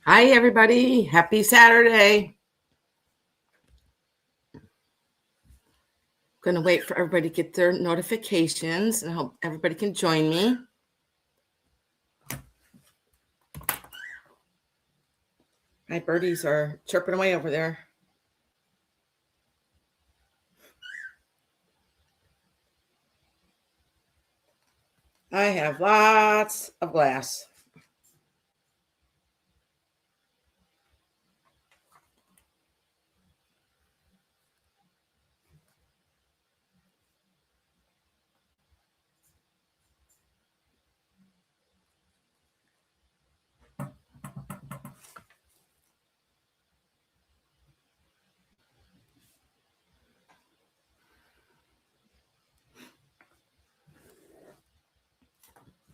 Hi, everybody. Happy Saturday. I'm going to wait for everybody to get their notifications, and I hope everybody can join me. My birdies are chirping away over there. I have lots of glass.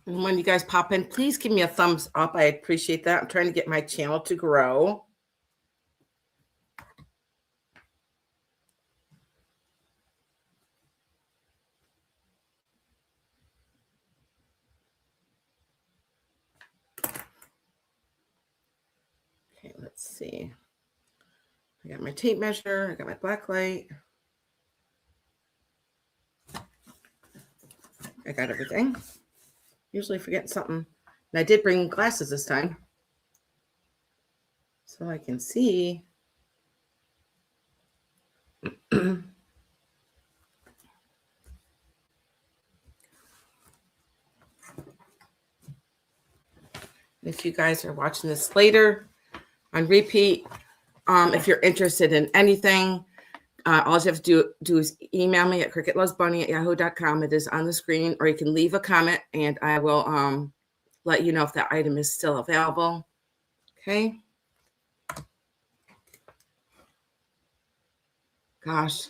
And when you guys pop in, please give me a thumbs up. I appreciate that. I'm trying to get my channel to grow. Okay, let's see. I got my tape measure. I got my black light. I got everything. Usually forget something. And I did bring glasses this time, so I can see. If you guys are watching this later on repeat, if you're interested in anything, all you have to do is email me at cricketlovesbunny@yahoo.com. It is on the screen, or you can leave a comment and I will let you know if that item is still available. Okay. Gosh,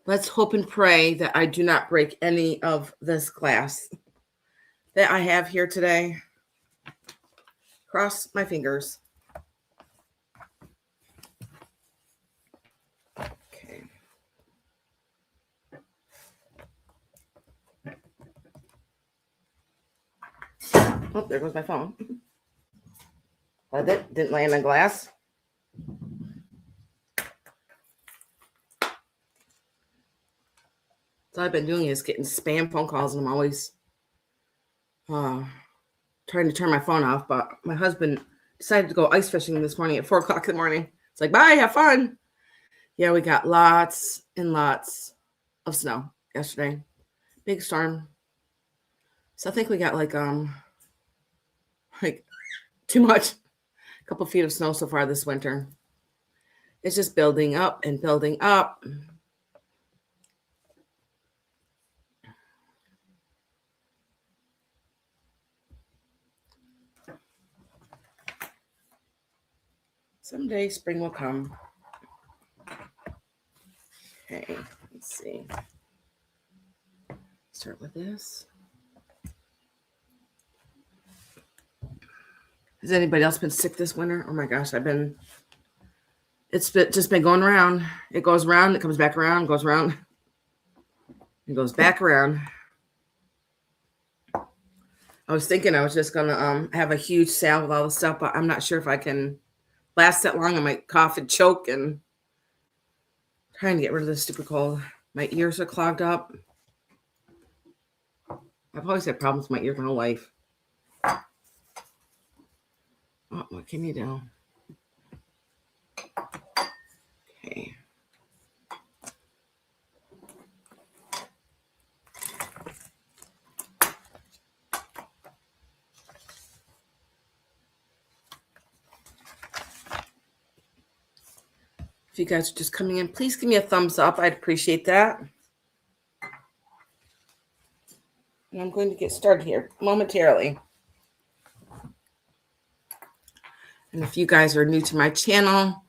let's hope and pray that I do not break any of this glass that I have here today. Cross my fingers. Okay. Oh, there goes my phone. That didn't land on glass. So all I've been doing is getting spam phone calls, and I'm always trying to turn my phone off. But my husband decided to go ice fishing this morning at 4 o'clock in the morning. It's like, bye, have fun. Yeah, we got lots and lots of snow yesterday. Big storm. So I think we got like too much. A couple feet of snow so far this winter. It's just building up and building up. Someday spring will come. Okay, let's see. Start with this. Has anybody else been sick this winter? Oh my gosh, it's just been going around. It goes around, it comes back around, goes around, it goes back around. I was thinking I was just gonna have a huge sale with all the stuff, but I'm not sure if I can last that long. I might cough and choke, and trying to get rid of this stupid cold. My ears are clogged up. I've always had problems with my ears my whole life. Oh, what can you do? Okay. If you guys are just coming in, please give me a thumbs up. I'd appreciate that. And I'm going to get started here momentarily. And if you guys are new to my channel,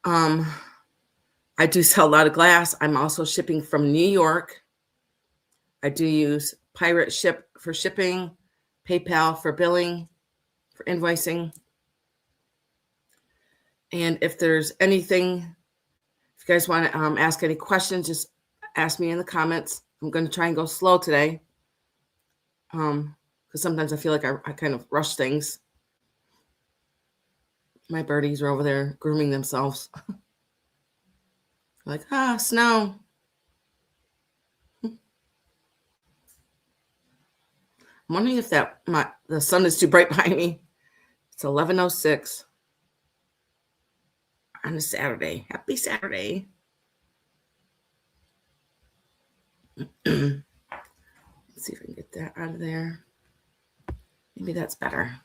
I do sell a lot of glass. I'm also shipping from New York. I do use Pirate Ship for shipping. PayPal for billing, for invoicing. And if there's anything, if you guys want to ask any questions, just ask me in the comments. I'm going to try and go slow today. Because sometimes I feel like I kind of rush things. My birdies are over there grooming themselves. Like, snow. I'm wondering if the sun is too bright behind me. It's 11:06 on a Saturday. Happy Saturday. Let's see if I can get that out of there. Maybe that's better.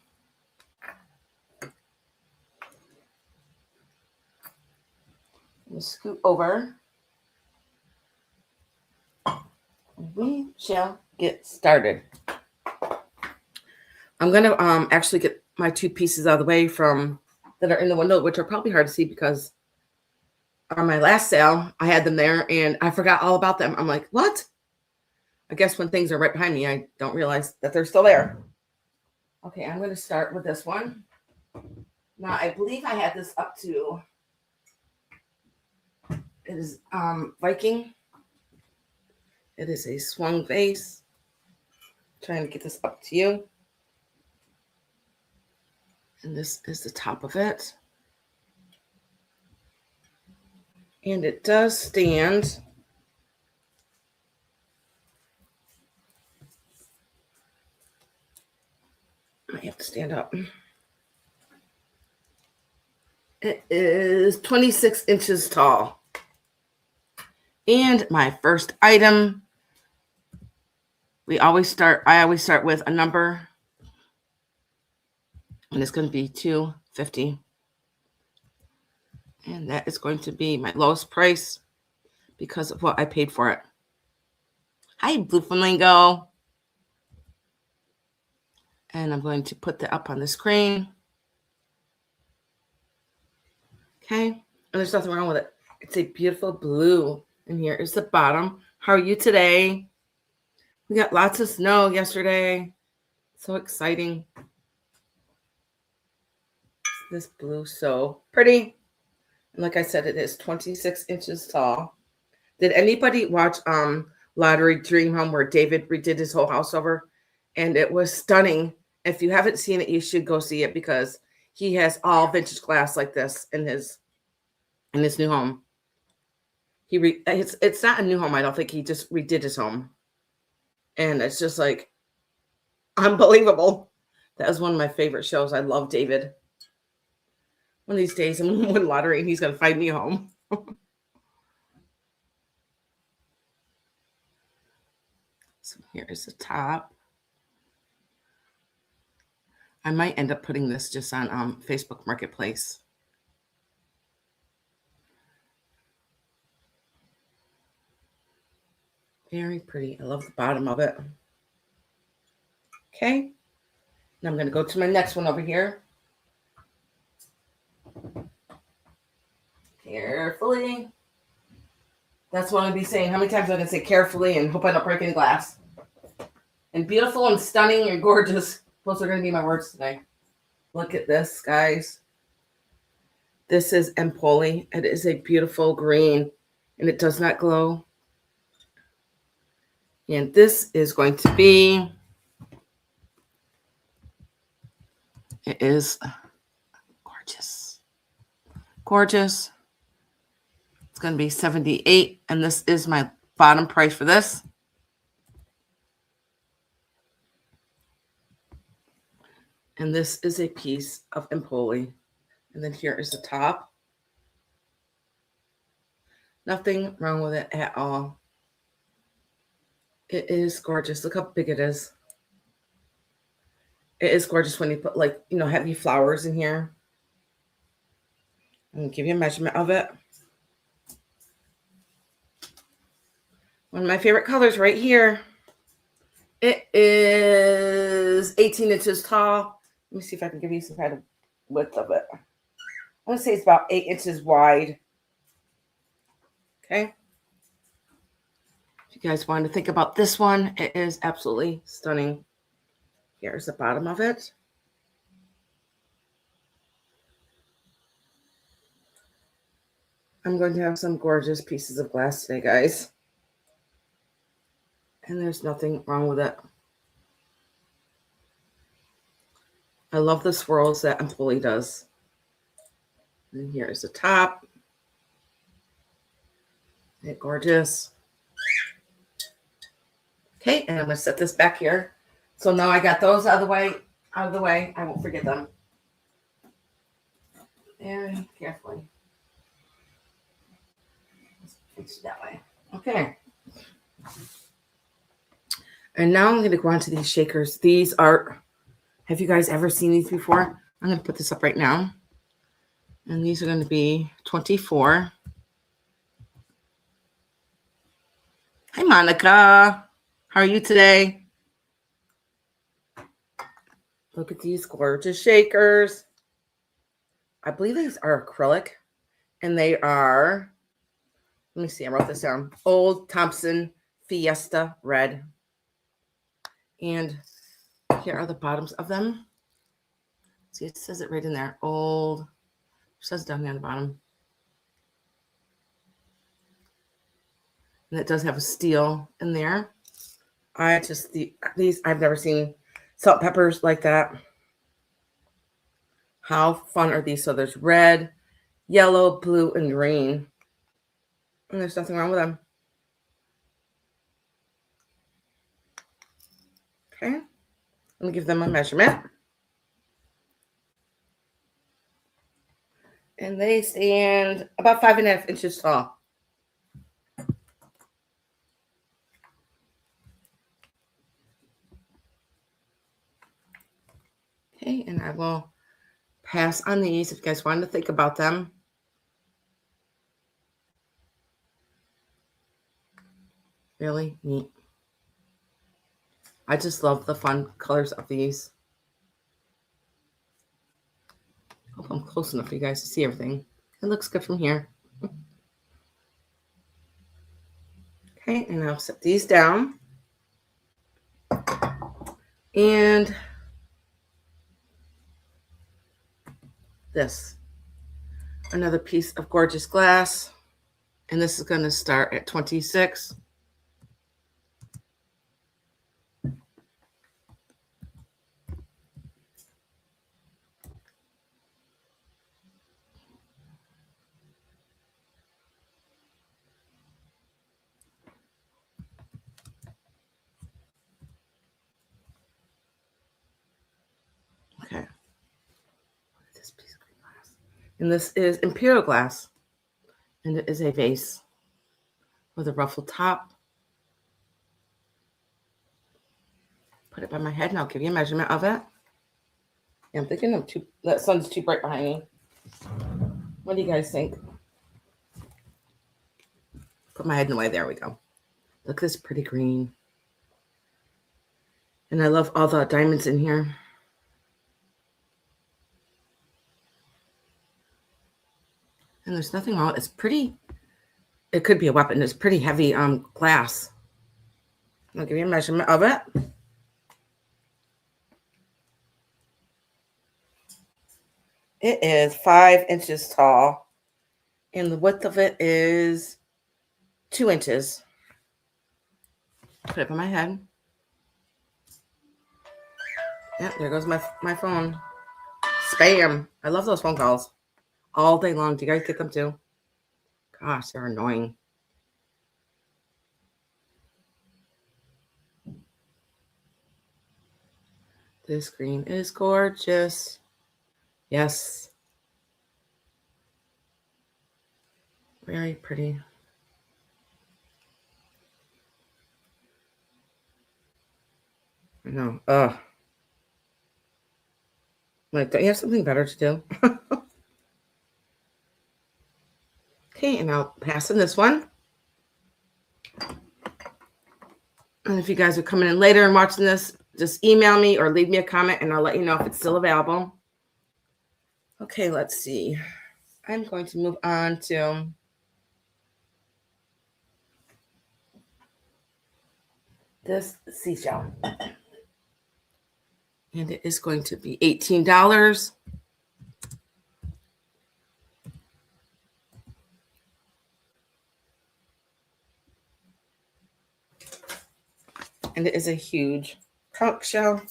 We'll scoot over. We shall get started. I'm going to actually get my 2 pieces out of the way that are in the window, which are probably hard to see because on my last sale, I had them there and I forgot all about them. I'm like, what? I guess when things are right behind me, I don't realize that they're still there. Okay, I'm going to start with this one. Now, I believe I had this up to, it is Viking. It is a swung vase. Trying to get this up to you. And this is the top of it. And it does stand. I have to stand up. It is 26 inches tall. And my first item, I always start with a number. And it's going to be $2.50. And that is going to be my lowest price because of what I paid for it. Hi, Blue Flamingo. And I'm going to put that up on the screen. Okay. And there's nothing wrong with it. It's a beautiful blue. And here is the bottom. How are you today? We got lots of snow yesterday. So exciting. This blue, so pretty. And like I said, it is 26 inches tall. Did anybody watch Lottery Dream Home where David redid his whole house over? And it was stunning. If you haven't seen it, you should go see it because he has all vintage glass like this in his new home. It's not a new home. I don't think he just redid his home. And it's just like unbelievable. That was one of my favorite shows. I love David. One of these days I'm going to win lottery and he's going to find me a home. So here is the top. I might end up putting this just on Facebook Marketplace. Very pretty. I love the bottom of it. Okay. Now I'm going to go to my next one over here. Carefully. That's what I'll be saying. How many times am I going to say carefully and hope I don't break any glass? And beautiful and stunning and gorgeous. Those are going to be my words today. Look at this, guys. This is Empoli. It is a beautiful green, and it does not glow. And this is going to be, it is gorgeous. Gorgeous. It's going to be $78, and this is my bottom price for this. And this is a piece of Empoli. And then here is the top. Nothing wrong with it at all. It is gorgeous. Look how big it is. It is gorgeous when you put heavy flowers in here. I'm going to give you a measurement of it. One of my favorite colors right here. It is 18 inches tall. Let me see if I can give you some kind of width of it. I want to say it's about 8 inches wide. Okay. If you guys want to think about this one, it is absolutely stunning. Here's the bottom of it. I'm going to have some gorgeous pieces of glass today, guys. And there's nothing wrong with it. I love the swirls that Empoli does. And here's the top. Isn't it gorgeous? Okay, and I'm going to set this back here. So now I got those out of the way. I won't forget them. Very carefully. Let's fix it that way. Okay. And now I'm going to go on to these shakers. These are, have you guys ever seen these before? I'm going to put this up right now. And these are going to be 24. Hi, Monica. How are you today? Look at these gorgeous shakers. I believe these are acrylic. And they are, let me see, I wrote this down. Old Thompson Fiesta Red. And here are the bottoms of them. See, it says it right in there. Old, it says down here on the bottom. And it does have a steel in there. These, I've never seen salt peppers like that. How fun are these? So there's red, yellow, blue, and green. And there's nothing wrong with them. Okay. Let me give them a measurement. And they stand about 5.5 inches tall. Okay, and I will pass on these if you guys want to think about them. Really neat. I just love the fun colors of these. Hope I'm close enough for you guys to see everything. It looks good from here. Okay, and I'll set these down. And this, another piece of gorgeous glass. And this is going to start at 26. Okay. This piece of green glass. And this is Imperial glass. And it is a vase with a ruffled top. Put it by my head and I'll give you a measurement of it. Yeah, I'm thinking that sun's too bright behind me. What do you guys think? Put my head in the way. There we go. Look at this pretty green. And I love all the diamonds in here. And there's nothing wrong. It's pretty. It could be a weapon. It's pretty heavy glass. I'll give you a measurement of it. It is 5 inches tall. And the width of it is 2 inches. Put it on my head. Yeah, there goes my phone. Spam. I love those phone calls. All day long. Do you guys get them too? Gosh, they're annoying. This green is gorgeous. Yes. Very pretty. I know. Like, don't you have something better to do? Okay, and I'll pass in this one. And if you guys are coming in later and watching this, just email me or leave me a comment and I'll let you know if it's still available. Okay, let's see. I'm going to move on to this seashell. And it is going to be $18. And it is a huge conch shell.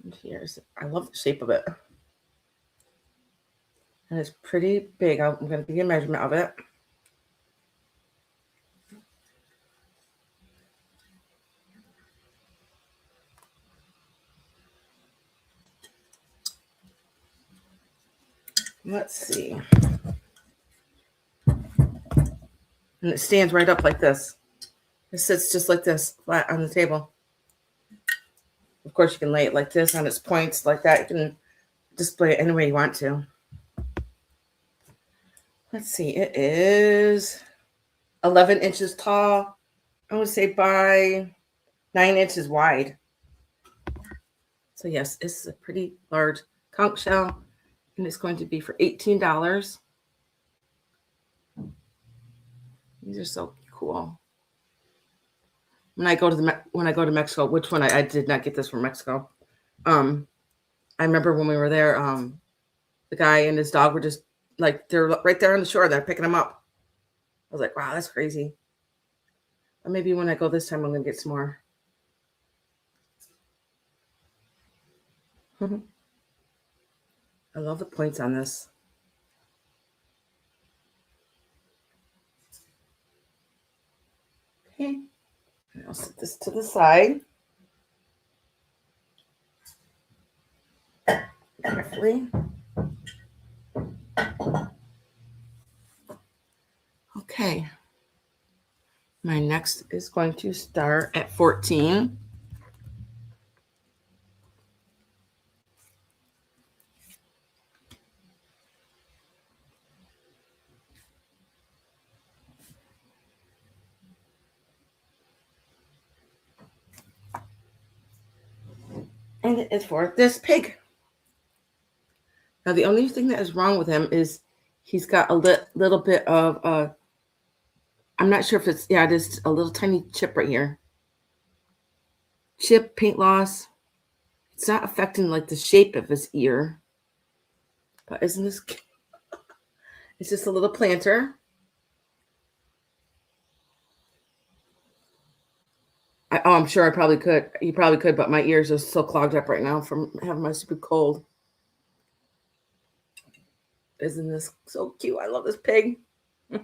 And here's, I love the shape of it. And it's pretty big. I'm going to give you a measurement of it. Let's see. And it stands right up like this. It sits just like this, flat on the table. Of course, you can lay it like this on its points, like that. You can display it any way you want to. Let's see. It is 11 inches tall. I would say by 9 inches wide. So yes, this is a pretty large conch shell, and it's going to be for $18. These are so cool. When I go to Mexico, which one I did not get this from Mexico. I remember when we were there, the guy and his dog were just like, they're right there on the shore. They're picking them up. I was like, wow, that's crazy. But maybe when I go this time, I'm going to get some more. I love the points on this. Okay. And I'll set this to the side. Carefully. Okay. My next is going to start at 14. And it is for this pig. Now, the only thing that is wrong with him is he's got a little bit of, I'm not sure if it's, yeah, it is a little tiny chip right here. Chip, paint loss. It's not affecting like the shape of his ear. But isn't this cute? It's just a little planter. I'm sure I probably could. You probably could, but my ears are so clogged up right now from having my stupid cold. Isn't this so cute? I love this pig. Oh,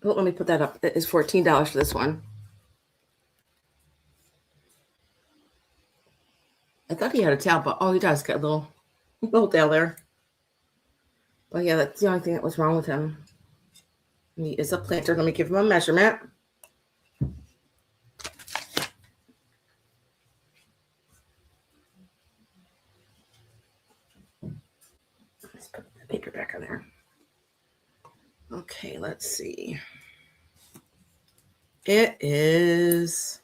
let me put that up. It is $14 for this one. I thought he had a tail, but oh, he does got a little tail there. But yeah, that's the only thing that was wrong with him. He is a planter. Let me give him a measurement. Let's put the paper back on there. Okay, let's see. It is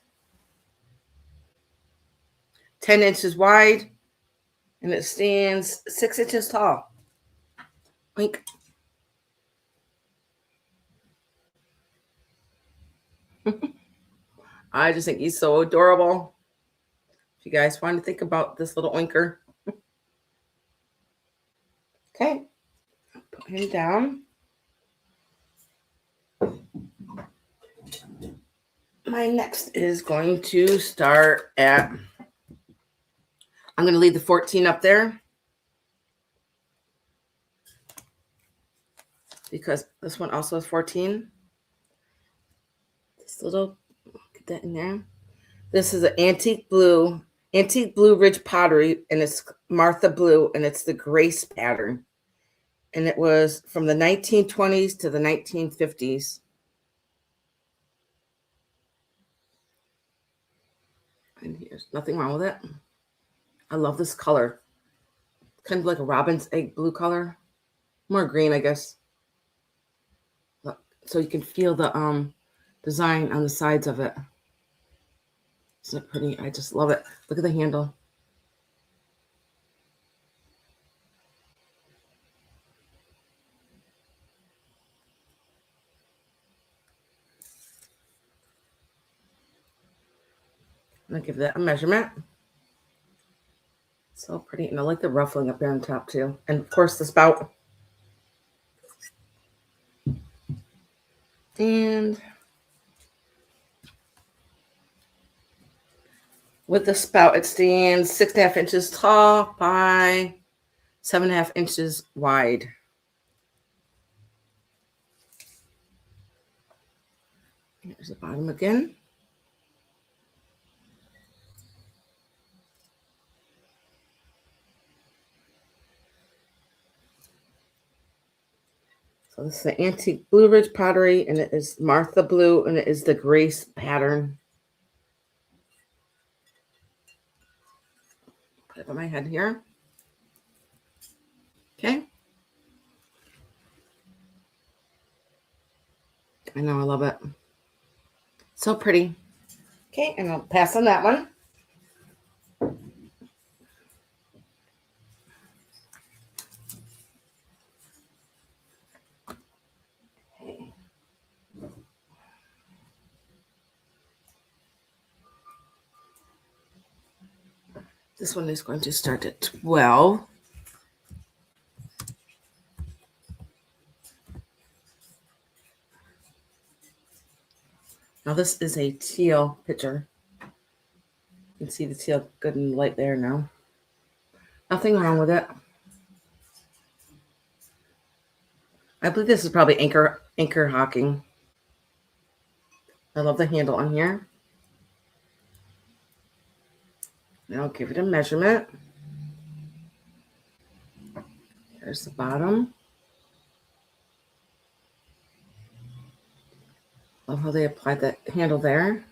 10 inches wide, and it stands 6 inches tall. Wink. I just think he's so adorable. If you guys want to think about this little oinker. Okay. Put him down. My next is going to start at, I'm going to leave the 14 up there because this one also has 14. This little, get that in there. This is an antique blue ridge pottery, and it's Martha blue, and it's the Grace pattern. And it was from the 1920s to the 1950s. And here's nothing wrong with it. I love this color. Kind of like a robin's egg blue color. More green, I guess. Look, so you can feel the design on the sides of it. Isn't it pretty? I just love it. Look at the handle. I'm gonna give that a measurement. So pretty, and I like the ruffling up there on top too. And of course the spout. And with the spout, it stands 6.5 inches tall by 7.5 inches wide. Here's the bottom again. So this is the Antique Blue Ridge Pottery, and it is Martha Blue, and it is the Grace pattern. Put it on my head here. Okay. I know, I love it. So pretty. Okay, and I'll pass on that one. Okay. This one is going to start at 12. Now this is a teal picture. You can see the teal good and light there now. Nothing wrong with it. I believe this is probably anchor hocking. I love the handle on here. Now I'll give it a measurement. There's the bottom. Love how they applied that handle there.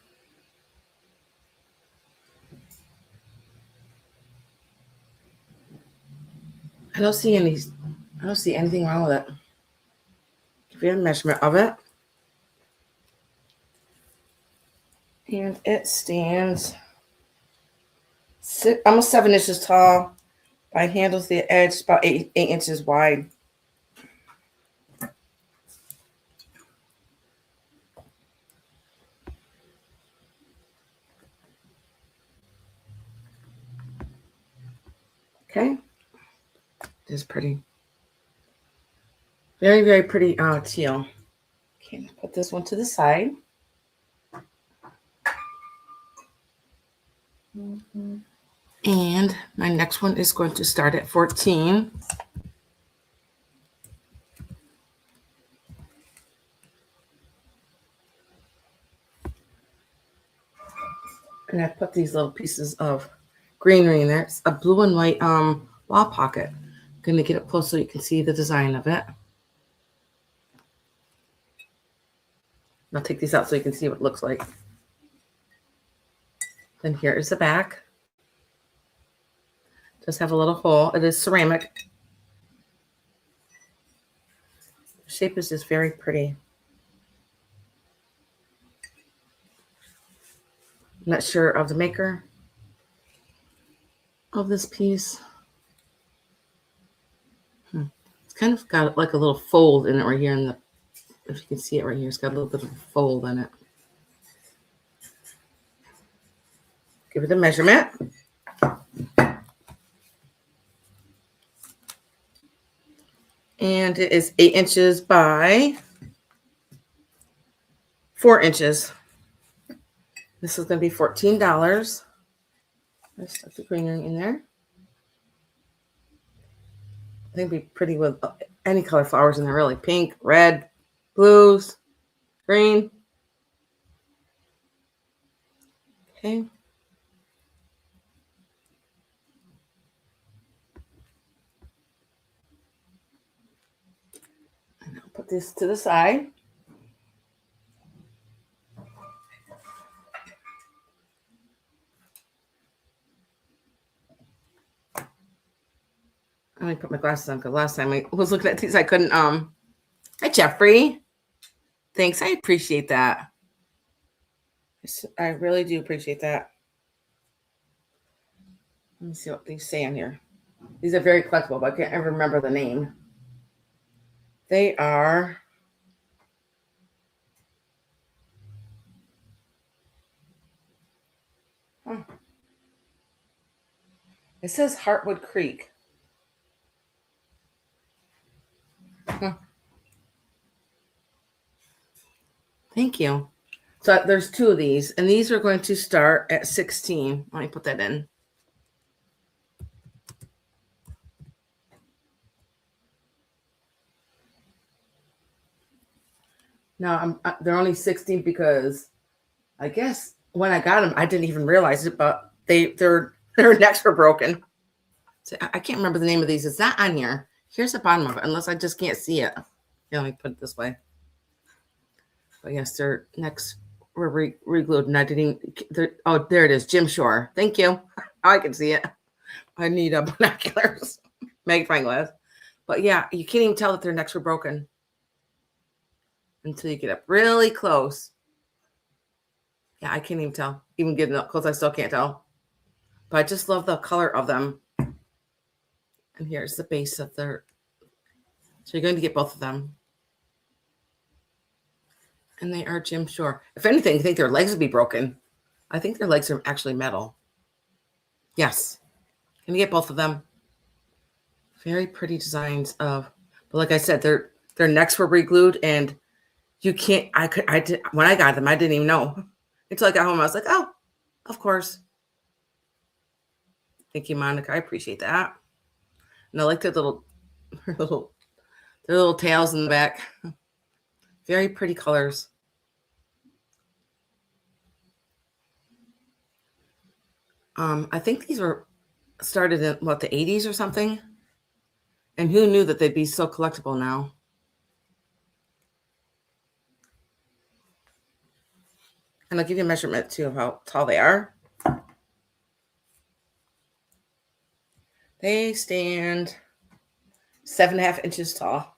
I don't see anything wrong with it. Give you a measurement of it. And it stands almost 7 inches tall. By handles the edge about 8 inches wide. Okay. It is pretty. Very, very pretty teal. Okay, put this one to the side. And my next one is going to start at 14. And I put these little pieces of greenery in there. It's a blue and white wall pocket. I'm going to get up close so you can see the design of it. I'll take these out so you can see what it looks like. Then here is the back. Does have a little hole. It is ceramic. The shape is just very pretty. I'm not sure of the maker of this piece. It's kind of got like a little fold in it right here in the, if you can see it right here, it's got a little bit of a fold in it. Give it a measurement. And it is 8 inches by 4 inches. This is going to be $14. Let's stuck the greenery in there. I think it'd be pretty with any color flowers in there, really. Pink, red, blues, green. Okay. And I'll put this to the side. Let me put my glasses on because last time I was looking at these, I couldn't. Hi, Jeffrey. Thanks. I appreciate that. I really do appreciate that. Let me see what these say on here. These are very collectible, but I can't ever remember the name. They are It says Heartwood Creek. Thank you. So there's 2 of these, and these are going to start at 16. Let me put that in. No, they're only 16 because I guess when I got them, I didn't even realize it, but their necks were broken. So I can't remember the name of these. It's not on here. Here's the bottom of it, unless I just can't see it. Yeah, let me put it this way. But yes, their necks were re-glued, and I didn't even. Oh, there it is, Jim Shore. Thank you. I can see it. I need binoculars, magnifying glass. But yeah, you can't even tell that their necks were broken until you get up really close. Yeah, I can't even tell. Even getting up close, I still can't tell. But I just love the color of them. And here's the base of their. So you're going to get both of them. And they are Jim Shore. If anything, I think their legs would be broken. I think their legs are actually metal. Yes. Can you get both of them? Very pretty designs of, but like I said, their necks were re-glued, and you can't. I did when I got them. I didn't even know until I got home. I was like, oh, of course. Thank you, Monica. I appreciate that. And I like their little tails in the back. Very pretty colors. I think these were started in the 80s or something. And who knew that they'd be so collectible now? And I'll give you a measurement too of how tall they are. They stand 7.5 inches tall.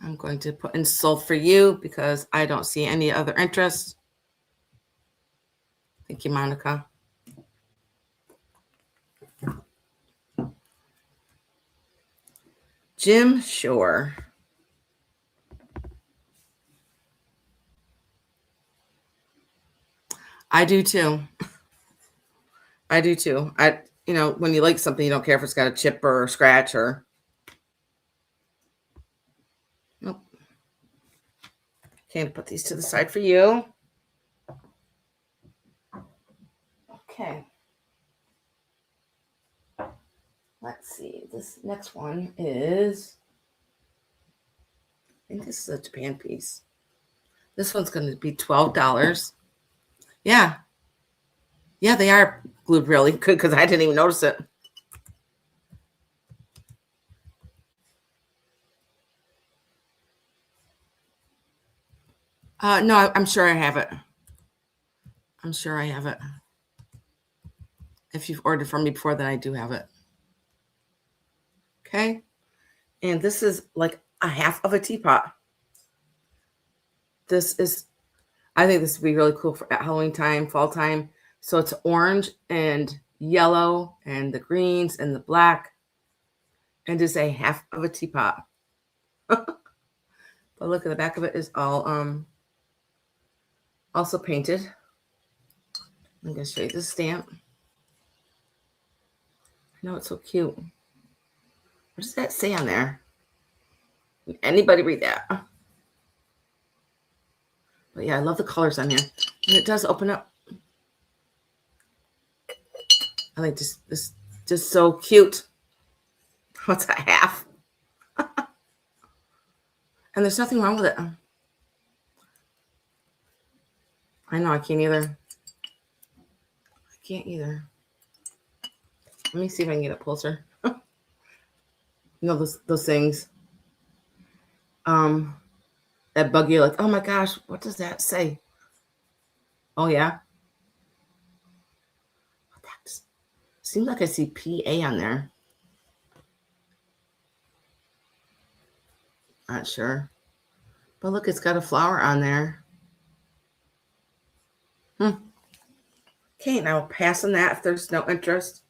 I'm going to put in sold for you because I don't see any other interest. Thank you, Monica. Jim Shore. I do too. I do too. When you like something, you don't care if it's got a chip or a scratch or. Nope. Okay, put these to the side for you. Okay. Let's see. This next one is, I think this is a Japan piece. This one's going to be $12. Yeah. Yeah, they are glued really good because I didn't even notice it. No, I'm sure I have it. I'm sure I have it. If you've ordered from me before, then I do have it. Okay. And this is like a half of a teapot. I think this would be really cool for at Halloween time, fall time. So it's orange and yellow and the greens and the black. And just a half of a teapot. But look at the back of it is all also painted. I'm going to show you the stamp. I know it's so cute. What does that say on there? Can anybody read that? But yeah, I love the colors on here. And it does open up. I think this just so cute. What's a half? And there's nothing wrong with it. I know I can't either. I can't either. Let me see if I can get it closer. Those things. That bug you, like, oh my gosh, what does that say? Oh yeah. Seems like I see PA on there. Not sure. But look, it's got a flower on there. Okay, now pass on that if there's no interest.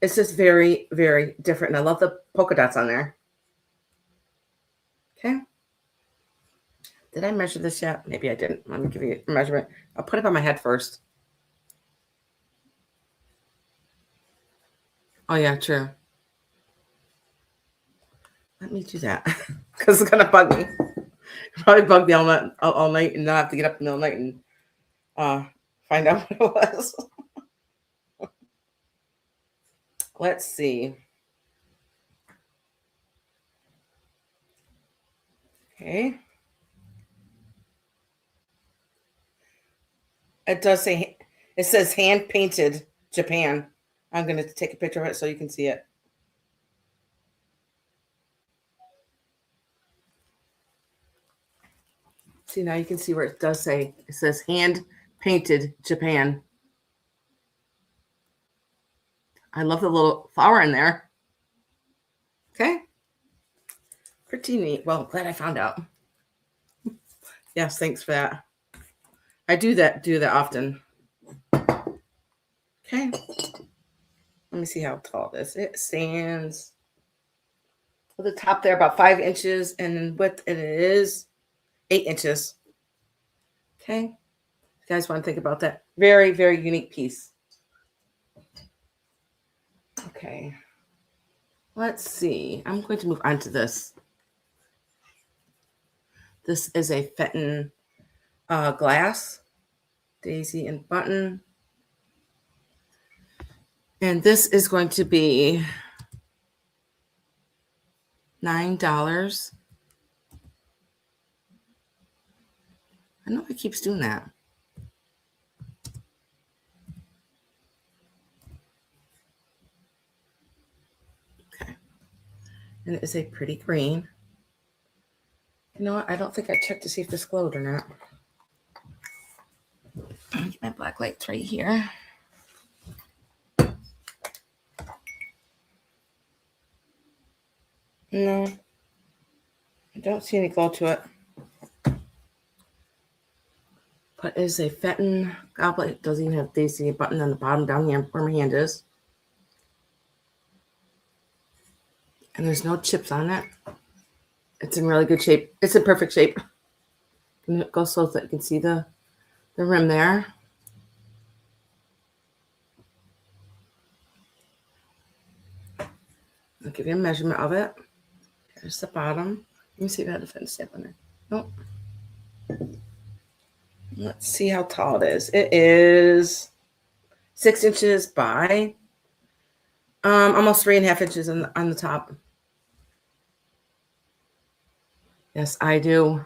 It's just very, very different. And I love the polka dots on there. Okay. Did I measure this yet? Maybe I didn't. Let me give you a measurement. I'll put it on my head first. Oh, yeah, true. Let me do that because it's going to bug me. Probably bug me all night and not have to get up in the middle of the night and find out what it was. Let's see. Okay. It does say, it says hand painted Japan. I'm going to take a picture of it so you can see it. See, now you can see where it does say, it says hand painted Japan. I love the little flower in there. Okay. Pretty neat. Well, glad I found out. Yes, thanks for that. I do that often. Okay. Let me see how tall this. It stands at the top there about 5 inches, and in width it is 8 inches. Okay. You guys want to think about that? Very, very unique piece. Okay. Let's see. I'm going to move on to this. This is a Fenton glass, daisy and button. And this is going to be $9. I know it keeps doing that. Okay. And it is a pretty green. You know what? I don't think I checked to see if this glowed or not. Let me get my black lights right here. No, I don't see any glow to it. But it is a Fenton goblet. It doesn't even have daisy button on the bottom down here where my hand is. And there's no chips on it. It's in really good shape. It's in perfect shape. And it goes so that you can see the rim there. I'll give you a measurement of it. There's the bottom. Let me see if I have a Fenton stamp on there. Nope. Let's see how tall it is. It is 6 inches by almost 3.5 inches on the top. Yes, I do.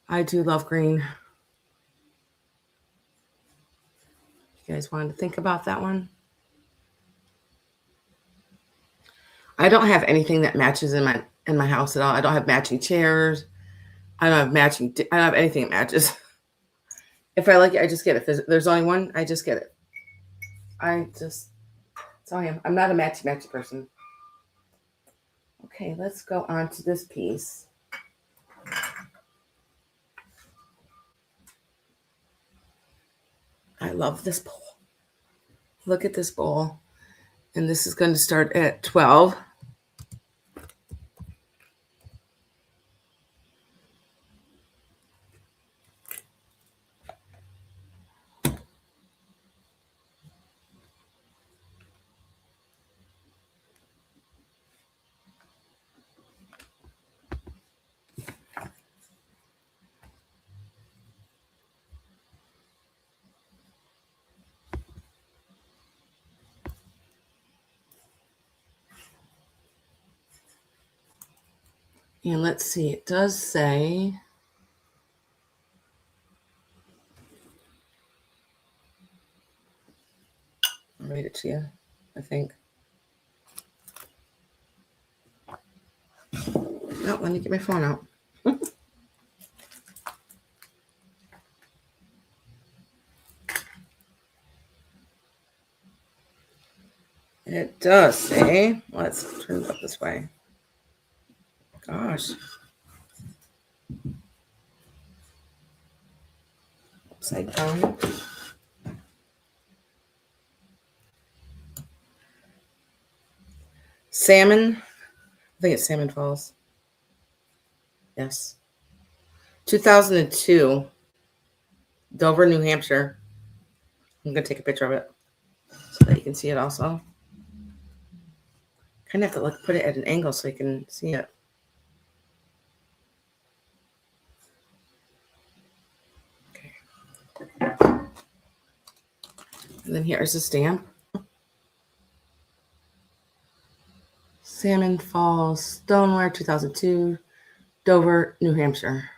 I do love green. You guys wanted to think about that one? I don't have anything that matches in my house at all. I don't have matching chairs. I don't have anything that matches. If I like it, I just get it. If there's only one, I just get it. That's all I am. I'm not a matchy person. Okay, let's go on to this piece. I love this bowl. Look at this bowl. And this is going to start at 12. And let's see, it does say, I'll read it to you, I think. No, let me get my phone out. It does say, let's turn it up this way. Gosh. Upside down. Salmon. I think it's Salmon Falls. Yes. 2002, Dover, New Hampshire. I'm going to take a picture of it so that you can see it also. Kind of have to put it at an angle so you can see it. Okay. And then here's the stamp. Salmon Falls Stoneware, 2002, Dover, New Hampshire.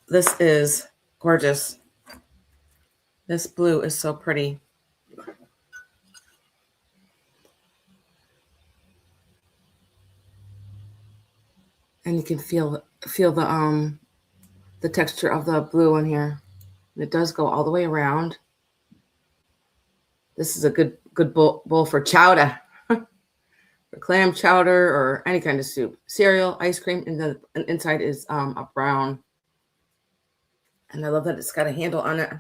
This is gorgeous. This blue is so pretty. And you can feel the texture of the blue in here. And it does go all the way around. This is a good bowl for chowder, for clam chowder or any kind of soup. Cereal, ice cream, and the inside is a brown. And I love that it's got a handle on it. I'm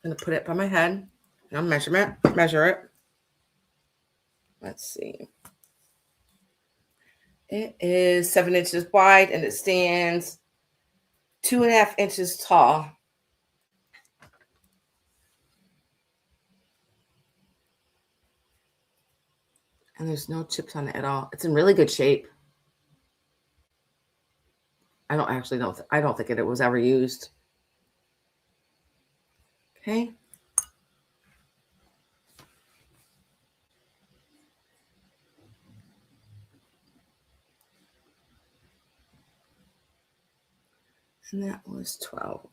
going to put it by my head. And I'll measure it. Let's see. It is 7 inches wide and it stands 2.5 inches tall. And there's no chips on it at all. It's in really good shape. I don't think it was ever used. Okay. And that was 12.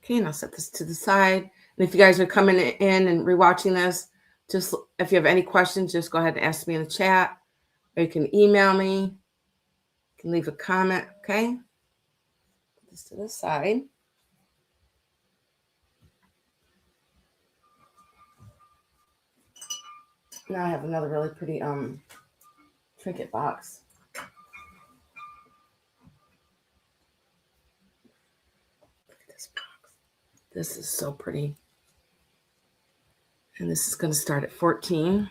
Okay, and I'll set this to the side. And if you guys are coming in and rewatching this, just if you have any questions, just go ahead and ask me in the chat. Or you can email me. You can leave a comment, okay? Put this to the side. Now I have another really pretty trinket box. Look at this box. This is so pretty. And this is going to start at 14.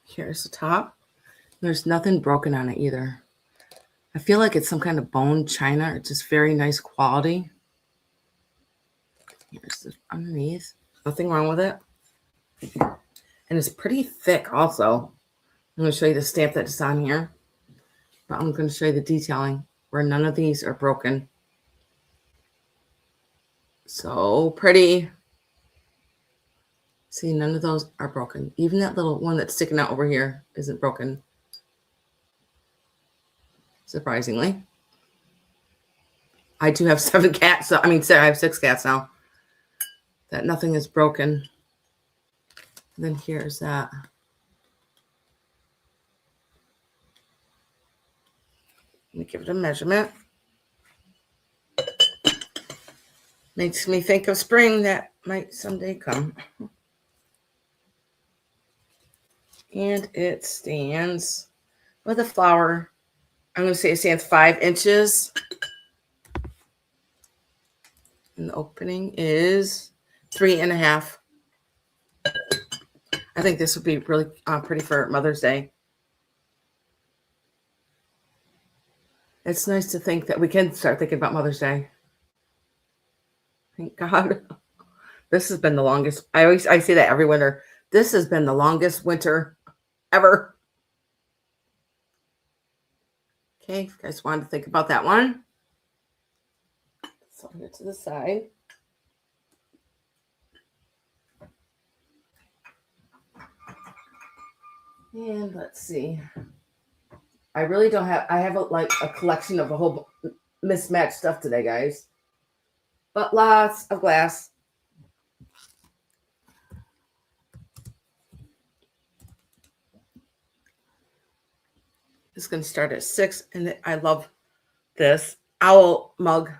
Here's the top. There's nothing broken on it either. I feel like it's some kind of bone china. It's just very nice quality. Here's the underneath. Nothing wrong with it. And it's pretty thick also. I'm going to show you the stamp that's on here. But I'm going to show you the detailing where none of these are broken. So pretty. See, none of those are broken. Even that little one that's sticking out over here isn't broken. Surprisingly. I do have 7 cats. So, I have 6 cats now. That nothing is broken. And then here's that. Let me give it a measurement. Makes me think of spring that might someday come. And it stands with a flower. I'm going to say it stands 5 inches. And the opening is 3.5. I think this would be really pretty for Mother's Day. It's nice to think that we can start thinking about Mother's Day. Thank God. This has been the longest. I say that every winter. This has been the longest winter ever. Okay, if you guys wanted to think about that one. So here to the side. And let's see. I really don't have, I have a collection of a whole mismatched stuff today, guys. But lots of glass. It's going to start at 6. And I love this owl mug.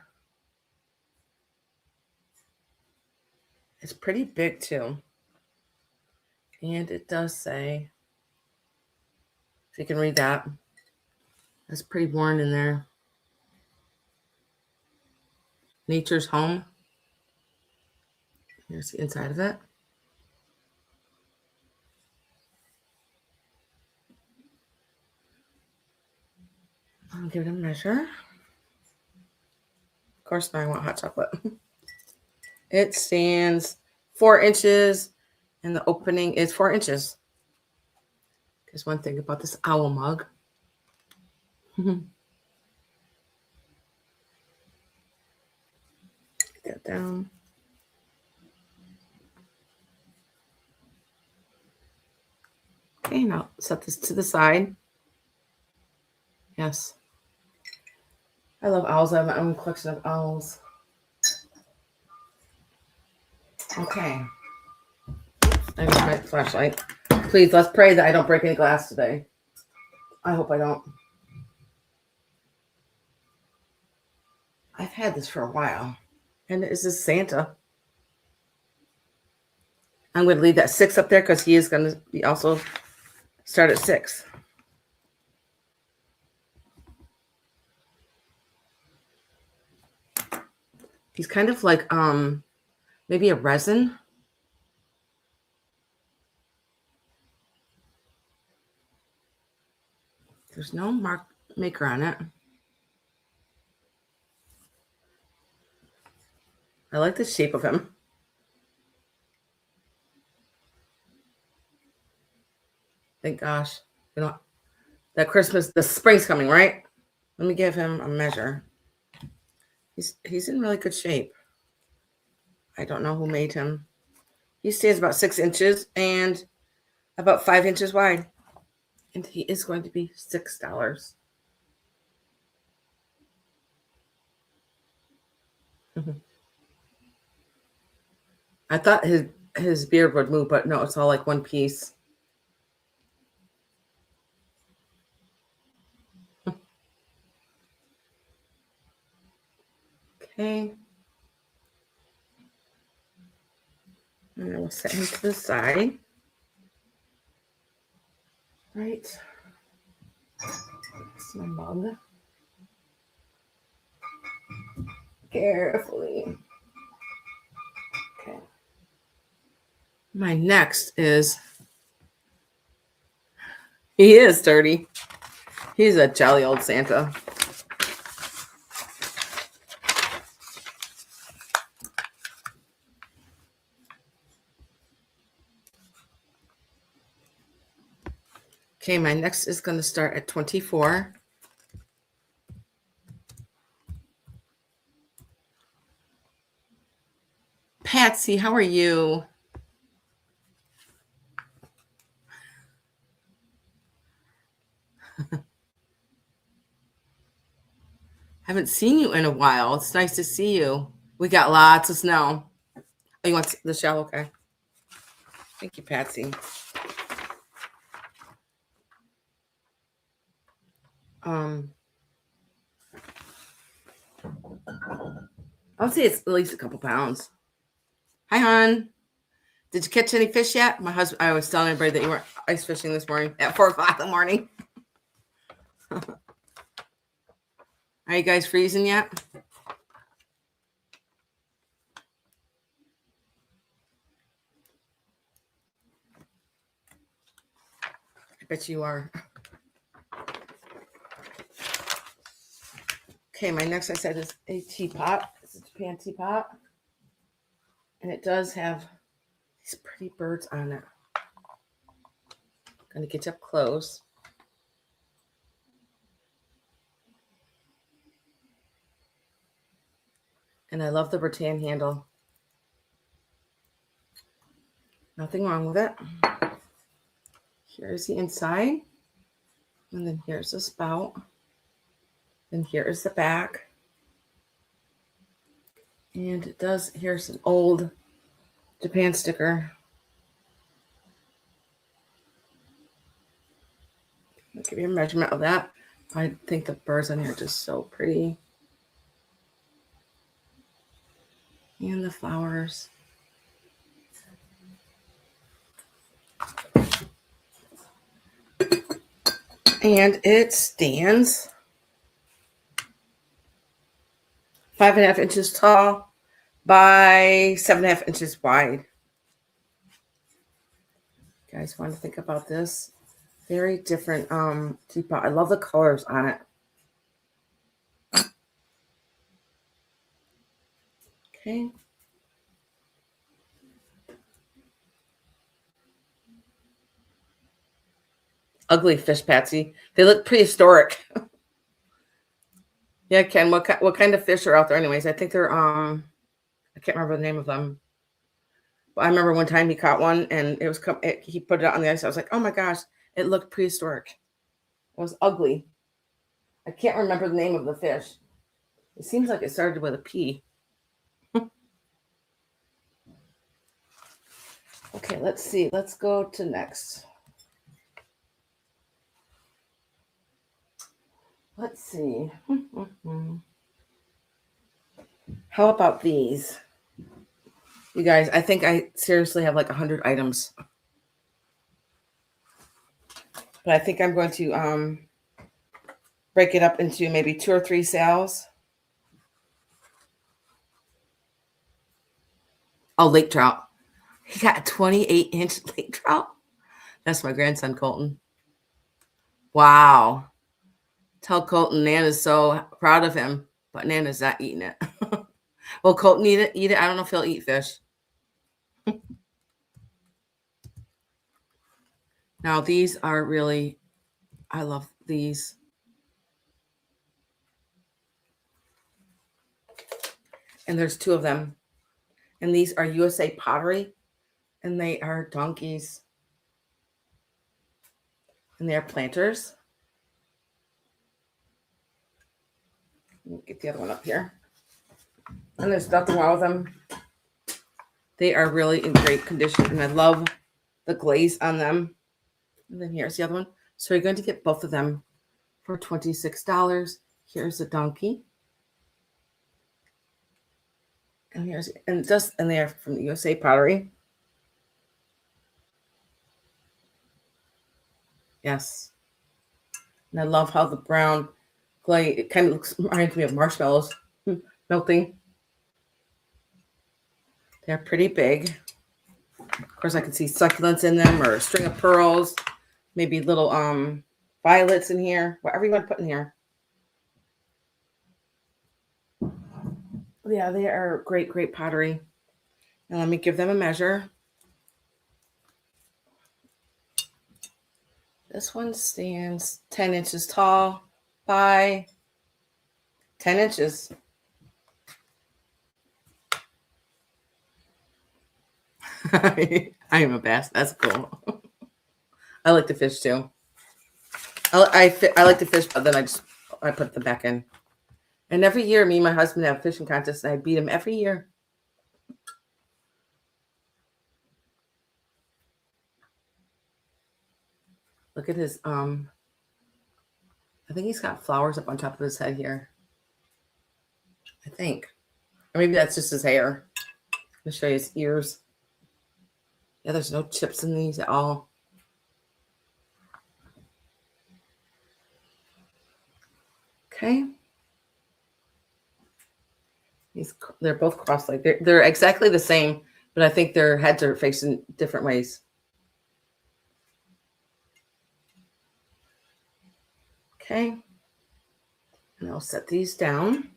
It's pretty big too. And it does say, if you can read that, it's pretty worn in there. Nature's Home. Here's the inside of it. I'll give it a measure. Of course, now I want hot chocolate. It stands 4 inches, and the opening is 4 inches. There's one thing about this owl mug. Get that down. Okay, now set this to the side. Yes. I love owls. I have my own collection of owls. Okay. I use my flashlight. Please, let's pray that I don't break any glass today. I hope I don't. I've had this for a while. And it is this Santa. I'm going to leave that 6 up there because he is going to be also start at 6. He's kind of like maybe a resin. There's no mark maker on it. I like the shape of him. Thank gosh. You know, that Christmas, the spring's coming, right? Let me give him a measure. He's in really good shape. I don't know who made him. He stands about 6 inches and about 5 inches wide. And he is going to be $6. I thought his beard would move, but no, it's all like one piece. Okay. And then we'll set him to the side. Right. That's my mug. Carefully. Okay. My next is, he is dirty. He's a jolly old Santa. Okay, my next is going to start at 24. Patsy, how are you? Haven't seen you in a while. It's nice to see you. We got lots of snow. Oh, you want the shell? Okay. Thank you, Patsy. I'll say it's at least a couple pounds. Hi, hon. Did you catch any fish yet? My husband, I was telling everybody that you weren't ice fishing this morning at 4 o'clock in the morning. Are you guys freezing yet? I bet you are. Okay, my next I said is a teapot. It's a Japan teapot. And it does have these pretty birds on it. I'm going to get you up close. And I love the rattan handle. Nothing wrong with it. Here's the inside. And then here's the spout. And here is the back. And it does, here's an old Japan sticker. I'll give you a measurement of that. I think the birds on here are just so pretty. And the flowers. And it stands 5.5 inches tall by 7.5 inches wide. You guys want to think about this? Very different teapot. I love the colors on it. Okay. Ugly fish, Patsy. They look prehistoric. Yeah, Ken. What kind of fish are out there, anyways? I think they're I can't remember the name of them. But I remember one time he caught one, and it was he put it out on the ice. I was like, oh my gosh, it looked prehistoric. It was ugly. I can't remember the name of the fish. It seems like it started with a P. Okay, let's see. Let's go to next. Let's see. How about these? You guys, I think I seriously have like 100 items. But I think I'm going to break it up into maybe 2 or 3 sales. Oh, lake trout. He got a 28-inch lake trout. That's my grandson, Colton. Wow. Tell Colton Nana's so proud of him, but Nana's not eating it. Well, Colton eat it. I don't know if he'll eat fish. Now, these are really, I love these. And there's 2 of them. And these are USA Pottery. And they are donkeys. And they are planters. Let me get the other one up here. And there's nothing wrong with them. They are really in great condition. And I love the glaze on them. And then here's the other one. So you're going to get both of them for $26. Here's the donkey. And they are from the USA Pottery. Yes. And I love how the brown glaze, it kind of reminds me of marshmallows melting. They're pretty big. Of course, I can see succulents in them or a string of pearls, maybe little violets in here, whatever you want to put in here. Yeah, they are great, great pottery. And let me give them a measure. This one stands 10 inches tall by 10 inches. I am a bass. That's cool. I like to fish too. I like to fish, but then I put them back in. And every year, me and my husband have fishing contests, and I beat him every year. Look at his I think he's got flowers up on top of his head here. I think. Or maybe that's just his hair. I'll show you his ears. Yeah, there's no chips in these at all. Okay. They're both cross-legged. They're exactly the same, but I think their heads are facing different ways. Okay. And I'll set these down.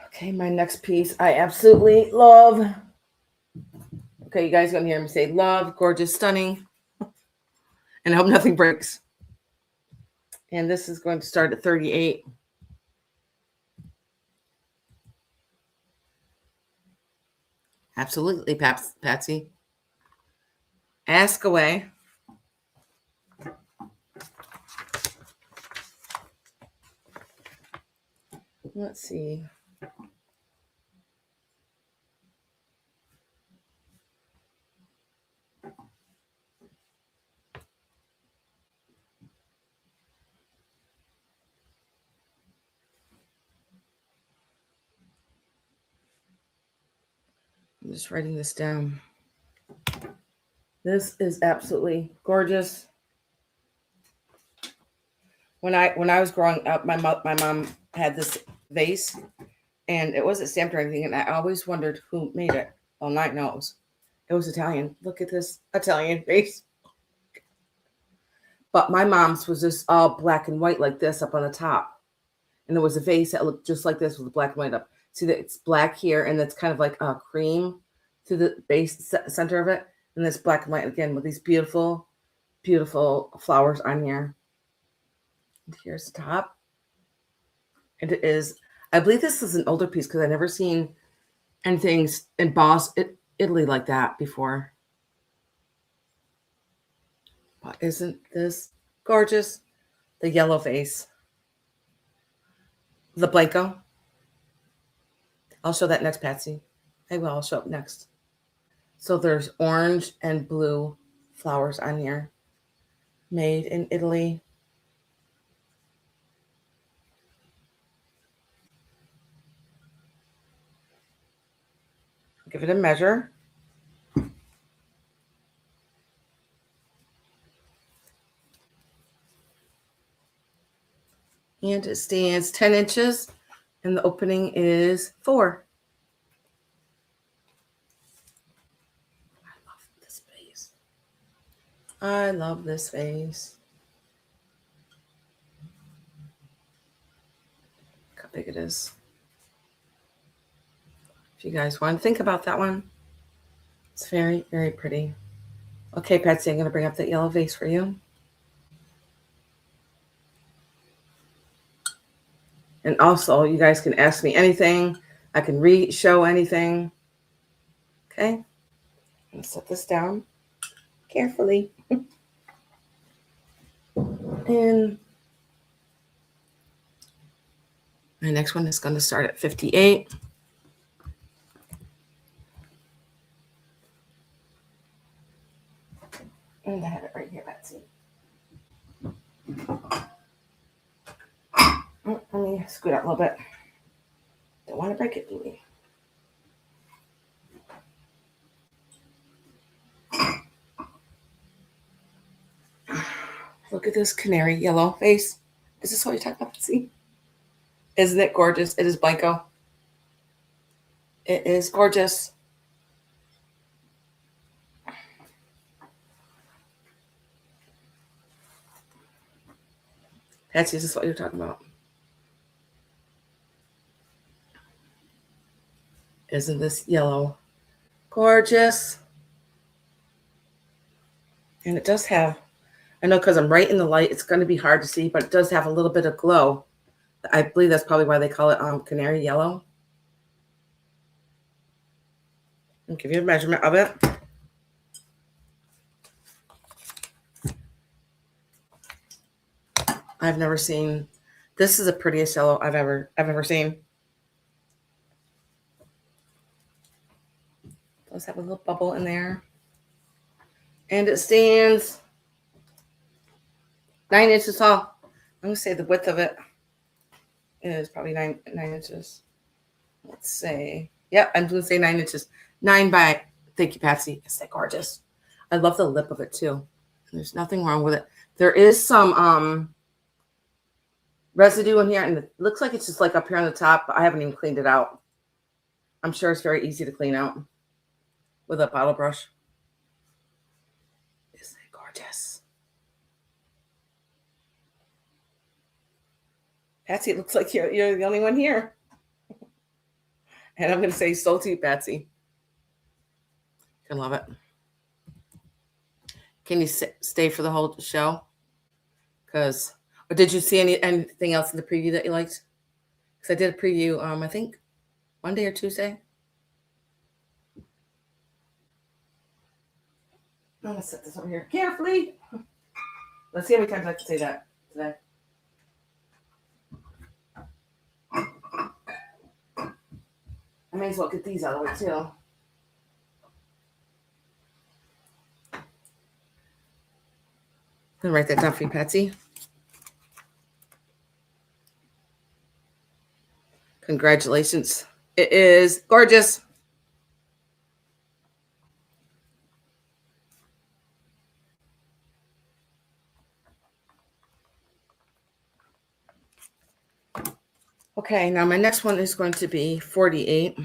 Okay, my next piece I absolutely love. Okay, you guys are going to hear me say love, gorgeous, stunning. And I hope nothing breaks. And this is going to start at 38. Absolutely, Patsy. Ask away. Let's see. I'm just writing this down. This is absolutely gorgeous. When I was growing up, my mom had this vase, and it wasn't stamped or anything, and I always wondered who made it. Well, night knows. It was Italian. Look at this Italian vase. But my mom's was just all black and white like this up on the top. And there was a vase that looked just like this with black and white up. See that it's black here, and that's kind of like a cream to the base center of it. And this black and white again with these beautiful, beautiful flowers on here. And here's the top. And it is, I believe this is an older piece because I've never seen anything embossed Italy like that before. But isn't this gorgeous? The yellow vase. The Blanco. I'll show that next, Patsy. I will. I'll show up next. So there's orange and blue flowers on here. Made in Italy. Give it a measure. And it stands 10 inches, and the opening is 4. I love this vase. I love this vase. Look how big it is. If you guys want to think about that one, it's very, very pretty. Okay, Patsy, I'm going to bring up that yellow vase for you. And also, you guys can ask me anything. I can show anything. Okay? I'm going to set this down carefully. And my next one is going to start at 58. And I have it right here, Betsy. Let me scoot out a little bit. Don't want to break it, do we? Look at this canary yellow vase. Is this what you're talking about, Betsy? Isn't it gorgeous? It is Blanco. It is gorgeous. Patsy, is this what you're talking about? Isn't this yellow gorgeous? And it does have, I know because I'm right in the light, it's going to be hard to see, but it does have a little bit of glow. I believe that's probably why they call it canary yellow. I'll give you a measurement of it. I've never seen, this is the prettiest yellow I've ever seen. Let's have a little bubble in there. And it stands 9 inches tall. I'm going to say the width of it is probably 9 inches. Let's say, yep, I'm going to say 9 inches. 9 by, thank you, Patsy. It's that gorgeous. I love the lip of it too. There's nothing wrong with it. There is some residue in here, and it looks like it's just like up here on the top, but I haven't even cleaned it out. I'm sure it's very easy to clean out with a bottle brush. Isn't it gorgeous? Patsy, it looks like you're the only one here. And I'm going to say so too, Patsy. I love it. Can you stay for the whole show? Because, or did you see anything else in the preview that you liked? Because I did a preview, I think Monday or Tuesday. I'm going to set this over here carefully. Let's see how many times I can say that today. I may as well get these out of the way too. I'm going to write that down for you, Patsy. Congratulations. It is gorgeous. Okay, now my next one is going to be 48.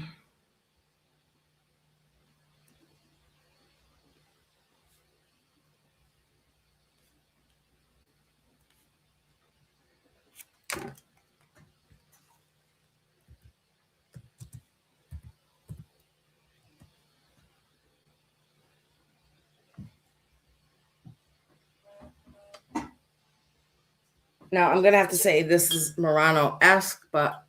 Now I'm gonna have to say this is Murano-esque, but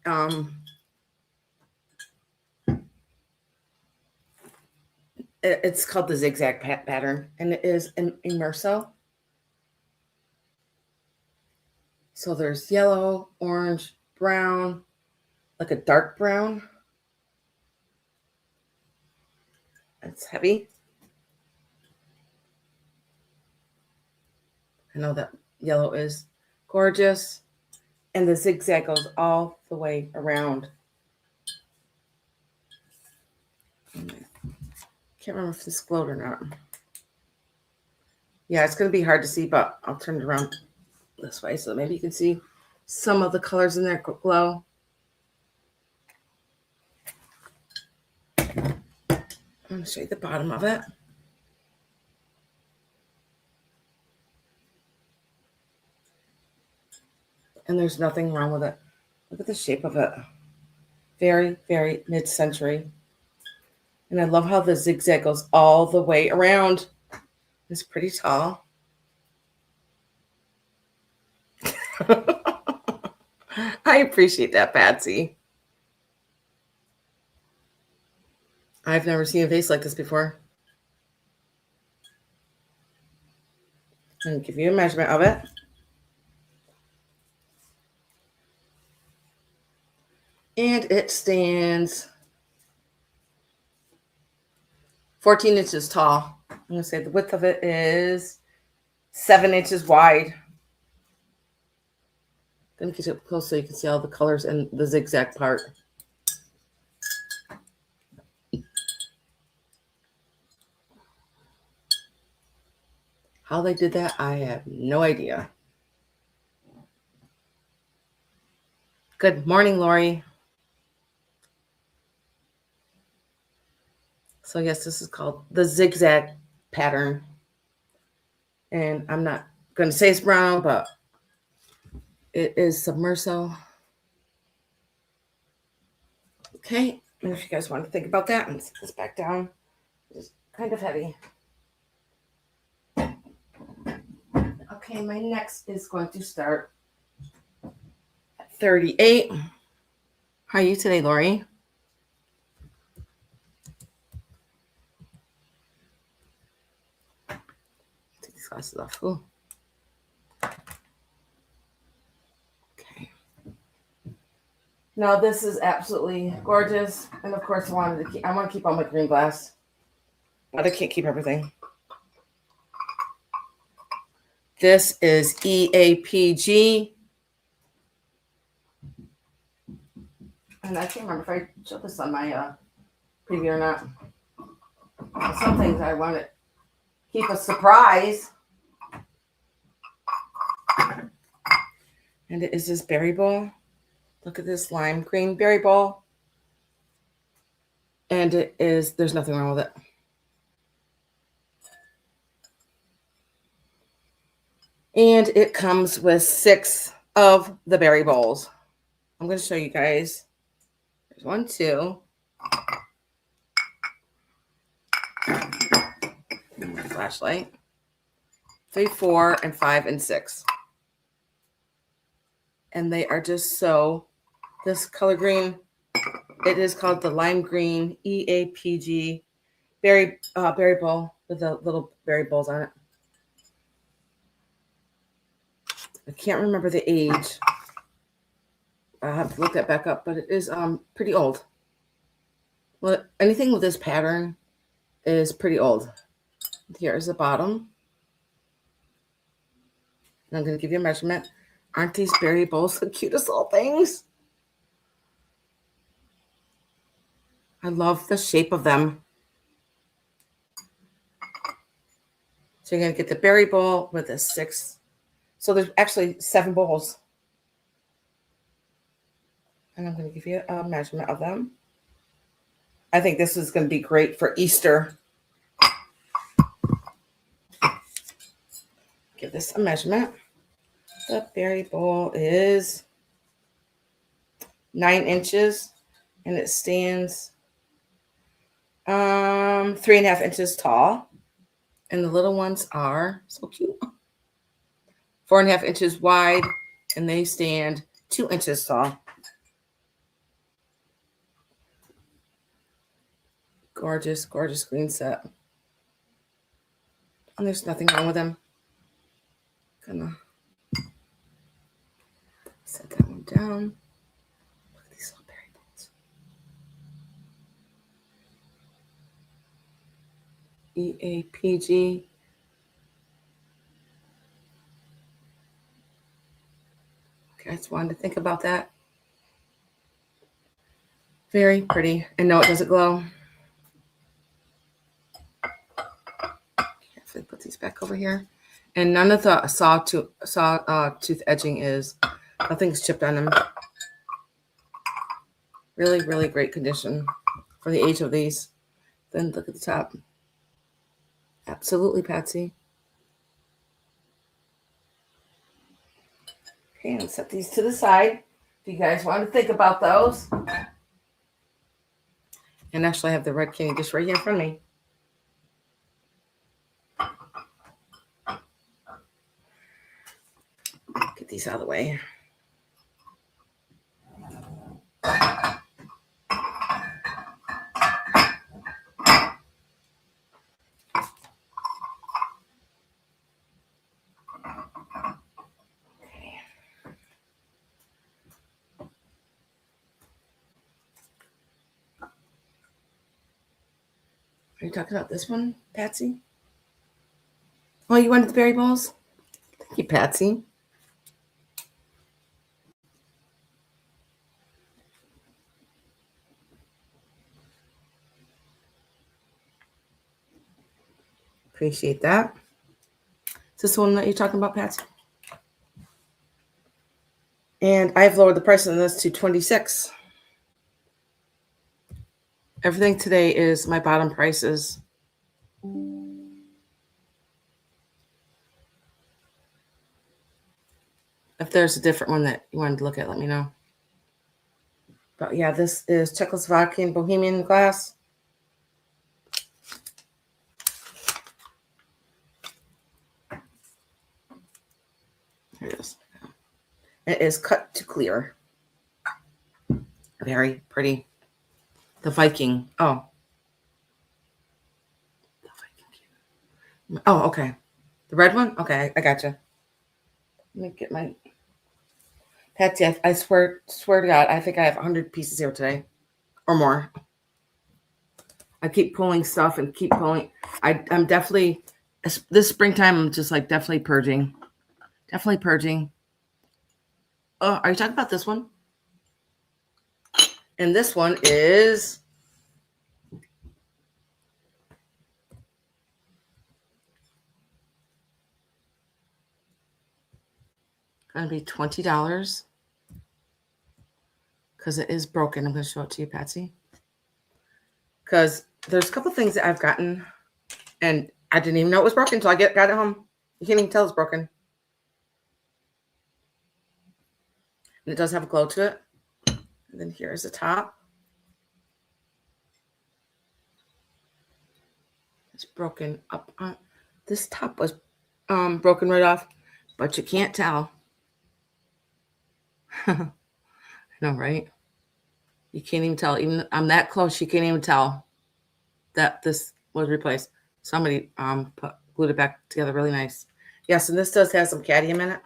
it's called the zigzag pattern, and it is an immerso. So there's yellow, orange, brown, like a dark brown. It's heavy. I know that yellow is gorgeous. And the zigzag goes all the way around. Can't remember if this glowed or not. Yeah, it's going to be hard to see, but I'll turn it around this way so maybe you can see some of the colors in there glow. I'm going to show you the bottom of it. And there's nothing wrong with it. Look at the shape of it. Very, very mid-century. And I love how the zigzag goes all the way around. It's pretty tall. I appreciate that, Patsy. I've never seen a vase like this before. I'm going to give you a measurement of it. And it stands 14 inches tall. I'm going to say the width of it is 7 inches wide. I'm going to get it close so you can see all the colors and the zigzag part. How they did that, I have no idea. Good morning, Lori. So yes, this is called the zigzag pattern. And I'm not going to say it's brown, but it is submerso. Okay, and if you guys want to think about that and set this back down, it's kind of heavy. Okay, my next is going to start at 38. How are you today, Lori? Take these glasses off. Ooh. Okay. Now this is absolutely gorgeous, and of course I want to keep on my green glass, but I can't keep everything. This is EAPG, and I can't remember if I showed this on my preview or not. Some things I want to keep a surprise. And it is this berry bowl. Look at this lime green berry bowl. And it is, there's nothing wrong with it. And it comes with 6 of the berry bowls. I'm going to show you guys. There's 1, 2. Flashlight. 3, 4, and 5, and 6. And they are just so, this color green, it is called the lime green EAPG berry bowl with the little berry bowls on it. I can't remember the age. I'll have to look that back up, but it is pretty old. Well, anything with this pattern is pretty old. Here is the bottom. And I'm going to give you a measurement. Aren't these berry bowls the cutest little things? I love the shape of them. So you're going to get the berry bowl with a 6. So there's actually 7 bowls. And I'm going to give you a measurement of them. I think this is going to be great for Easter. Give this a measurement. The berry bowl is 9 inches and it stands 3.5 inches tall. And the little ones are so cute. 4.5 inches wide and they stand 2 inches tall. Gorgeous, gorgeous green set. And there's nothing wrong with them. Gonna set that one down. Look at these little berry bowls. EAPG. Okay, I just wanted to think about that. Very pretty. And no, it doesn't glow. Carefully put these back over here. And none of the tooth edging is, nothing's chipped on them. Really, really great condition for the age of these. Then look at the top. Absolutely, Patsy. Okay, and set these to the side. If you guys want to think about those. And actually, I have the red candy dish right here in front of me. Get these out of the way. Are you talking about this one, Patsy? Oh, you wanted the berry bowls? Thank you, Patsy. Appreciate that. Is this the one that you're talking about, Patsy? And I've lowered the price on this to $26. Everything today is my bottom prices. If there's a different one that you wanted to look at, let me know. But yeah, this is Czechoslovakian Bohemian glass. Here it is. It is cut to clear. Very pretty. The Viking. Oh. The Viking. Oh, okay. The red one? Okay, I gotcha. Let me get my... Patsy, I swear to God, I think I have 100 pieces here today. Or more. I keep pulling stuff and keep pulling. I'm definitely... This springtime, I'm just like definitely purging. Definitely purging. Oh, are you talking about this one? And this one is going to be $20 because it is broken. I'm going to show it to you, Patsy. Because there's a couple things that I've gotten and I didn't even know it was broken until I got it home. You can't even tell it's broken. And it does have a glow to it. And then here's the top. It's broken up. This top was broken right off, but you can't tell. I know, right? You can't even tell. Even I'm that close, you can't even tell that this was replaced. Somebody glued it back together really nice. Yes, and this does have some cadmium in it.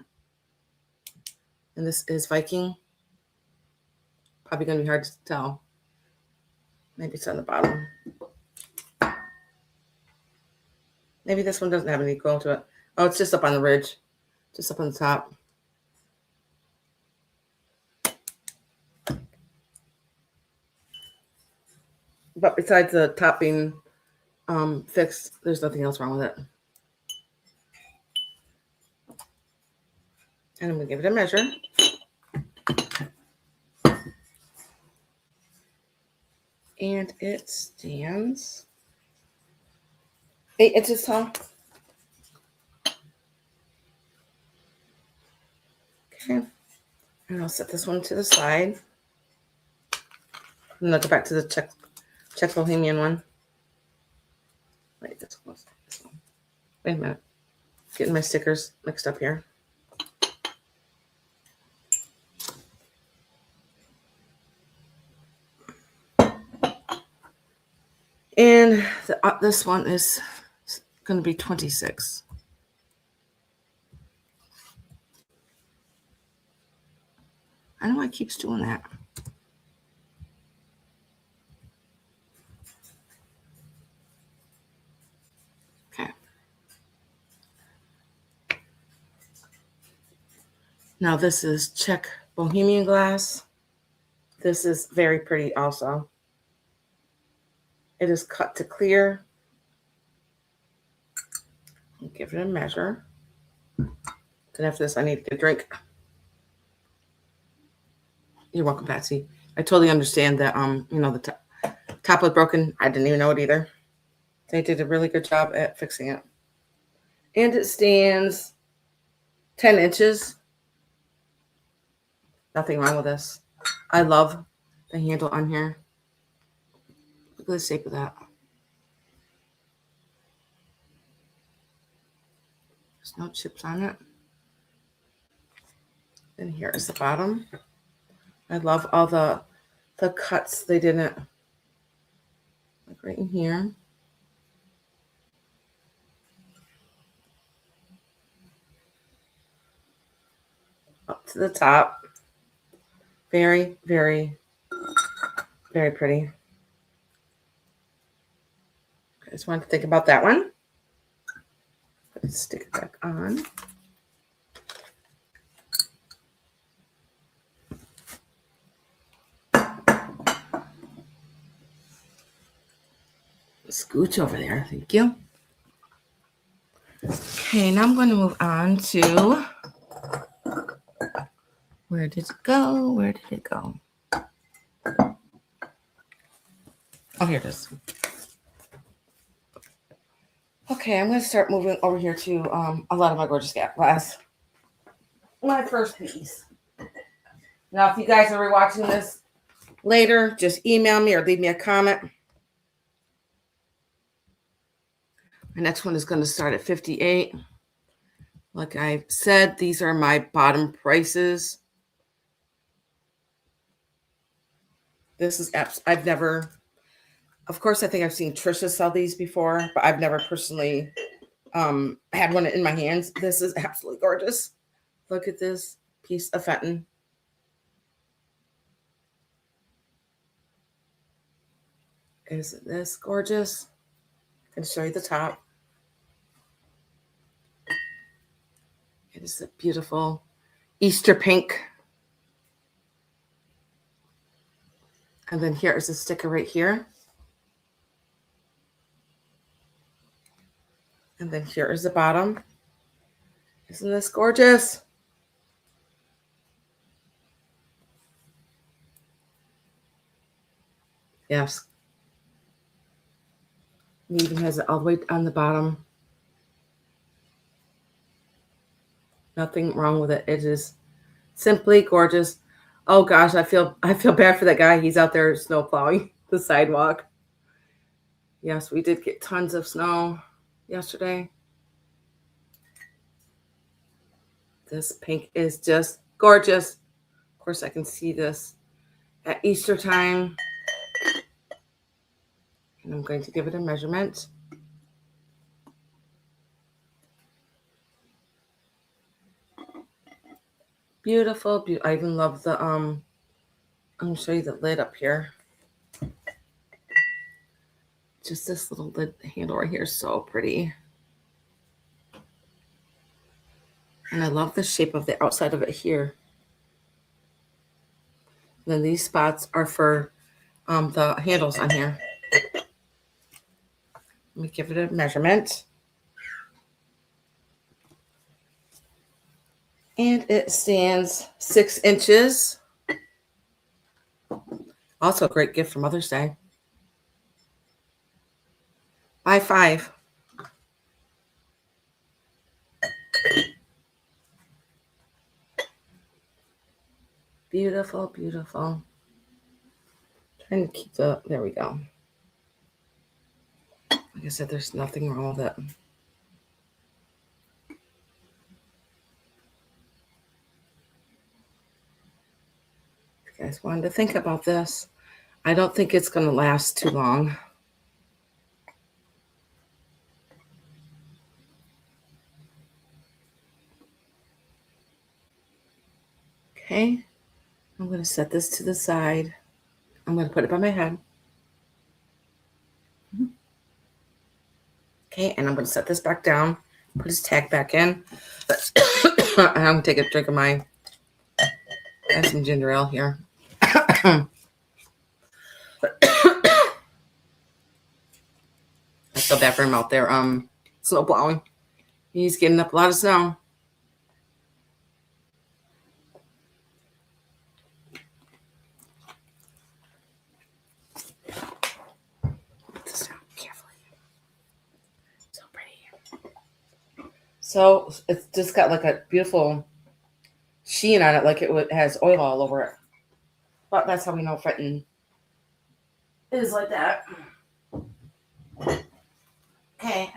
And this is Viking. Probably going to be hard to tell. Maybe it's on the bottom. Maybe this one doesn't have any glow to it. Oh, it's just up on the ridge. Just up on the top. But besides the top being fixed, there's nothing else wrong with it. And I'm going to give it a measure. And it stands 8 inches tall. Okay. And I'll set this one to the side. And I'll go back to the Czech Bohemian one. Wait, this one. Wait a minute. Getting my stickers mixed up here. And this one is going to be 26. I know it keeps doing that. Okay. Now this is Czech Bohemian glass. This is very pretty also. It is cut to clear. I'll give it a measure. Then after this, I need to get a drink. You're welcome, Patsy. I totally understand that, the top was broken. I didn't even know it either. They did a really good job at fixing it. And it stands 10 inches. Nothing wrong with this. I love the handle on here. Look at the shape of that. There's no chips on it. And here is the bottom. I love all the cuts. They didn't, like right in here. Up to the top. Very, very, very pretty. I just wanted to think about that one. Let's stick it back on. Scooch over there. Thank you. Okay, now I'm going to move on to, where did it go? Where did it go? Oh, here it is. Okay, I'm going to start moving over here to a lot of my gorgeous glass. My first piece. Now, if you guys are rewatching this later, just email me or leave me a comment. My next one is going to start at 58. Like I said, these are my bottom prices. This is I've never, of course, I think I've seen Trisha sell these before, but I've never personally had one in my hands. This is absolutely gorgeous. Look at this piece of Fenton. Isn't this gorgeous? I can show you the top. It is a beautiful Easter pink. And then here is a sticker right here. And then here is the bottom. Isn't this gorgeous? Yes. It even has it all the way on the bottom. Nothing wrong with it. It is simply gorgeous. Oh gosh, I feel bad for that guy. He's out there snow plowing the sidewalk. Yes, we did get tons of snow yesterday. This pink is just gorgeous. Of course, I can see this at Easter time. And I'm going to give it a measurement. Beautiful. I even love the, I'm going to show you the lid up here. Just this little lid handle right here is so pretty. And I love the shape of the outside of it here. And then these spots are for the handles on here. Let me give it a measurement. And it stands 6 inches. Also a great gift for Mother's Day. Buy 5. Beautiful, beautiful. Trying to keep there we go. Like I said, there's nothing wrong with it. If you guys wanted to think about this, I don't think it's going to last too long. Okay, I'm going to set this to the side. I'm going to put it by my head. Okay, and I'm going to set this back down, put his tag back in. I'm going to take a drink of my, I have some ginger ale here. I feel bad for him out there. Snow plowing. He's getting up a lot of snow. Put this down carefully. So pretty. So it's just got like a beautiful sheen on it, like it has oil all over it. But that's how we know Fenton is like that. Okay,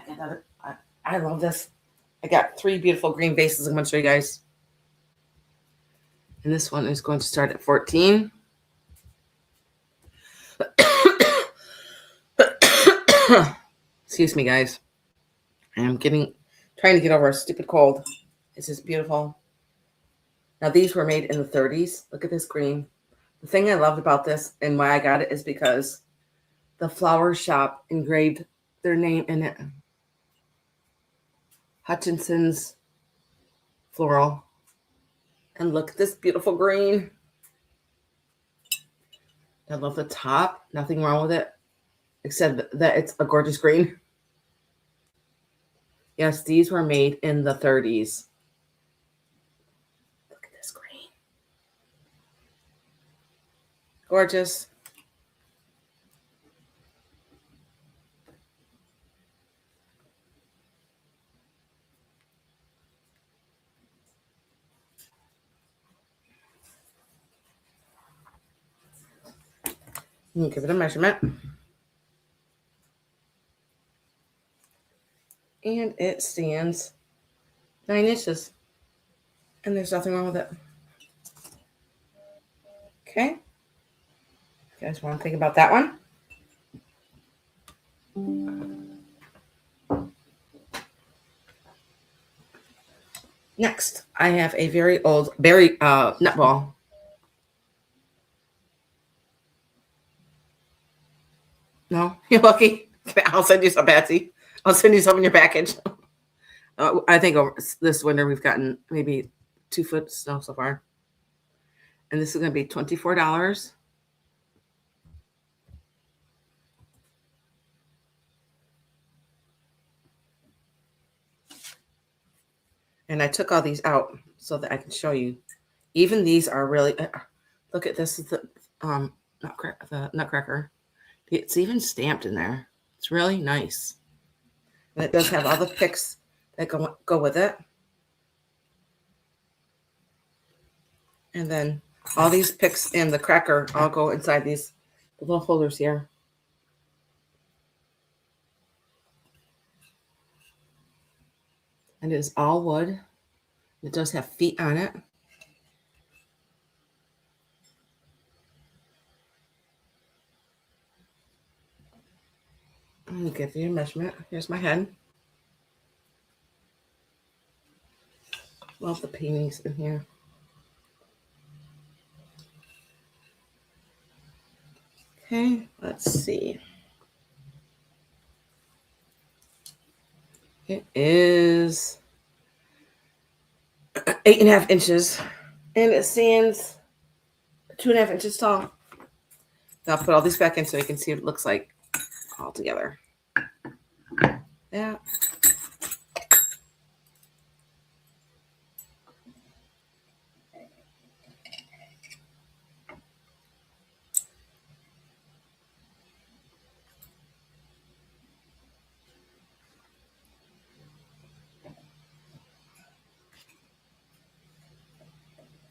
I love this. I got 3 beautiful green vases I'm going to show you guys. And this one is going to start at 14. Excuse me, guys. I'm trying to get over a stupid cold. It's just beautiful. Now, these were made in the 30s. Look at this green. The thing I loved about this and why I got it is because the flower shop engraved their name in it. Hutchinson's Floral. And look at this beautiful green. I love the top. Nothing wrong with it, except that it's a gorgeous green. Yes, these were made in the 30s. Look at this green. Gorgeous. Give it a measurement. And it stands 9 inches. And there's nothing wrong with it. Okay. You guys want to think about that one? Next, I have a very old berry nut ball. No, you're lucky. I'll send you some, Patsy. I'll send you some in your package. I think over this winter we've gotten maybe 2 foot snow so far. And this is going to be $24. And I took all these out so that I can show you. Even these are really, look at this, is the nutcracker. It's even stamped in there. It's really nice. And it does have all the picks that go with it. And then all these picks and the cracker all go inside these little holders here. And it is all wood. It does have feet on it. I'm going to give you a measurement. Here's my head. Love the paintings in here. Okay, let's see. It is 8.5 inches, and it stands 2.5 inches tall. Now I'll put all these back in so you can see what it looks like all together. Yeah.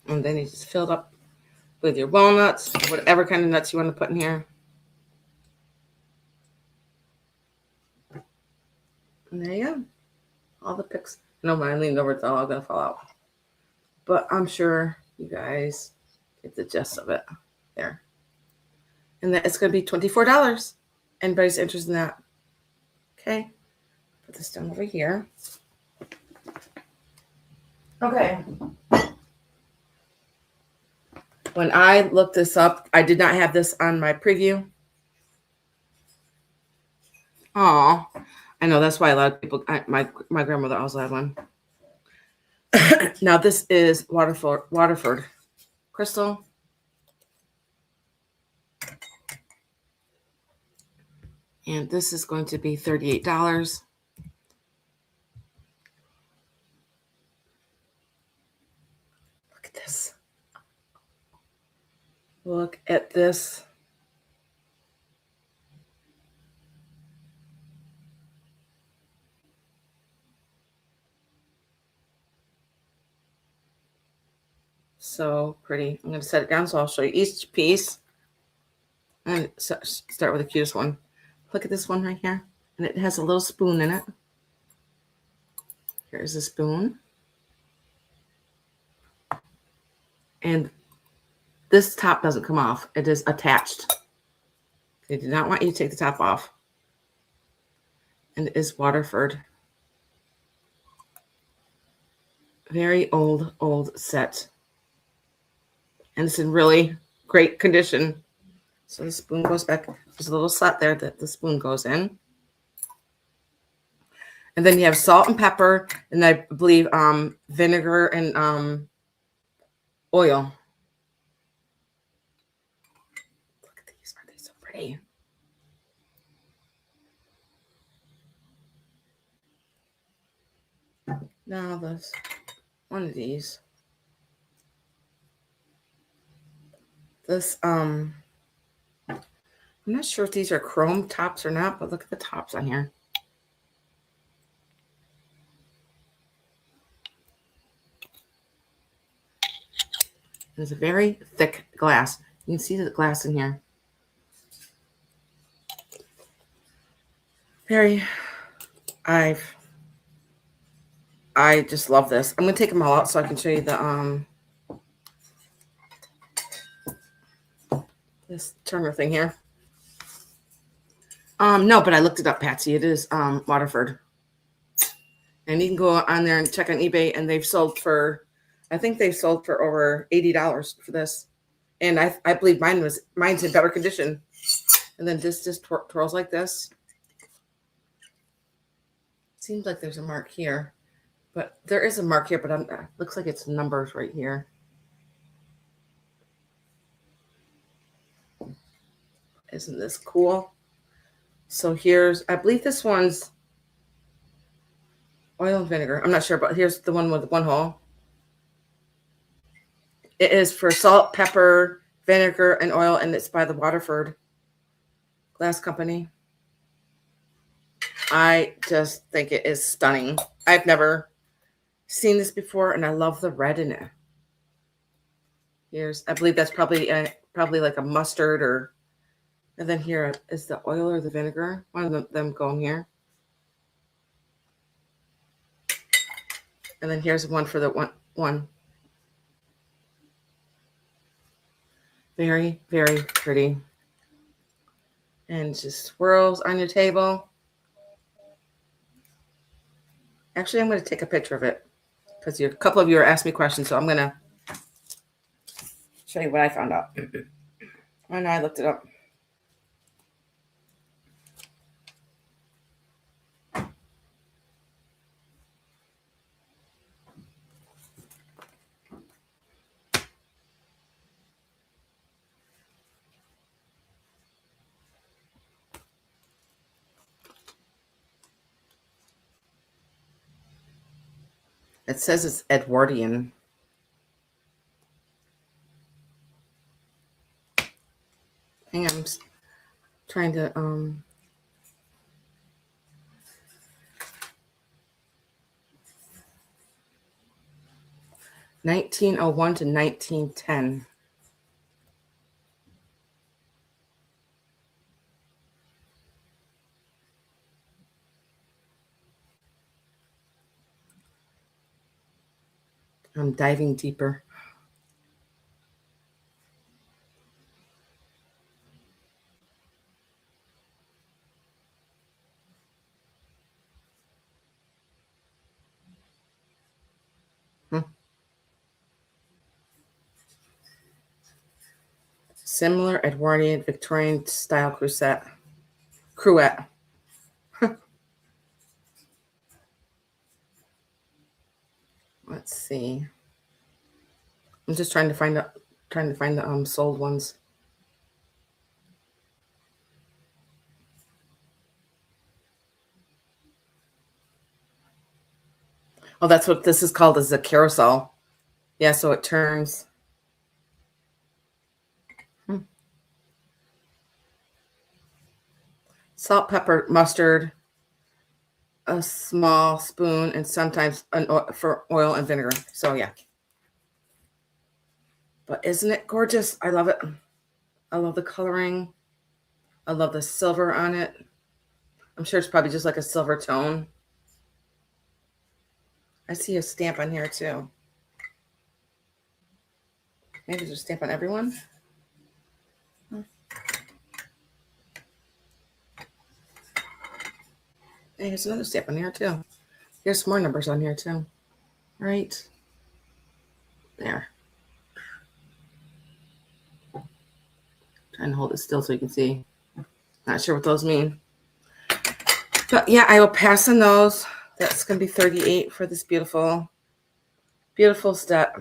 And then you just fill it up with your walnuts, whatever kind of nuts you want to put in here. And there you go. All the picks. No, when I leaned over, it's all going to fall out. But I'm sure you guys get the gist of it there. And that it's going to be $24. Anybody's interested in that? Okay. Put this down over here. Okay. When I looked this up, I did not have this on my preview. Oh, I know that's why a lot of people. My grandmother also had one. Now this is Waterford Crystal. And this is going to be $38. Look at this. Look at this. So pretty. I'm going to set it down so I'll show you each piece. And start with the cutest one. Look at this one right here. And it has a little spoon in it. Here's a spoon. And this top doesn't come off. It is attached. They do not want you to take the top off. And it is Waterford. Very old set. And it's in really great condition. So the spoon goes back. There's a little slot there that the spoon goes in. And then you have salt and pepper, and I believe vinegar and oil. Look at these. Aren't they so pretty? Now this one of these. This I'm not sure if these are chrome tops or not, but look at the tops on here. It's a very thick glass. You can see the glass in here. I just love this. I'm gonna take them all out so I can show you the this Turner thing here. No, but I looked it up, Patsy. It is Waterford. And you can go on there and check on eBay, and they've sold for, I think they've sold for over $80 for this. And I believe mine's in better condition. And then this just twirls like this. Seems like there's a mark here, but there is a mark here, but looks like it's numbers right here. Isn't this cool? So here's, I believe this one's oil and vinegar. I'm not sure, but here's the one with one hole. It is for salt, pepper, vinegar, and oil, and it's by the Waterford Glass Company. I just think it is stunning. I've never seen this before, and I love the red in it. Here's, I believe that's probably like a mustard, or, and then here is the oil or the vinegar. One of them going here. And then here's one for the one. Very, very pretty. And just swirls on your table. Actually, I'm going to take a picture of it because a couple of you are asking me questions. So I'm going to show you what I found out. And I looked it up. It says it's Edwardian. Hang on, I'm trying to 1901 to 1910. I'm diving deeper. Similar Edwardian Victorian style cruet. Let's see. I'm just trying to find the sold ones. Oh, that's what this is called, is a carousel. Yeah, so it turns. Salt, pepper, mustard, a small spoon, and sometimes for oil and vinegar. So yeah. But isn't it gorgeous? I love it. I love the coloring. I love the silver on it. I'm sure it's probably just like a silver tone. I see a stamp on here too. Maybe there's a stamp on everyone. Hey, here's another stamp on here too. Here's some more numbers on here too. Right there. Trying to hold it still so you can see. Not sure what those mean. But yeah, I will pass on those. That's going to be 38 for this beautiful, beautiful step.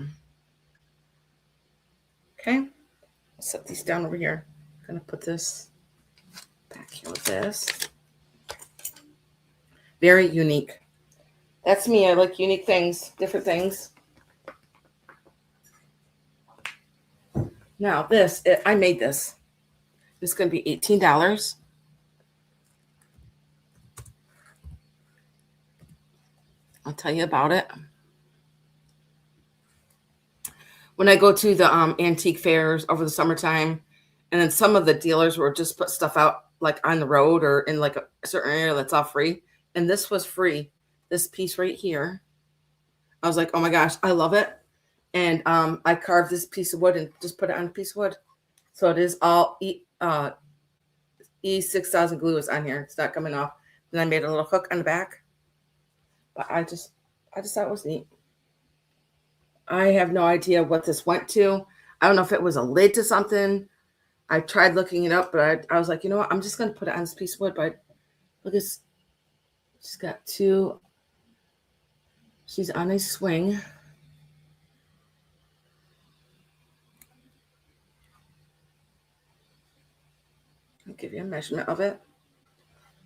Okay. I'll set these down over here. I'm going to put this back here with this. Very unique. That's me. I like unique things, different things. Now this, I made this. This is going to be $18. I'll tell you about it. When I go to the antique fairs over the summertime, and then some of the dealers will just put stuff out like on the road or in like a certain area that's all free. And this was free. This piece right here. I was like, oh my gosh, I love it. And I carved this piece of wood and just put it on a piece of wood. So it is all E6000 glue is on here. It's not coming off. Then I made a little hook on the back. But I just thought it was neat. I have no idea what this went to. I don't know if it was a lid to something. I tried looking it up, but I was like, you know what? I'm just going to put it on this piece of wood. But look at this. She's got two. She's on a swing. I'll give you a measurement of it.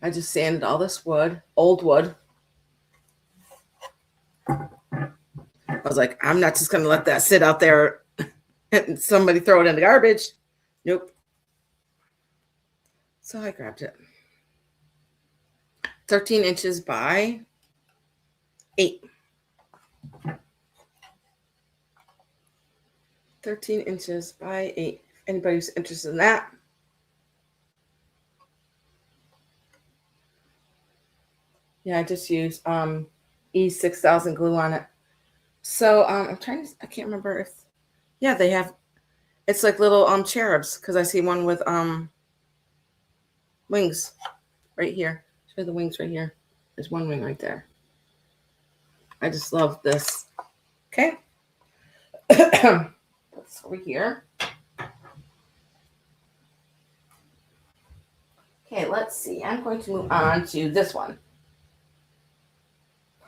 I just sanded all this wood, old wood. I was like, I'm not just going to let that sit out there and somebody throw it in the garbage. Nope. So I grabbed it. 13 inches by 8. 13 inches by 8. Anybody who's interested in that. Yeah, I just used E6000 glue on it. So I can't remember if, yeah, they have, it's like little cherubs, because I see one with wings right here. Show the wings right here. There's one wing right there. I just love this. Okay. That's over here. Okay, let's see. I'm going to move on to this one.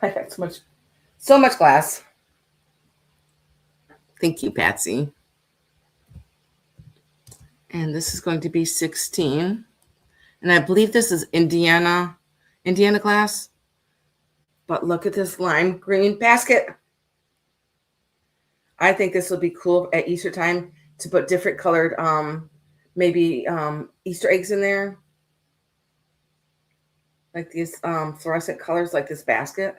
I got so much glass. Thank you, Patsy. And this is going to be 16. And I believe this is Indiana glass. But look at this lime green basket. I think this will be cool at Easter time to put different colored, maybe Easter eggs in there. Like these fluorescent colors, like this basket.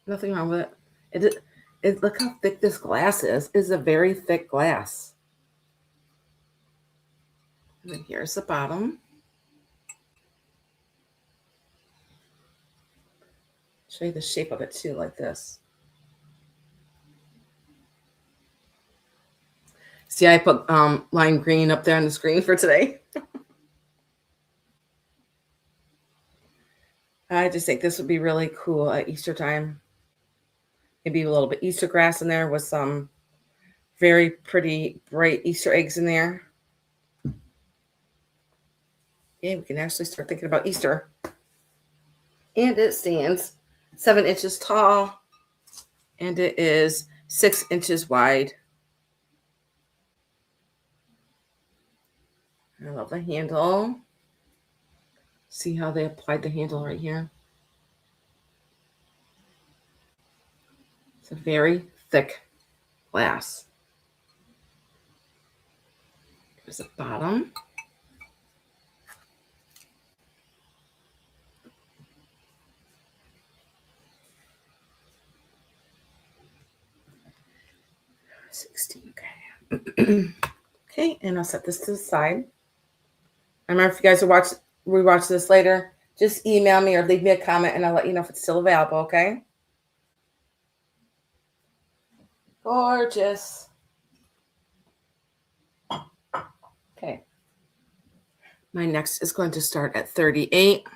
Nothing wrong with it. Look how thick this glass is. It's a very thick glass. And then here's the bottom. Show you the shape of it too, like this. See, I put lime green up there on the screen for today. I just think this would be really cool at Easter time. Maybe a little bit Easter grass in there with some very pretty bright Easter eggs in there. Yeah, we can actually start thinking about Easter. And it stands 7 inches tall, and it is 6 inches wide. I love the handle. See how they applied the handle right here? It's a very thick glass. There's the bottom. Okay. Okay, and I'll set this to the side. Remember, if you guys are rewatch this later, just email me or leave me a comment and I'll let you know if it's still available, okay? Gorgeous. Okay. My next is going to start at 38.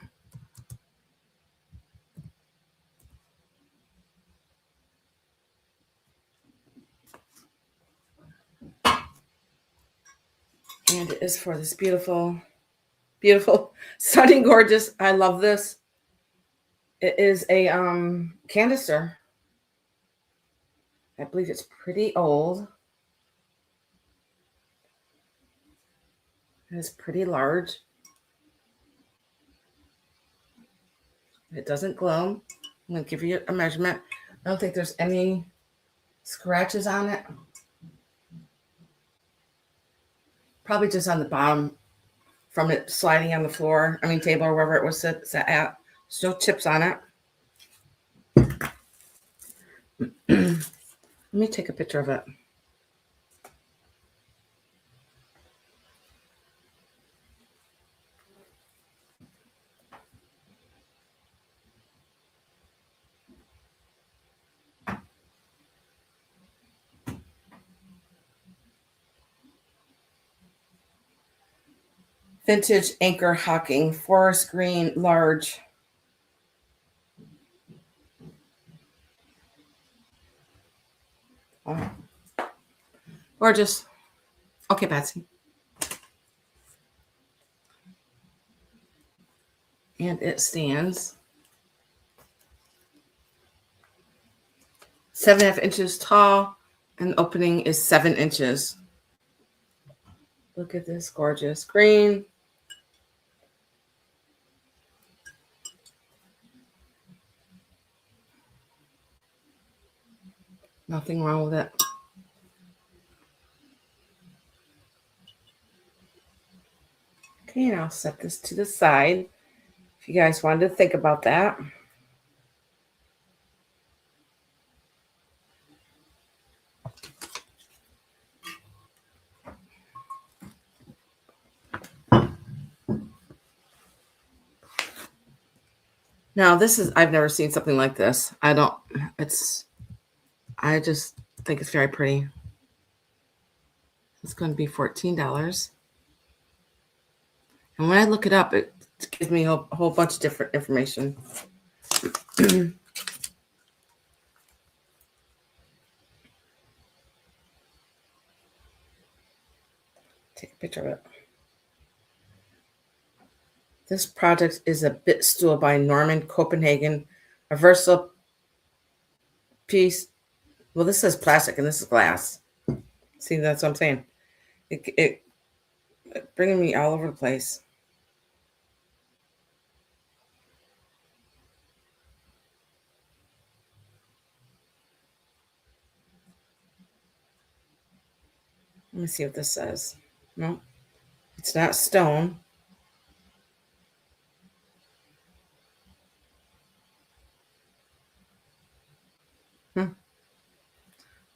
And it is for this beautiful, beautiful, stunning, gorgeous. I love this. It is a canister. I believe it's pretty old. It's pretty large. It doesn't glow. I'm going to give you a measurement. I don't think there's any scratches on it. Probably just on the bottom from it sliding on the floor. Table or wherever it was set at. There's no chips on it. Let me take a picture of it. Vintage Anchor Hocking, forest green, large. Oh. Gorgeous. Okay, Betsy. And it stands 7.5 inches tall, and the opening is 7 inches. Look at this gorgeous green. Nothing wrong with it. Okay, and I'll set this to the side. If you guys wanted to think about that. Now, I've never seen something like this. I just think it's very pretty. It's going to be $14. And when I look it up, it gives me a whole bunch of different information. Take a picture of it. This project is a bit stool by Norman Copenhagen, a versatile piece. Well, this is plastic and this is glass. See, that's what I'm saying. It bringing me all over the place. Let me see what this says. No, it's not stone.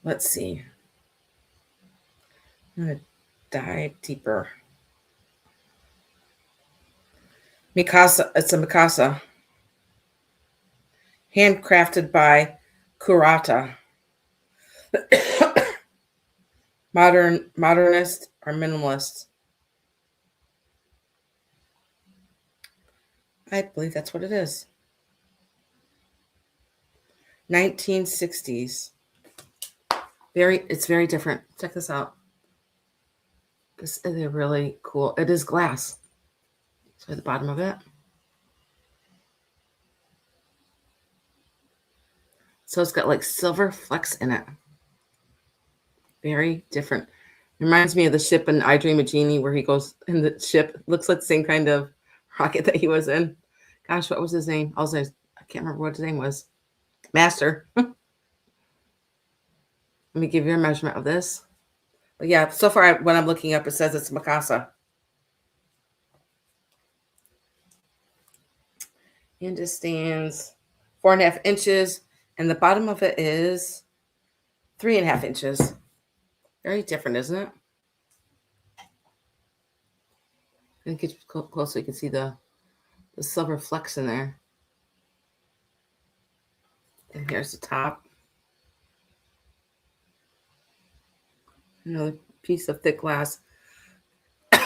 let's see. I'm going to dive deeper. Mikasa, it's a Mikasa. Handcrafted by Kurata. Modernist or minimalist. I believe that's what it is. 1960s. It's very different. Check this out. This is really cool. It is glass. So the bottom of it. So it's got like silver flecks in it. Very different. Reminds me of the ship in I Dream of Jeannie where he goes in the ship. Looks like the same kind of rocket that he was in. Gosh, what was his name? I can't remember what his name was. Master. Let me give you a measurement of this. But yeah, so far when I'm looking up, it says it's Mikasa. And it stands 4.5 inches. And the bottom of it is 3.5 inches. Very different, isn't it? And get close so you can see the silver flecks in there. And here's the top. Another piece of thick glass. Of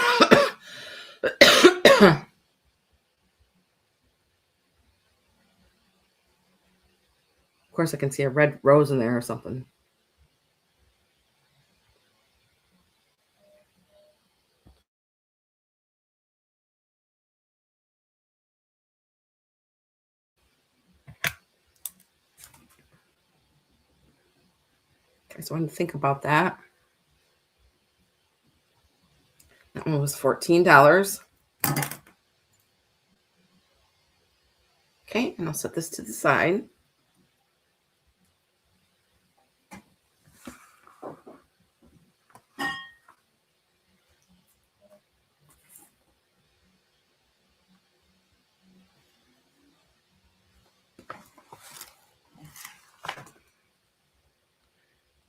course, I can see a red rose in there or something. Okay, so I want to think about that. That one was $14. Okay, and I'll set this to the side.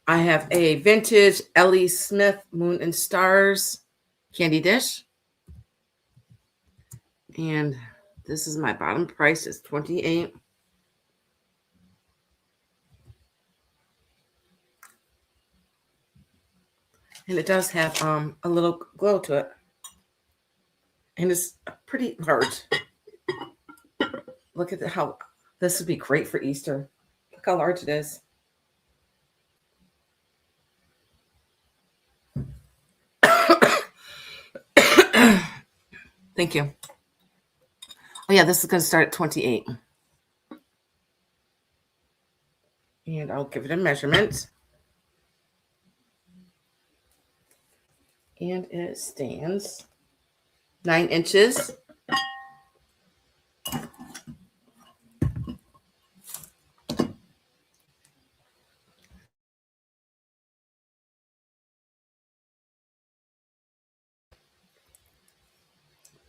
I have a vintage Ellie Smith Moon and Stars candy dish. And this is my bottom price. It's $28. And it does have a little glow to it. And it's pretty large. Look at how this would be great for Easter. Look how large it is. Thank you. Oh yeah, this is going to start at 28. And I'll give it a measurement. And it stands 9 inches.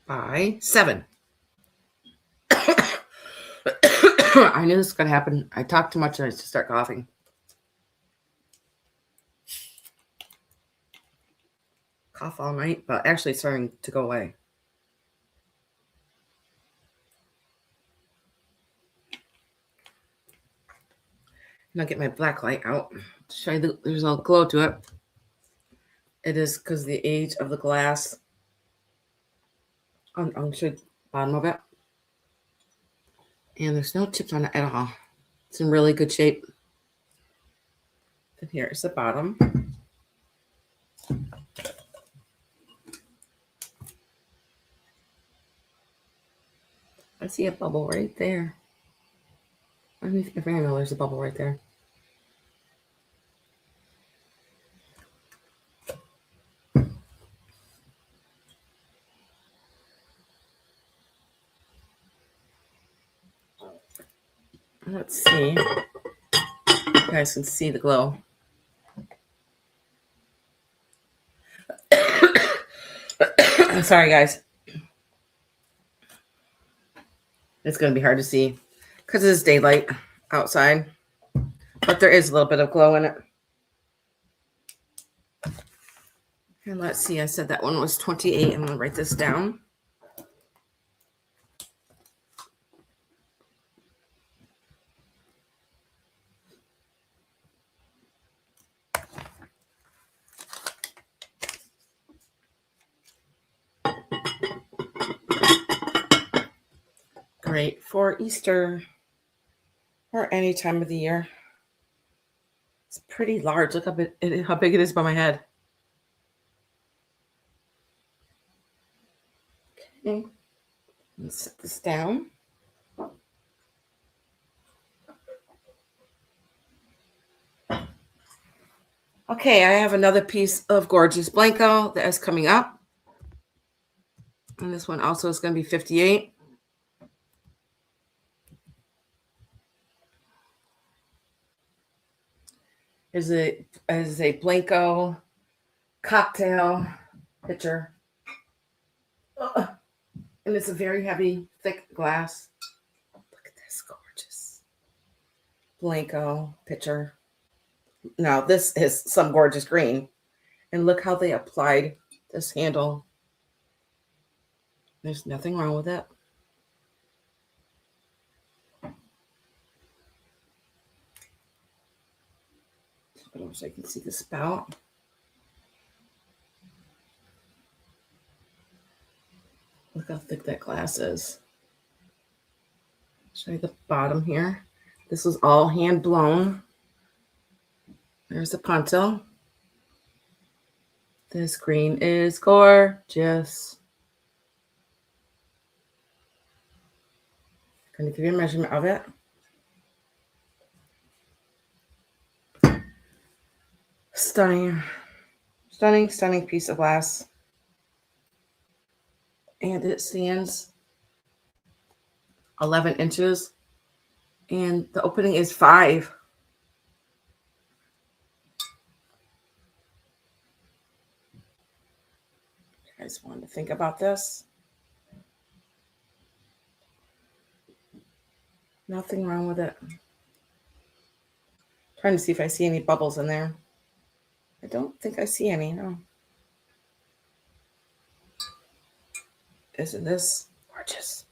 By 7. I knew this was going to happen. I talked too much and I just start coughing. Cough all night, but actually it's starting to go away. And I'll get my black light out to show you there's no glow to it. It is because of the age of the glass. I'll show you the bottom of it. And there's no chips on it at all. It's in really good shape. And here is the bottom. I see a bubble right there. Underneath my fingernail, there's a bubble right there. Let's see. You guys can see the glow. Sorry, guys. It's going to be hard to see because it is daylight outside. But there is a little bit of glow in it. And let's see, I said that one was 28. I'm going to write this down. Great for Easter or any time of the year. It's pretty large. Look how big it is by my head. Okay, let's set this down. Okay, I have another piece of gorgeous Blanco that is coming up. And this one also is going to be 58. Is a Blanco cocktail pitcher. And it's a very heavy, thick glass. Look at this gorgeous Blanco pitcher. Now, this is some gorgeous green. And look how they applied this handle. There's nothing wrong with it. So I can see the spout. Look how thick that glass is. Show you the bottom here. This was all hand blown. There's the pontil. This green is gorgeous. I'm going to give you a measurement of it. Stunning, stunning, stunning piece of glass. And it stands 11 inches. And the opening is 5. You guys want to think about this? Nothing wrong with it. Trying to see if I see any bubbles in there. I don't think I see any, no. Isn't this gorgeous?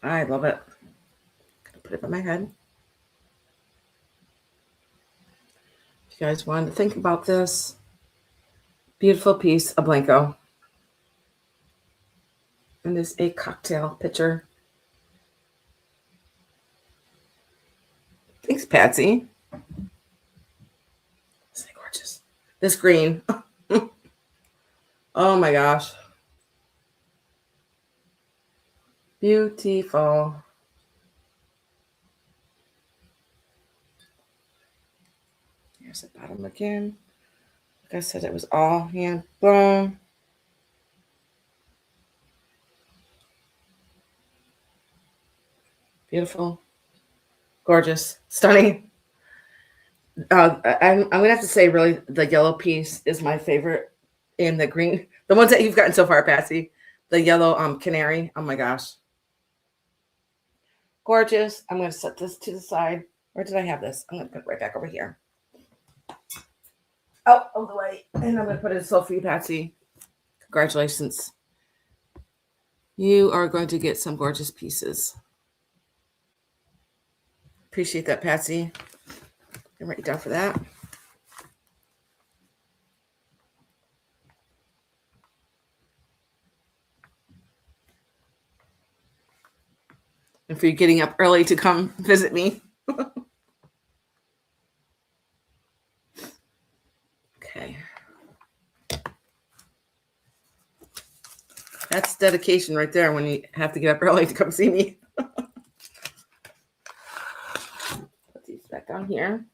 I love it. Gonna put it on my head. If you guys want to think about this, beautiful piece of Blanco. And this is a cocktail pitcher. Thanks, Patsy. Isn't it gorgeous? This green. Oh my gosh. Beautiful. Here's the bottom again. Like I said, it was all hand blown. Beautiful. Gorgeous. Stunning. I'm going to have to say, really, the yellow piece is my favorite. And the green, the ones that you've gotten so far, Patsy. The yellow canary. Oh my gosh. Gorgeous. I'm going to set this to the side. Where did I have this? I'm going to put it right back over here. Out of the way. And I'm going to put it so for you, Patsy. Congratulations. You are going to get some gorgeous pieces. Appreciate that, Patsy. I'm write you down for that. And for you getting up early to come visit me. Okay. That's dedication right there when you have to get up early to come see me. Put these back down here.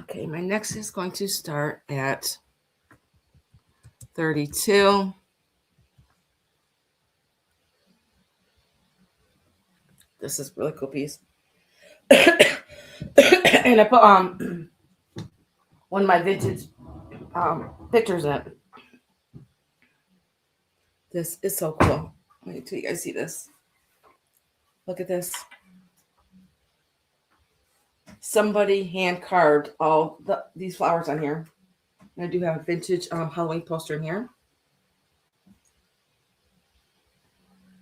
Okay, my next is going to start at 32. This is a really cool piece. And I put one of my vintage pictures in it. This is so cool. Wait till you guys see this. Look at this. somebody hand carved all these flowers on here. And I do have a vintage Halloween poster in here.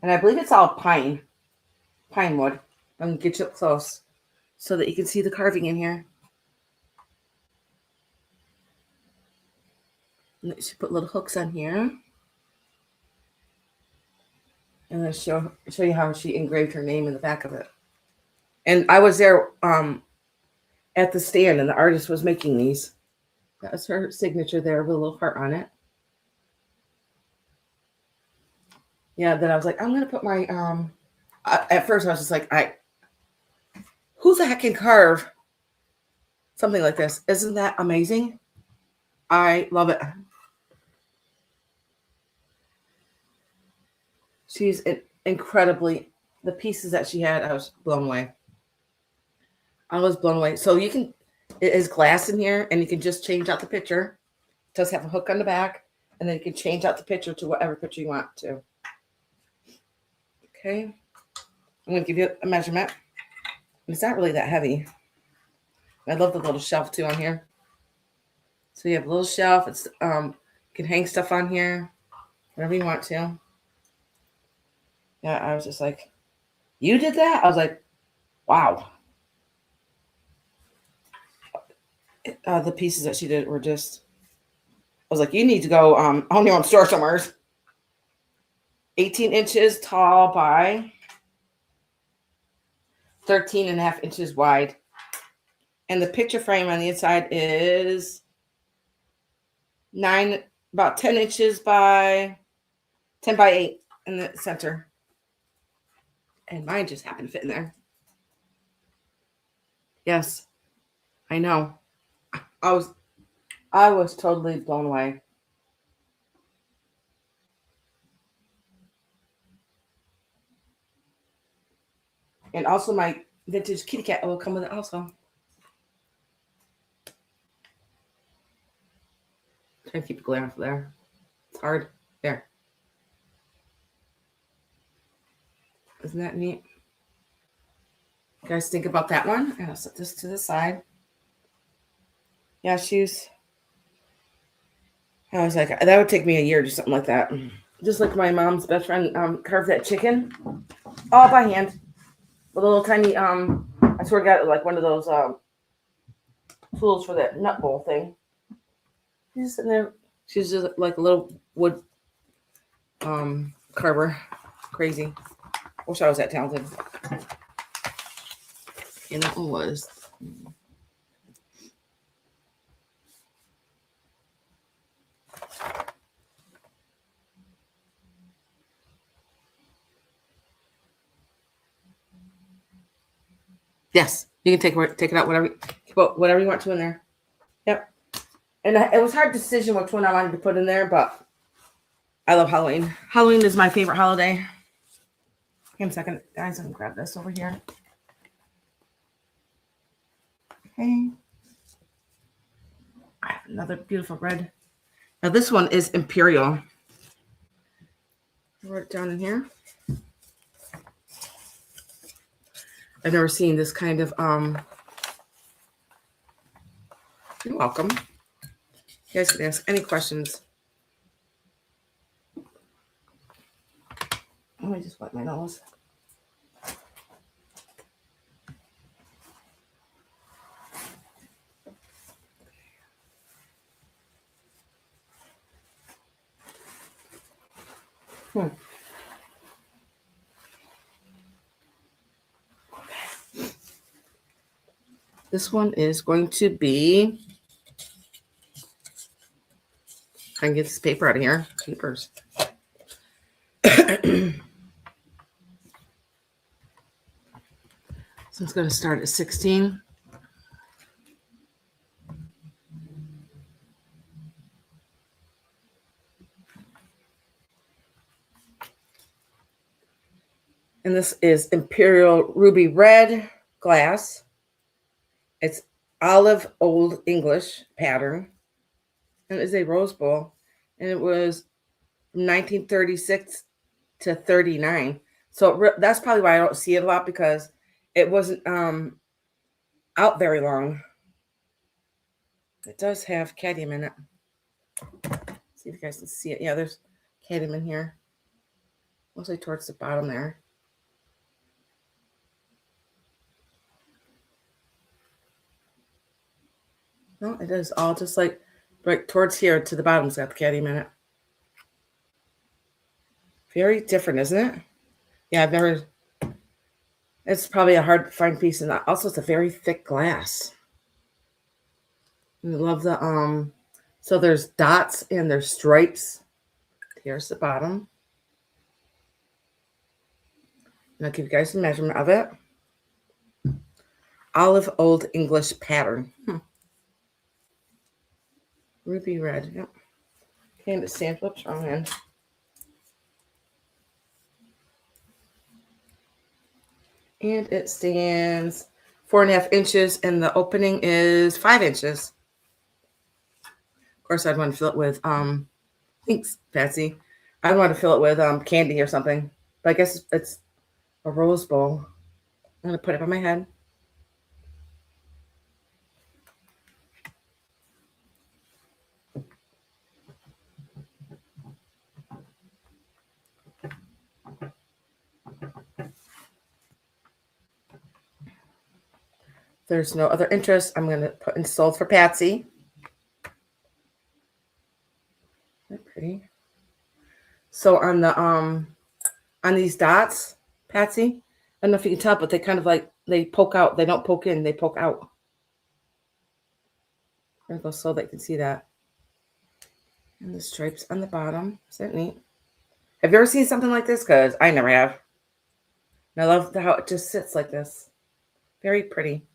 And I believe it's all pine wood. I'm going to get you up close so that you can see the carving in here. And she put little hooks on here. And then show you how she engraved her name in the back of it. And I was there at the stand, and the artist was making these. That was her signature there with a little heart on it. Yeah, then I was like, I'm gonna put my at first I was just like, who the heck can carve something like this? Isn't that amazing? I love it. She's incredibly, the pieces that she had, I was blown away. So it is glass in here, and you can just change out the picture. It does have a hook on the back, and then you can change out the picture to whatever picture you want to. Okay. I'm going to give you a measurement. It's not really that heavy. I love the little shelf too on here. So you have a little shelf. It's you can hang stuff on here, whatever you want to. Yeah, I was just like, you did that? I was like, wow. The pieces that she did were just, I was like, you need to go on your own store somewhere. 18 inches tall by 13 and a half inches wide. And the picture frame on the inside is about 10 inches by 10 by 8 in the center. And mine just happened to fit in there. Yes, I know. I was totally blown away. And also my vintage kitty cat will come with it also. Try to keep it glare off there. It's hard. There. Isn't that neat? You guys think about that one? And I'll set this to the side. Yeah, I was like, that would take me a year to do something like that. Just like my mom's best friend carved that chicken all by hand with a little tiny, I swear to God, like one of those tools for that nut bowl thing. She's just sitting there. She's just like a little wood carver. Crazy. Wish I was that talented. And that one was. Yes, you can take it out, whatever you want to in there. Yep. And it was a hard decision which one I wanted to put in there, but I love Halloween. Halloween is my favorite holiday. Give me a second, guys. I'm gonna grab this over here. Okay. I have another beautiful red. Now this one is Imperial. I'll write it down in here. I've never seen this kind of you're welcome. You guys can ask any questions. Let me just wipe my nose. This one is going to be, I can get this paper out of here. Papers. So it's going to start at 16. And this is Imperial Ruby Red glass. It's olive Old English pattern. And it is a rose bowl. And it was from 1936 to 39. So that's probably why I don't see it a lot, because it wasn't out very long. It does have cadmium in it. See if you guys can see it. Yeah, there's cadmium in here. Mostly towards the bottom there. No, it is all just like right towards here to the bottom's got the cadmium in it. Very different, isn't it? Yeah, I've never. It's probably a hard to find piece, and also it's a very thick glass. I love the So there's dots and there's stripes. Here's the bottom. And I'll give you guys a measurement of it. Olive Old English pattern. Ruby red. Yep. Okay, and it stands. Whoops, wrong end. And it stands 4.5 inches, and the opening is 5 inches. Of course, I'd want to fill it with thanks, Patsy. I'd want to fill it with candy or something. But I guess it's a rose bowl. I'm gonna put it on my head. There's no other interest. I'm gonna put in sold for Patsy. Isn't that pretty? So on the on these dots, Patsy, I don't know if you can tell, but they kind of like they poke out. They don't poke in, they poke out. I'm gonna go so that you can see that. And the stripes on the bottom. Is that neat? Have you ever seen something like this? Because I never have. And I love how it just sits like this. Very pretty.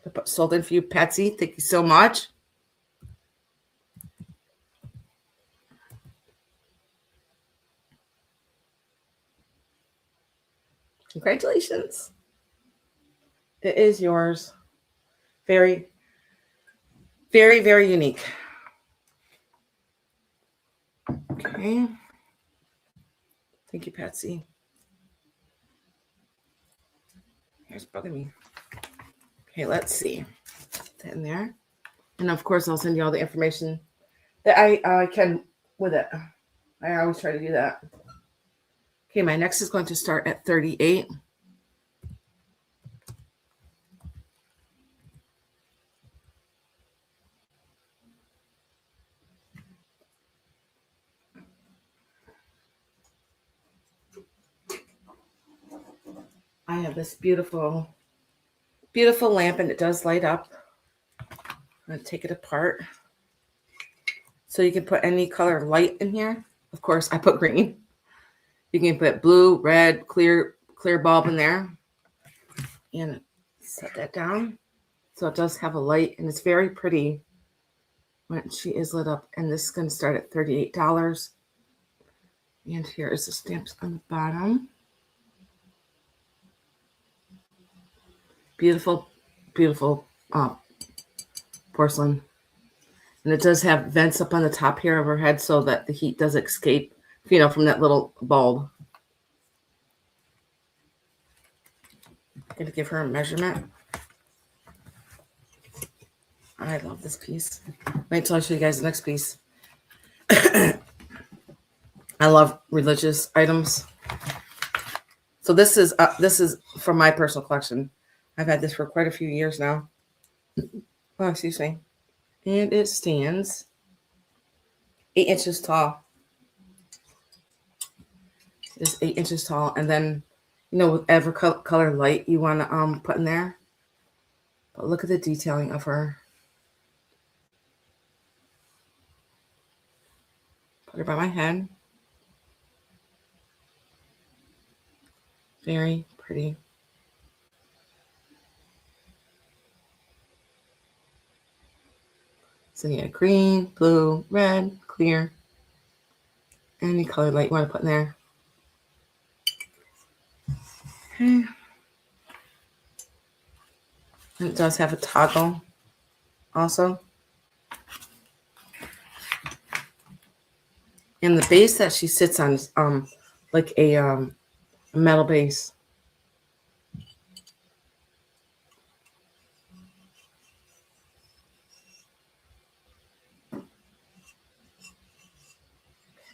I put sold in for you, Patsy. Thank you so much. Congratulations. It is yours. Very, very, very unique. Okay. Thank you, Patsy. Here's bugging me. Okay, let's see. Put that in there. And of course, I'll send you all the information that I can with it. I always try to do that. Okay, my next is going to start at 38. I have this beautiful, beautiful lamp, and it does light up. I'm going to take it apart. So you can put any color light in here. Of course, I put green. You can put blue, red, clear bulb in there. And set that down. So it does have a light, and it's very pretty when she is lit up. And this is going to start at $38. And here is the stamps on the bottom. Beautiful, beautiful porcelain. And it does have vents up on the top here of her head so that the heat does escape, from that little bulb. I'm going to give her a measurement. I love this piece. Wait till I show you guys the next piece. I love religious items. So this is from my personal collection. I've had this for quite a few years now. Oh, excuse me. And it stands 8 inches tall. It's 8 inches tall. And then, whatever color light you want to put in there. But look at the detailing of her. Put her by my head. Very pretty. So you got green, blue, red, clear. Any color light you want to put in there. Okay. And it does have a toggle also. And the base that she sits on is like a metal base.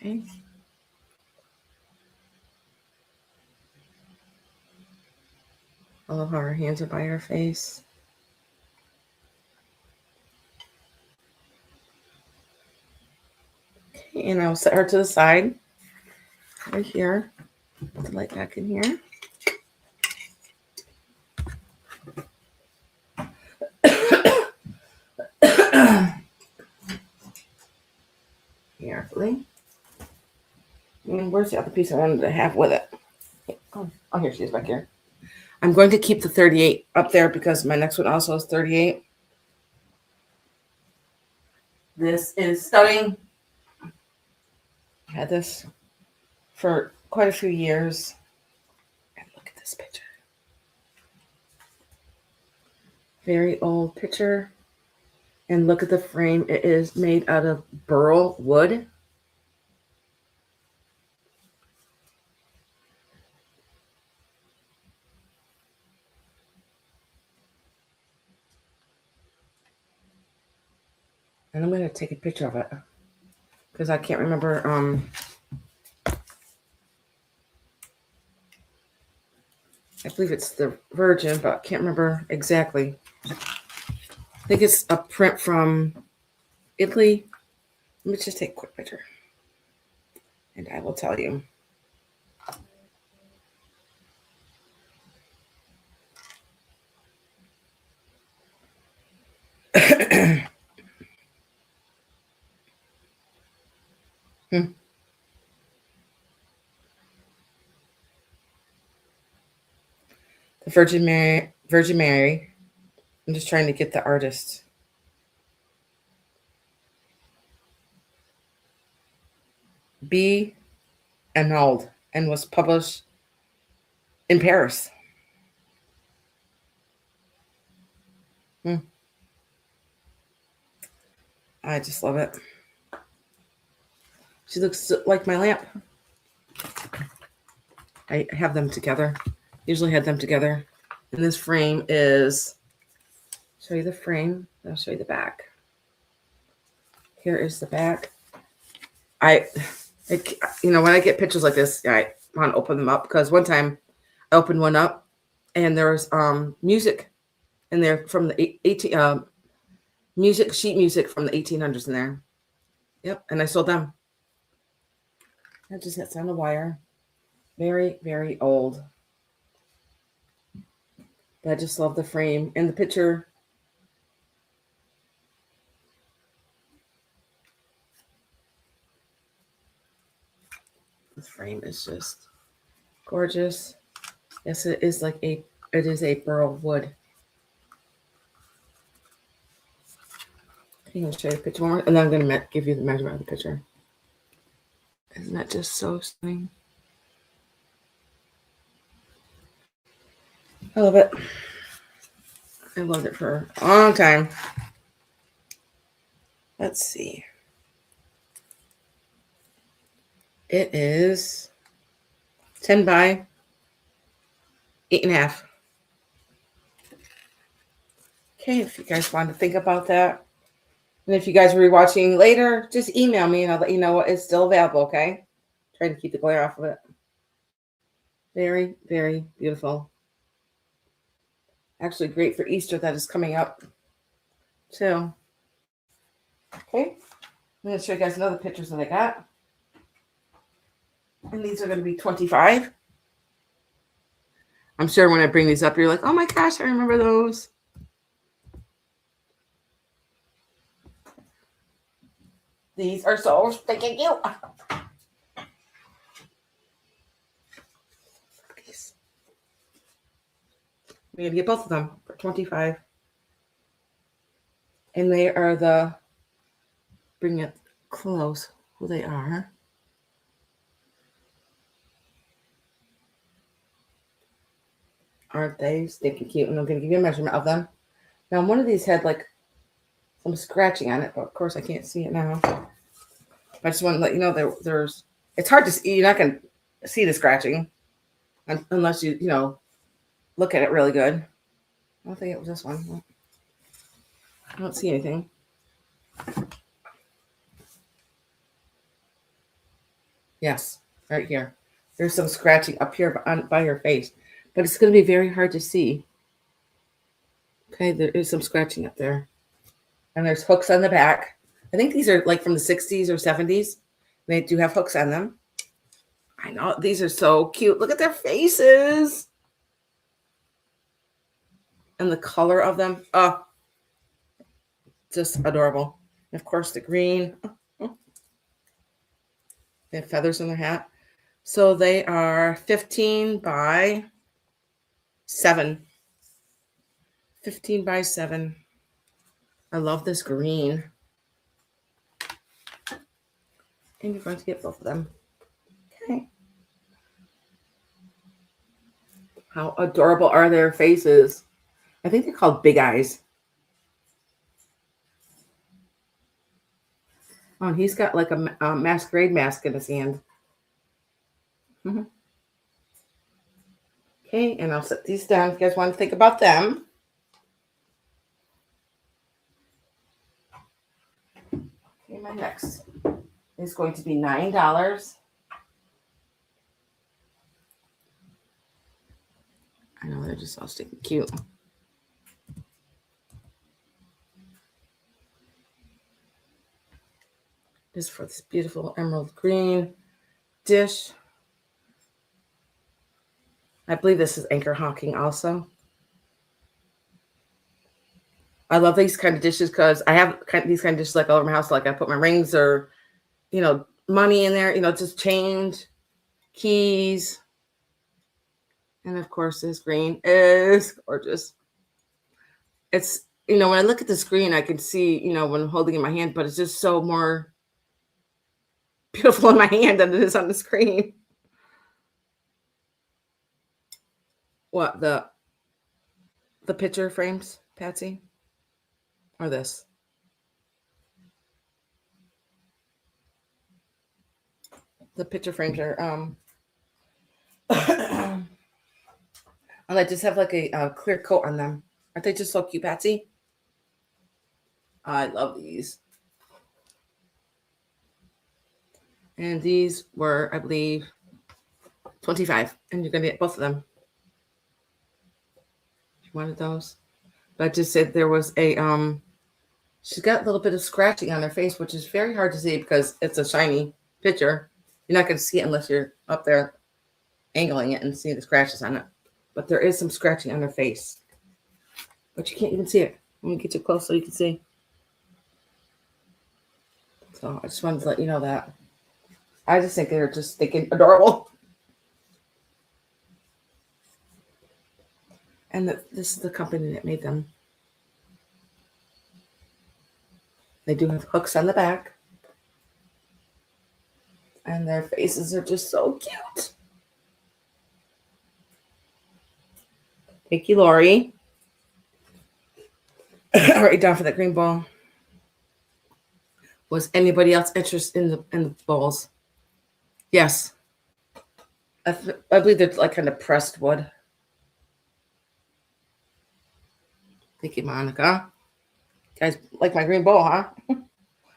Okay. I love how her hands are by her face. Okay, and I'll set her to the side right here. Put the light back in here. Carefully. And where's the other piece I wanted to have with it? Oh, here she is back here. I'm going to keep the 38 up there because my next one also is 38. This is stunning. I had this for quite a few years. And look at this picture. Very old picture. And look at the frame. It is made out of burl wood. And I'm going to take a picture of it because I can't remember. I believe it's the Virgin, but I can't remember exactly. I think it's a print from Italy. Let me just take a quick picture. And I will tell you. The Virgin Mary. Virgin Mary. I'm just trying to get the artist. B. Arnauld, and was published in Paris. I just love it. She looks like my lamp. I have them together. Usually had them together. And this frame is, show you the frame. I'll show you the back. Here is the back. When I get pictures like this, I want to open them up because one time I opened one up and there was music in there from the sheet music from the 1800s in there. Yep, and I sold them. That just hits on the wire. Very, very old. But I just love the frame and the picture. This frame is just gorgeous. Yes, it is a burl wood. I'm going to show you a picture more, and then I'm going to give you the measurement of the picture. Isn't that just so stunning? I love it. I loved it for a long time. Let's see. It is 10 by 8.5. Okay, if you guys want to think about that. And if you guys are rewatching later, just email me and I'll let you know what is still available, okay? Try to keep the glare off of it. Very, very beautiful. Actually great for Easter that is coming up too. Okay, I'm going to show you guys another pictures that I got. And these are going to be 25. I'm sure when I bring these up, you're like, oh my gosh, I remember those. These are so stinking cute. We're going to get both of them for 25. And they are bring it close, who they are. Aren't they stinking cute? And I'm going to give you a measurement of them. Now, one of these had like some scratching on it, but of course I can't see it now. I just want to let you know there's, it's hard to see. You're not going to see the scratching unless you look at it really good. I don't think it was this one. I don't see anything. Yes, right here. There's some scratching up here by her face, but it's going to be very hard to see. Okay, there is some scratching up there. And there's hooks on the back. I think these are like from the 60s or 70s. They do have hooks on them. I know, these are so cute. Look at their faces. And the color of them. Oh, just adorable. And of course, the green. They have feathers in their hat. So they are 15 by 7. 15 by 7. I love this green. And you're going to get both of them. Okay. How adorable are their faces? I think they're called big eyes. Oh, and he's got like a masquerade mask in his hand. Mm-hmm. Okay, and I'll set these down if you guys want to think about them. Okay, my next is going to be $9. I know they're just all stinking cute. This is for this beautiful emerald green dish. I believe this is anchor hawking also. I love these kind of dishes because I have these kind of dishes like all over my house. Like I put my rings or, money in there, just change, keys. And of course, this green is gorgeous. It's, when I look at the screen, I can see, when I'm holding it in my hand, but it's just so more beautiful in my hand than it is on the screen. What, the picture frames, Patsy? Or this? The picture frames are, and I just have like a clear coat on them. Aren't they just so cute, Patsy? I love these. And these were, I believe, 25. And you're going to get both of them. You wanted those? But I just said there was a, she's got a little bit of scratching on her face, which is very hard to see because it's a shiny picture. You're not going to see it unless you're up there angling it and see the scratches on it. But there is some scratching on her face. But you can't even see it. Let me get you close so you can see. So I just wanted to let you know that. I just think they're just stinking adorable. And this is the company that made them. They do have hooks on the back. And their faces are just so cute. Thank you, Lori. Right down for that green ball. Was anybody else interested in the balls? Yes. I believe they're like kind of pressed wood. Thank you, Monica. Guys like my green bowl, huh?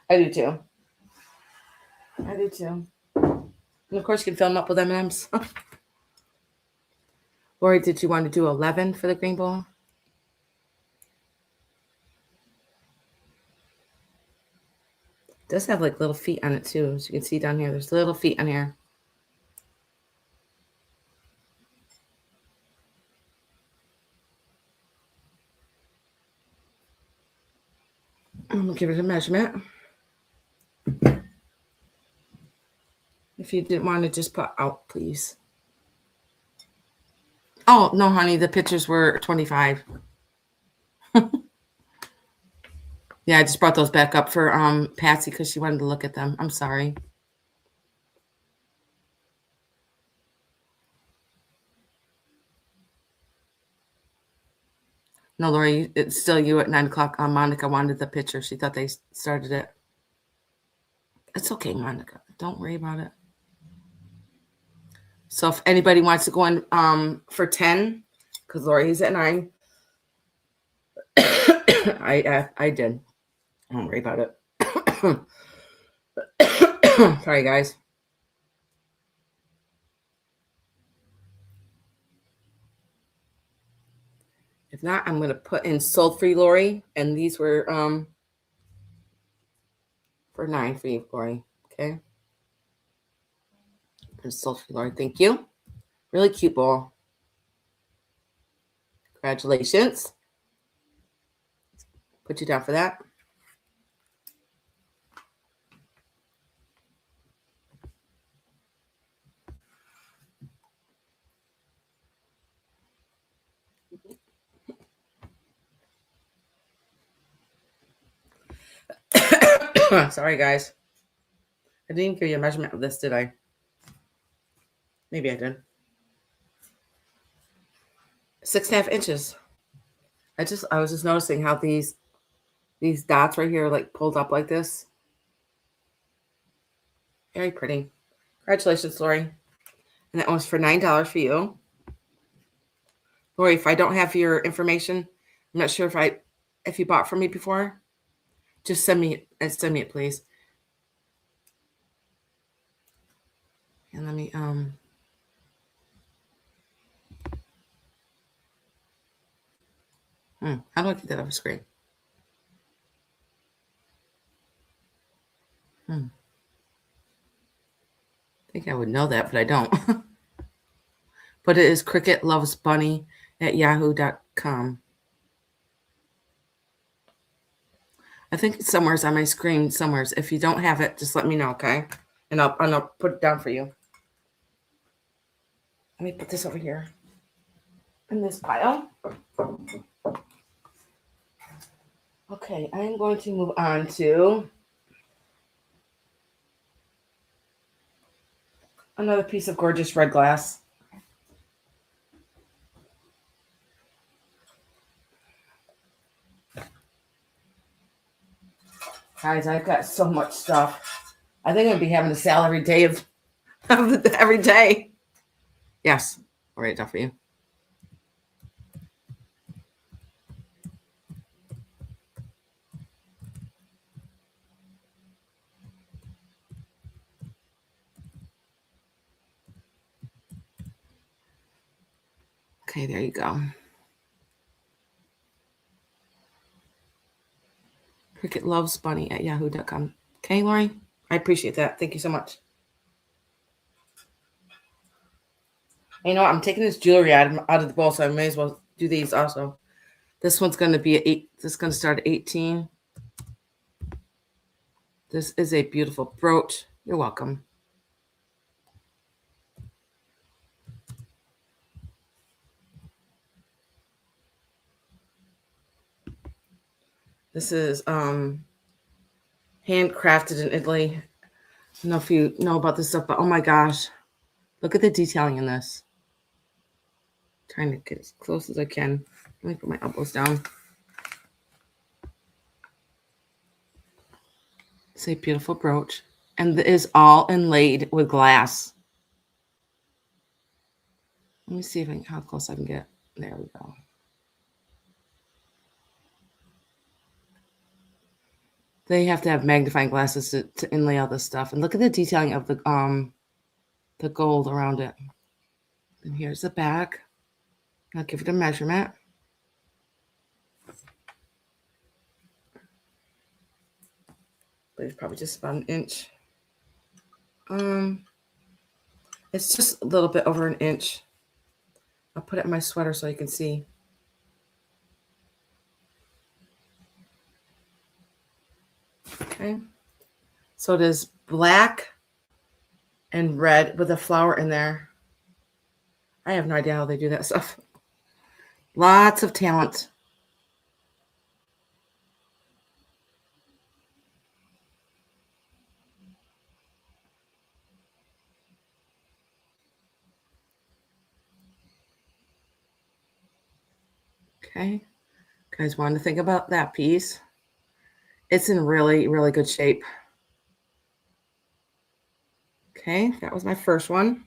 I do too. And of course, you can fill them up with M&Ms. Lori, did you want to do 11 for the green bowl? It does have like little feet on it too. As you can see down here, there's little feet on here. I'm going to give it a measurement. If you didn't want to just put out, please. Oh, no, honey, the pictures were 25. Yeah, I just brought those back up for Patsy because she wanted to look at them. I'm sorry. No, Lori, it's still you at 9 o'clock. Monica wanted the picture. She thought they started it. It's okay, Monica. Don't worry about it. So if anybody wants to go in for 10, because Lori's at 9, I did. Don't worry about it. Sorry, guys. If not, I'm going to put in Sold Free Lori. And these were for $9 for you, Lori. Okay. And Sold Free Lori. Thank you. Really cute bowl. Congratulations. Put you down for that. Sorry, guys. I didn't give you a measurement of this, did I? Maybe I did. 6.5 inches. I was just noticing how these dots right here like pulled up like this. Very pretty. Congratulations, Lori. And that was for $9 for you. Lori, if I don't have your information, I'm not sure if you bought from me before. Just send me it, please. And let me how do I get that off the screen? I think I would know that, but I don't. But it is cricketlovesbunny@yahoo.com. I think it's somewhere's on my screen somewheres. If you don't have it, just let me know, okay? And I'll put it down for you. Let me put this over here in this pile. Okay, I'm going to move on to another piece of gorgeous red glass. Guys, I've got so much stuff. I think I'm going to be having a sale every day every day. Yes, I'll write it down for you. Okay, there you go. cricketlovesbunny@yahoo.com. Okay, Lori? I appreciate that. Thank you so much. You know what? I'm taking this jewelry out of the bowl, so I may as well do these also. This one's going to be this is going to start at 18. This is a beautiful brooch. You're welcome. This is handcrafted in Italy. I don't know if you know about this stuff, but oh my gosh. Look at the detailing in this. Trying to get as close as I can. Let me put my elbows down. It's a beautiful brooch. And it is all inlaid with glass. Let me see how close I can get. There we go. They have to have magnifying glasses to inlay all this stuff. And look at the detailing of the gold around it. And here's the back. I'll give it a measurement. But it's probably just about an inch. It's just a little bit over an inch. I'll put it in my sweater so you can see. Okay. So it is black and red with a flower in there. I have no idea how they do that stuff. Lots of talent. Okay. Guys want to think about that piece. It's in really, really good shape. Okay, that was my first one.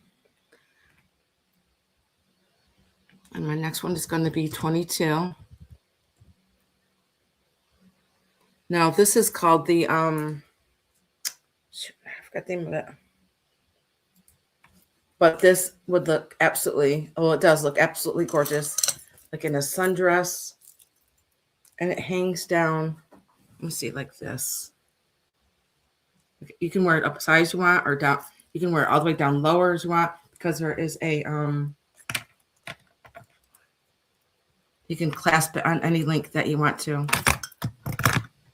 And my next one is going to be 22. Now, this is called the, shoot, I forgot the name of it. But this would look absolutely, it does look absolutely gorgeous like in a sundress, and it hangs down. Let me see, like this. You can wear it up as high as you want, or down. You can wear it all the way down lower as you want, because there is a you can clasp it on any length that you want to.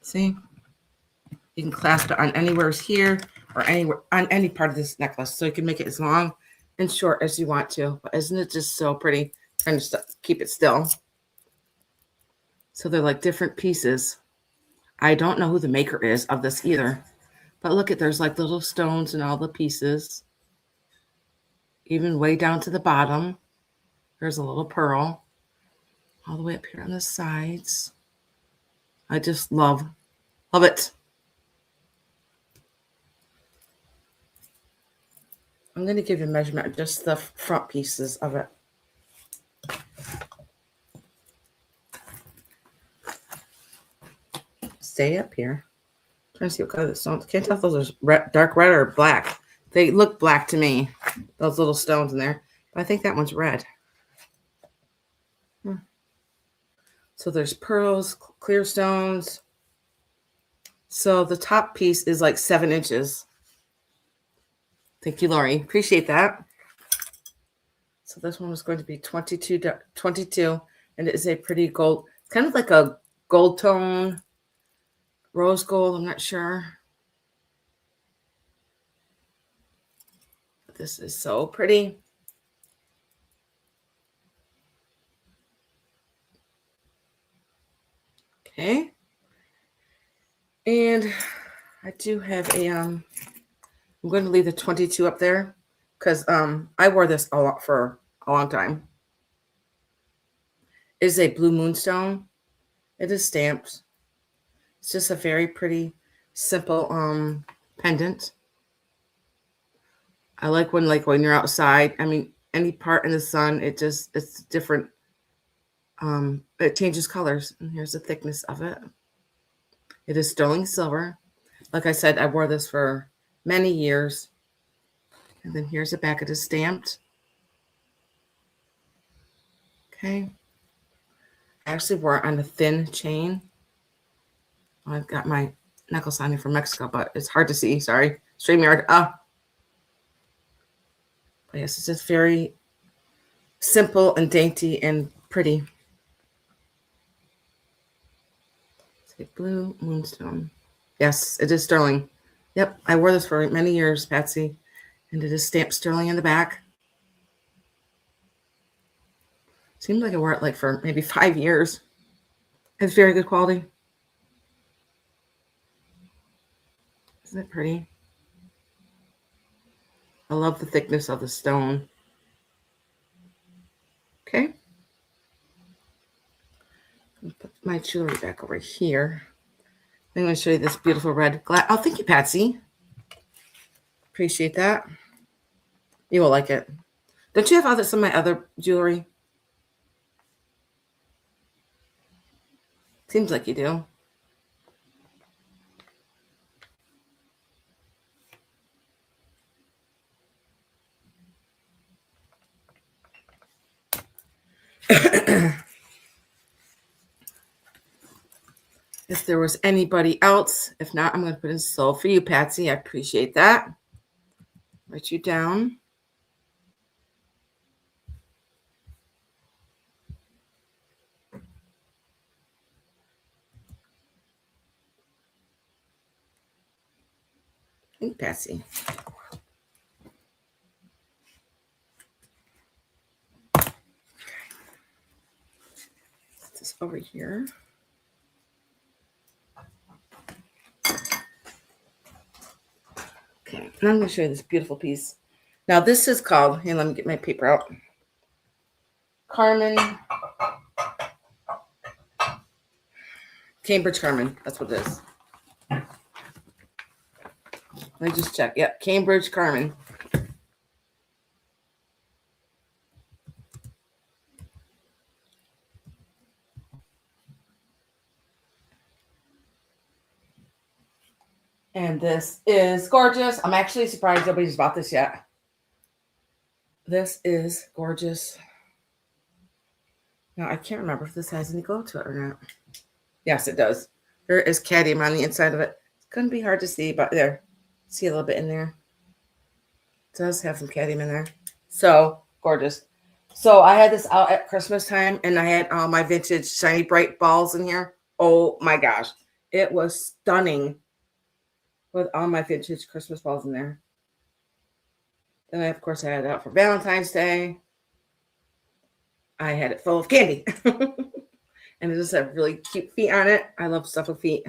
See? You can clasp it on anywhere here or anywhere on any part of this necklace. So you can make it as long and short as you want to. But isn't it just so pretty? Trying to keep it still. So they're like different pieces. I don't know who the maker is of this either. But look at, there's like little stones in all the pieces. Even way down to the bottom. There's a little pearl. All the way up here on the sides. I just love it. I'm going to give you a measurement of just the front pieces of it. Stay up here. I'm trying to see what color the stones. Can't tell if those are dark red or black. They look black to me, those little stones in there. But I think that one's red. So there's pearls, clear stones. So the top piece is like 7 inches. Thank you, Lori. Appreciate that. So this one was going to be 22, and it is a pretty gold, kind of like a gold tone, rose gold. I'm not sure. But this is so pretty. Okay. And I do have a, I'm going to leave the 22 up there because I wore this a lot for a long time. It is a blue moonstone. It is stamped. It's just a very pretty, simple pendant. I like when you're outside. I mean, any part in the sun, it's different. It changes colors. And here's the thickness of it. It is sterling silver. Like I said, I wore this for many years. And then here's the back. It is stamped. Okay. I actually wore it on a thin chain. I've got my necklace on here from Mexico, but it's hard to see. Sorry. StreamYard. But yes, it's just very simple and dainty and pretty. It's a blue moonstone. Yes, it is sterling. Yep, I wore this for many years, Patsy. And it is stamped sterling in the back. Seems like I wore it like for maybe 5 years. It's very good quality. Isn't it pretty? I love the thickness of the stone. Okay. I'm gonna put my jewelry back over here. I'm going to show you this beautiful red glass. Oh, thank you, Patsy. Appreciate that. You will like it. Don't you have some of my other jewelry? Seems like you do. If there was anybody else, if not, I'm going to put in soul for you, Patsy. I appreciate that. Write you down. Thank Patsy. Put this over here. Okay, and I'm going to show you this beautiful piece. Now, this is called, here, let me get my paper out. Cambridge Carmen. That's what it is. Let me just check. Yep, Cambridge Carmen. And this is gorgeous. I'm actually surprised nobody's bought this yet. This is gorgeous. Now, I can't remember if this has any glow to it or not. Yes, it does. There is cadmium on the inside of it. It's going to be hard to see, but there. See a little bit in there. It does have some cadmium in there. So gorgeous. So I had this out at Christmas time, and I had all my vintage shiny bright balls in here. Oh my gosh. It was stunning with all my vintage Christmas balls in there. Then I, of course, I had it out for Valentine's Day. I had it full of candy. And it just had really cute feet on it. I love stuff with feet.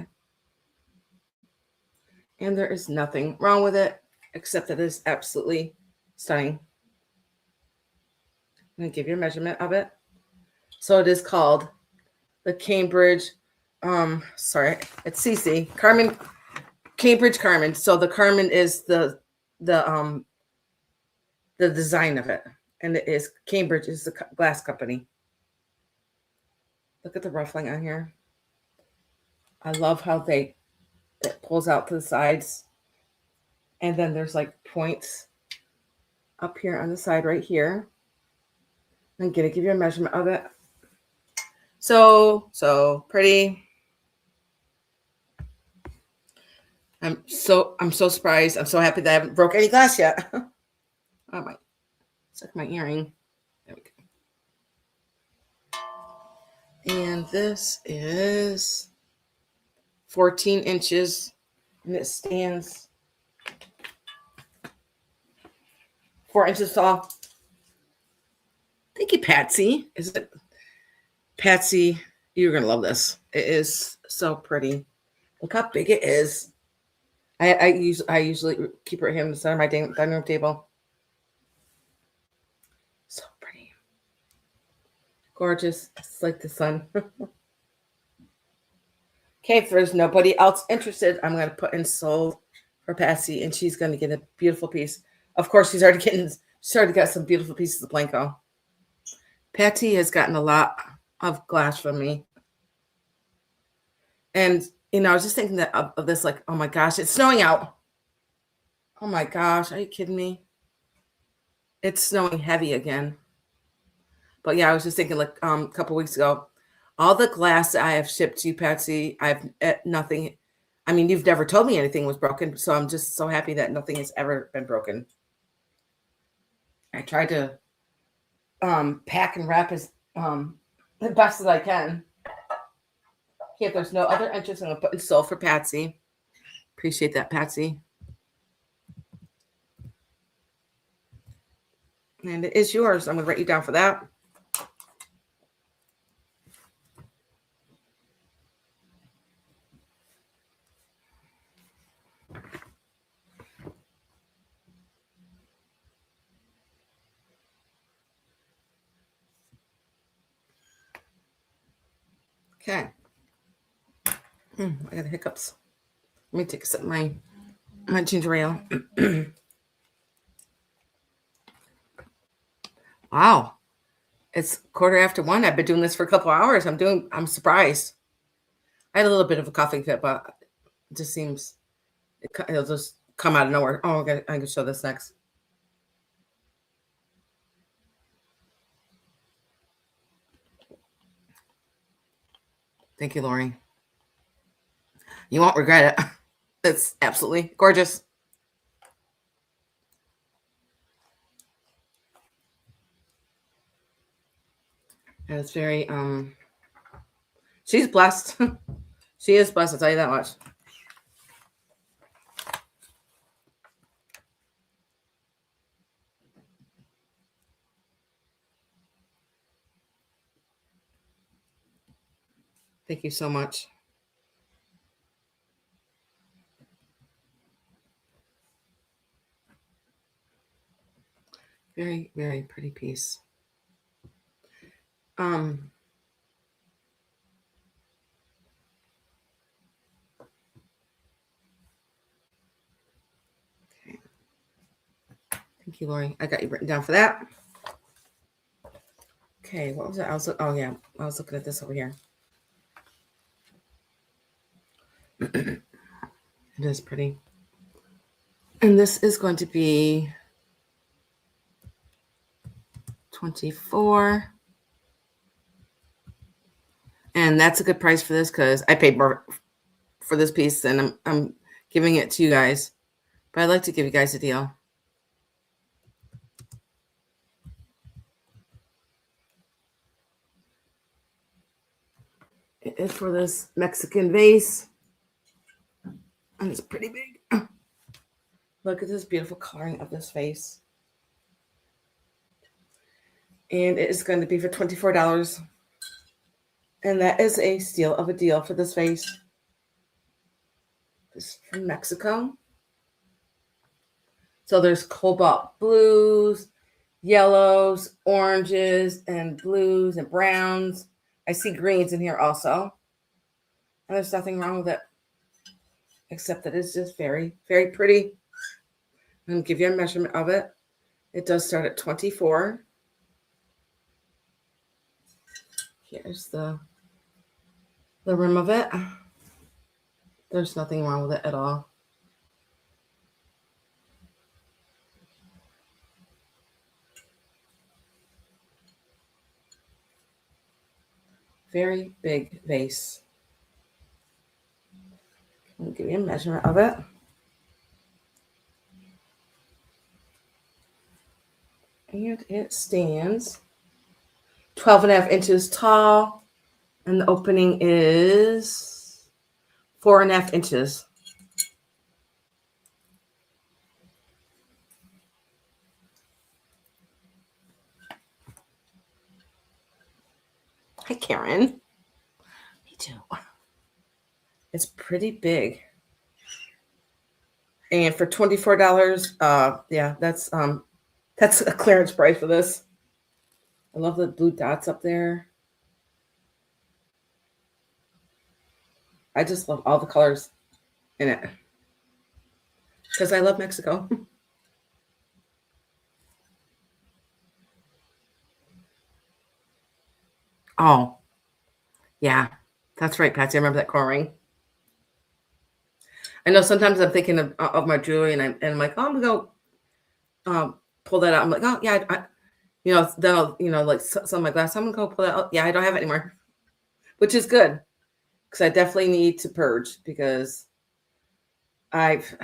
And there is nothing wrong with it, except that it is absolutely stunning. I'm going to give you a measurement of it. So it is called the Cambridge, it's CC, Carmen, Cambridge Carmen. So the Carmen is the design of it. And it is, Cambridge is the glass company. Look at the ruffling on here. I love how it pulls out to the sides. And then there's like points up here on the side right here. I'm going to give you a measurement of it. So pretty. I'm so surprised. I'm so happy that I haven't broke any glass yet. Oh my, stuck my earring. There we go. And this is 14 inches, and it stands 4 inches tall. Thank you, Patsy. Is it Patsy? You're gonna love this. It is so pretty. Look how big it is. I usually keep it here on the center of my dining room table. So pretty, gorgeous. It's like the sun. Okay, if there's nobody else interested, I'm gonna put in sold for Patsy, and she's gonna get a beautiful piece. Of course, she's already got some beautiful pieces of Blanco. Patty has gotten a lot of glass from me. And, I was just thinking that of this, like, oh my gosh, it's snowing out. Oh my gosh, are you kidding me? It's snowing heavy again. But yeah, I was just thinking, like, a couple weeks ago, all the glass that I have shipped to you, Patsy, I've nothing. I mean, you've never told me anything was broken, so I'm just so happy that nothing has ever been broken. I tried to pack and wrap as the best that I can. Okay, if there's no other interest, I'm going to put in sold for Patsy. Appreciate that, Patsy. And it is yours. I'm going to write you down for that. Okay. I got the hiccups. Let me take a sip of my ginger ale. Wow. It's 1:15. I've been doing this for a couple hours. I'm surprised. I had a little bit of a coughing fit, but it just seems it'll just come out of nowhere. Oh, I can show this next. Thank you, Lori. You won't regret it. It's absolutely gorgeous. And it's very she's blessed. She is blessed, I'll tell you that much. Thank you so much. Very, very pretty piece. Okay. Thank you, Lori. I got you written down for that. Okay, what was it? I was looking at this over here. It is pretty. And this is going to be 24. And that's a good price for this because I paid more for this piece and I'm giving it to you guys. But I'd like to give you guys a deal. It is for this Mexican vase. And it's pretty big. Look at this beautiful coloring of this vase. And it is going to be for $24. And that is a steal of a deal for this vase. This is from Mexico. So there's cobalt blues, yellows, oranges, and blues and browns. I see greens in here also. And there's nothing wrong with it. Except that it's just very, very pretty. I'm going to give you a measurement of it. It does start at 24. Here's the rim of it. There's nothing wrong with it at all. Very big vase. I'll give you a measurement of it. And it stands 12.5 inches tall. And the opening is 4.5 inches. Hi, Karen. Me too. It's pretty big. And for $24, yeah, that's a clearance price for this. I love the blue dots up there. I just love all the colors in it. Because I love Mexico. Oh, yeah. That's right, Patsy. I remember that core ring. I know sometimes I'm thinking of my jewelry and I'm like, oh, I'm going to go pull that out. I'm like, oh, yeah. Then I'll, like some of my glasses, I'm going to go pull that out. Yeah, I don't have it anymore. Which is good. Because I definitely need to purge because I've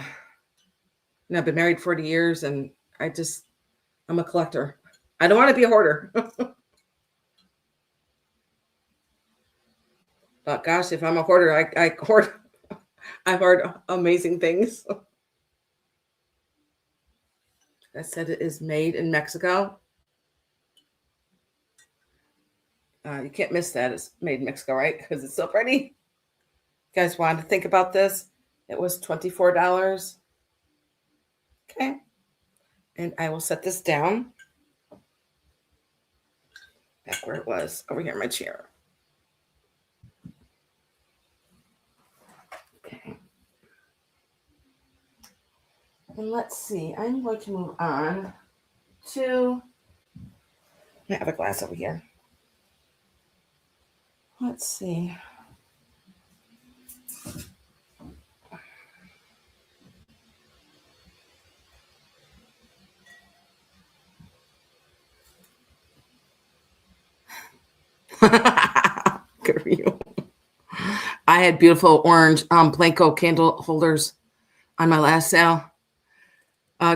been married 40 years and I'm a collector. I don't want to be a hoarder. But gosh, if I'm a hoarder, I hoard. I hoard amazing things. I said it is made in Mexico. You can't miss that. It's made in Mexico, right? Because it's so pretty. You guys wanted to think about this? It was $24. Okay. And I will set this down. Back where it was. Over here in my chair. Okay. And let's see. I'm going to move on to... I have a glass over here. Let's see. Good for you. I had beautiful orange Blanco candle holders on my last sale.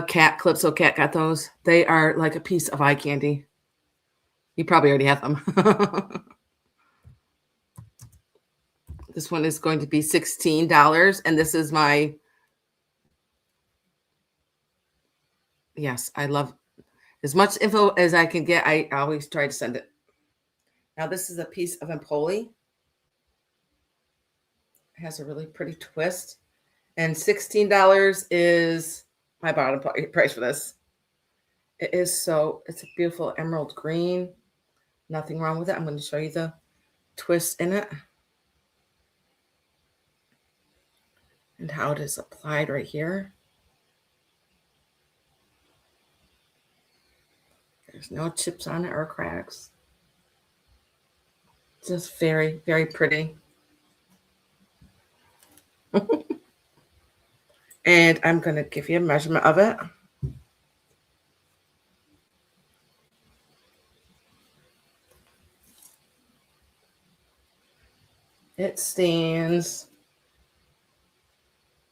Cat Calypso Cat got those. They are like a piece of eye candy. You probably already have them. This one is going to be $16, and this is my... Yes, I love as much info as I can get. I always try to send it. Now this is a piece of Empoli. It has a really pretty twist. And $16 is my bottom price for this. It's a beautiful emerald green. Nothing wrong with it. I'm going to show you the twist in it. And how it is applied right here. There's no chips on it or cracks. Just very, very pretty. And I'm going to give you a measurement of it. It stands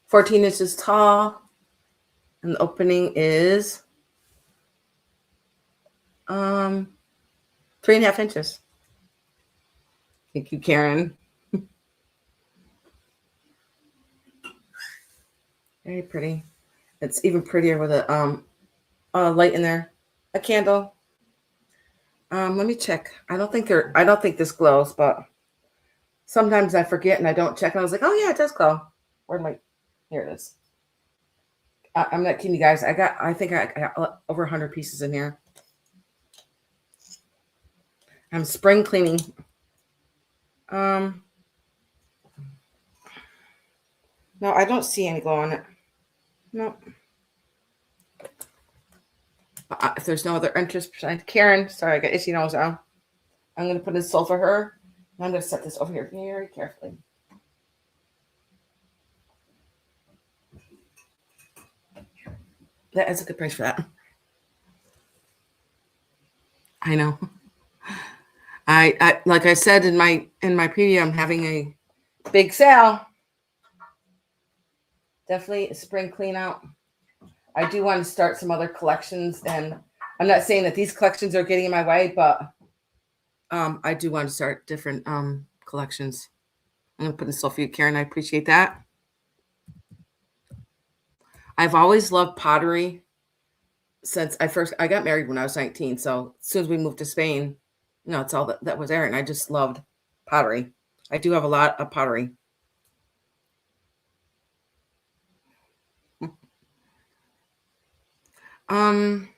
14 inches tall, and the opening is 3.5 inches. Thank you, Karen. Very pretty. It's even prettier with a light in there, a candle. Let me check. I don't think this glows, but sometimes I forget and I don't check. And I was like, oh yeah, it does glow. Here it is. I'm not kidding you guys. I think I got over 100 pieces in here. I'm spring cleaning. No, I don't see any glow on it. No. If there's no other interest besides Karen, sorry, I got itchy nose now. I'm going to put this soul for her. And I'm going to set this over here very carefully. That is a good price for that. I know. I like I said in my preview, I'm having a big sale. Definitely a spring clean out. I do want to start some other collections, and I'm not saying that these collections are getting in my way, but I do want to start different collections. I'm gonna put this off for you, Karen. I appreciate that. I've always loved pottery since I got married when I was 19. So as soon as we moved to Spain, it's all that was there, and I just loved pottery. I do have a lot of pottery. I'm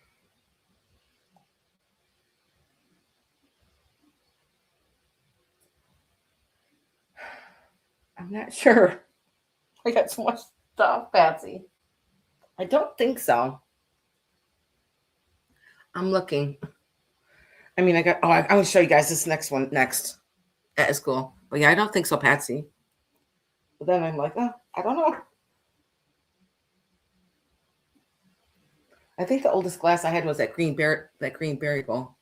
not sure. I got so much stuff, Patsy. I don't think so. I'm looking. I mean, I'm going to show you guys this next one next. That is cool. But yeah, I don't think so, Patsy. But then I'm like, oh, I don't know. I think the oldest glass I had was that green berry bowl.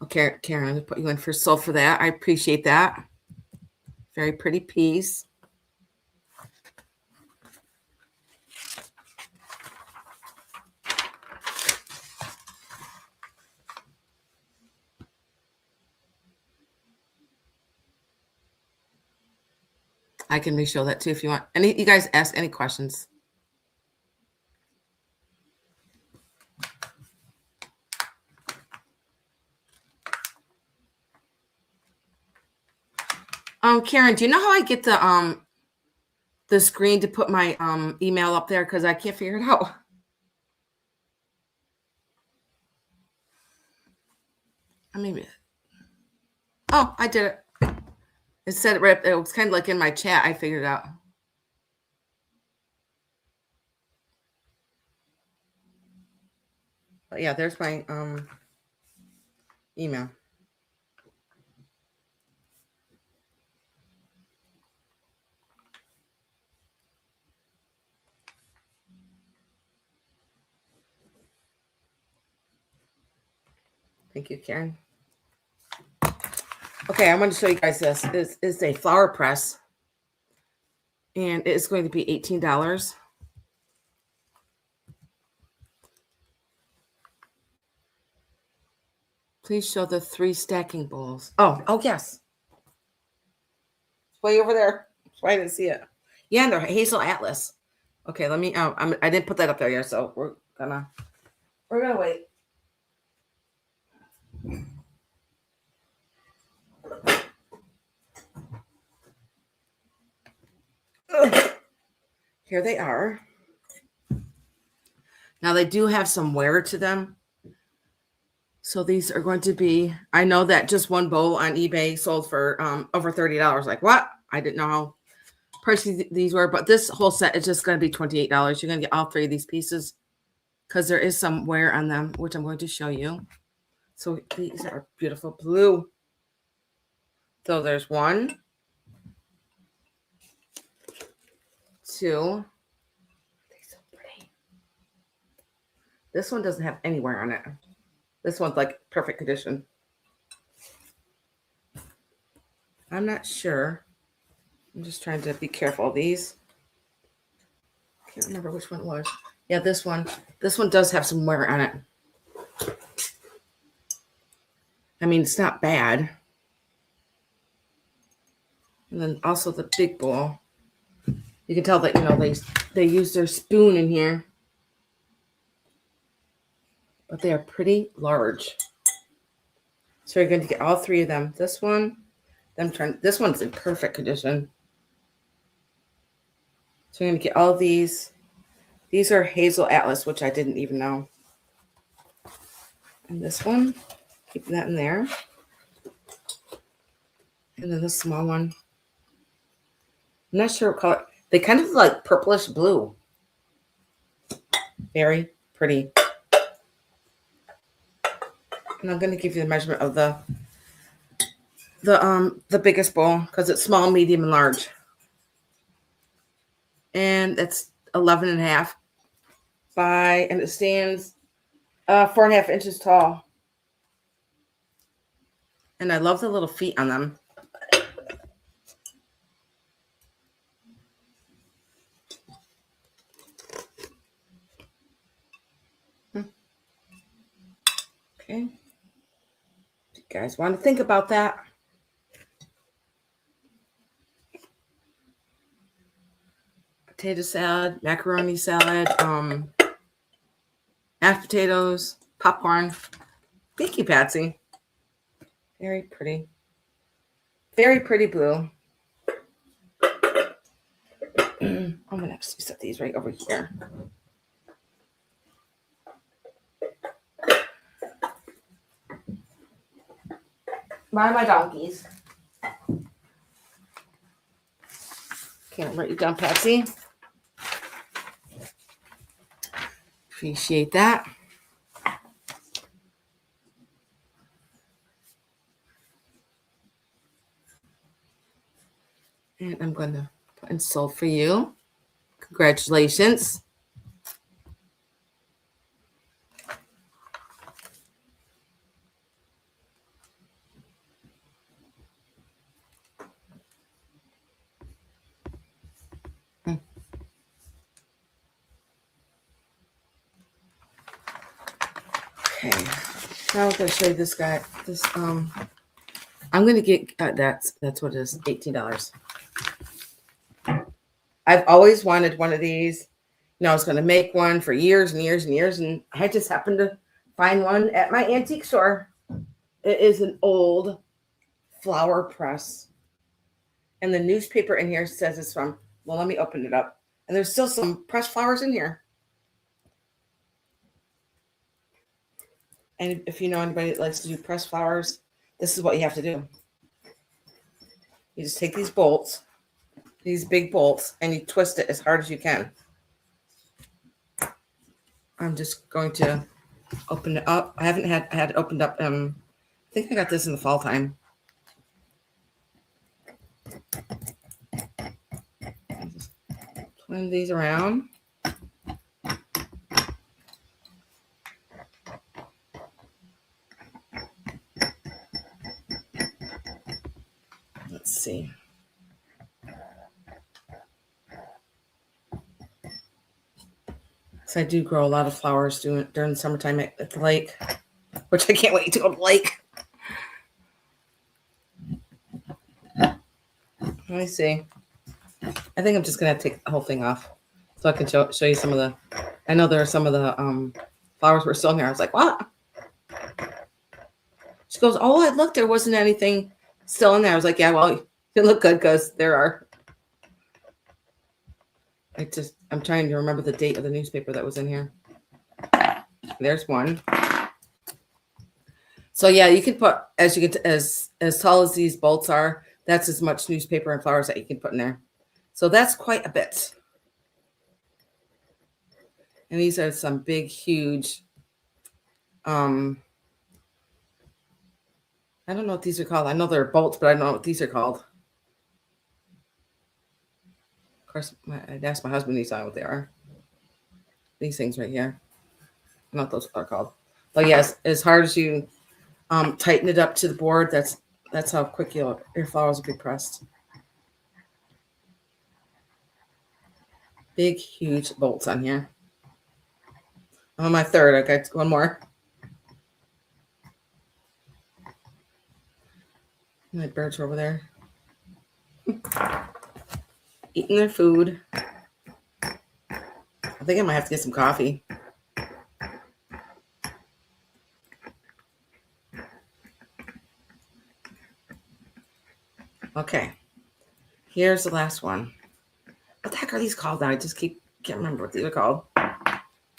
Okay, Karen, I'm going to put you in for soul for that. I appreciate that. Very pretty piece. I can re-show that too if you want. You guys ask any questions. Karen, do you know how I get the screen to put my email up there? Because I can't figure it out. Maybe. Oh, I did it. It said it right. It was kind of like in my chat. I figured it out. But yeah, there's my email. Thank you, Karen. Okay, I want to show you guys this. This is a flower press, and it is going to be $18. Please show the 3 stacking bowls. Oh yes. It's way over there. That's why I didn't see it. Yeah, and they're Hazel Atlas. Okay, let me. I didn't put that up there yet, so we're gonna wait. Here they are. Now they do have some wear to them. So these are going to be, I know that just one bowl on eBay sold for over $30. Like what? I didn't know how pricey these were, but this whole set is just going to be $28. You're going to get all 3 of these pieces because there is some wear on them, which I'm going to show you. So these are beautiful blue. So there's 1, 2. They're so pretty. This one doesn't have any wear on it. This one's like perfect condition. I'm not sure. I'm just trying to be careful of these. Can't remember which one it was. Yeah, this one. This one does have some wear on it. I mean, it's not bad. And then also the big bowl. You can tell that, you know, they use their spoon in here. But they are pretty large. So you're going to get all three of them. This one, this one's in perfect condition. So you're going to get all these. These are Hazel Atlas, which I didn't even know. And this one, keeping that in there. And then the small one. I'm not sure what color. They kind of like purplish blue. Very pretty. And I'm going to give you the measurement of the biggest bowl because it's small, medium, and large. And it's 11.5 by, and it stands 4.5 inches tall. And I love the little feet on them. Okay. If you guys want to think about that. Potato salad, macaroni salad, mashed potatoes, popcorn. Thank you, Patsy. Very pretty. Very pretty blue. I'm going to actually set these right over here. Mind my donkeys. Can't write you down, Patsy. Appreciate that. And I'm going to put in sold for you. Congratulations. Okay. Now I'm going to show you this guy. This I'm going to get that's what it is. $18. I've always wanted one of these. You know, I was going to make one for years and years and years, and I just happened to find one at my antique store. It is an old flower press. And the newspaper in here says it's from, well, let me open it up. And there's still some pressed flowers in here. And if you know anybody that likes to do pressed flowers, this is what you have to do. You just take these bolts, these big bolts, and you twist it as hard as you can. I'm just going to open it up. I haven't had it opened up. I think I got this in the fall time. Just twin these around. Let's see. So I do grow a lot of flowers during the summertime at the lake, which I can't wait to go to the lake. Let me see. I think I'm just gonna take the whole thing off so I can show you some of the. I know there are some of the flowers were still in there. I was like, what? She goes, oh, I looked. There wasn't anything still in there. I was like, yeah, well, you look good because there are. I'm trying to remember the date of the newspaper that was in here. There's one. So yeah, you can put as tall as these bolts are. That's as much newspaper and flowers that you can put in there. So that's quite a bit. And these are some big, huge. I don't know what these are called. I know they're bolts, but I don't know what these are called. Of course, I'd ask my husband. He's on what they are. These things right here. I don't know what those are called. But yes, as hard as you tighten it up to the board, that's That's how quick your flowers will be pressed. Big, huge bolts on here. I'm on my third. I got one more. My birds are over there eating their food. I think I might have to get some coffee. Okay. Here's the last one. What the heck are these called now? I just can't remember what these are called.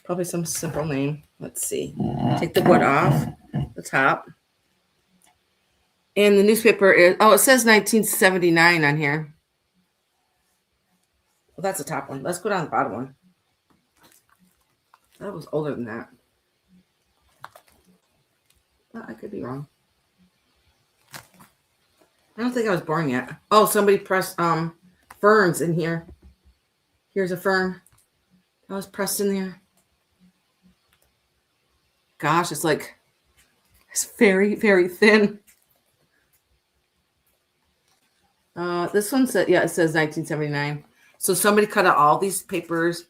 Probably some simple name. Let's see. Take the wood off the top. And the newspaper is, it says 1979 on here. Well, that's the top one. Let's go down the bottom one. That was older than that. Well, I could be wrong. I don't think I was born yet. Oh, somebody pressed ferns in here. Here's a fern. That was pressed in there. Gosh, it's very, very thin. This one said, it says 1979. So somebody cut out all these papers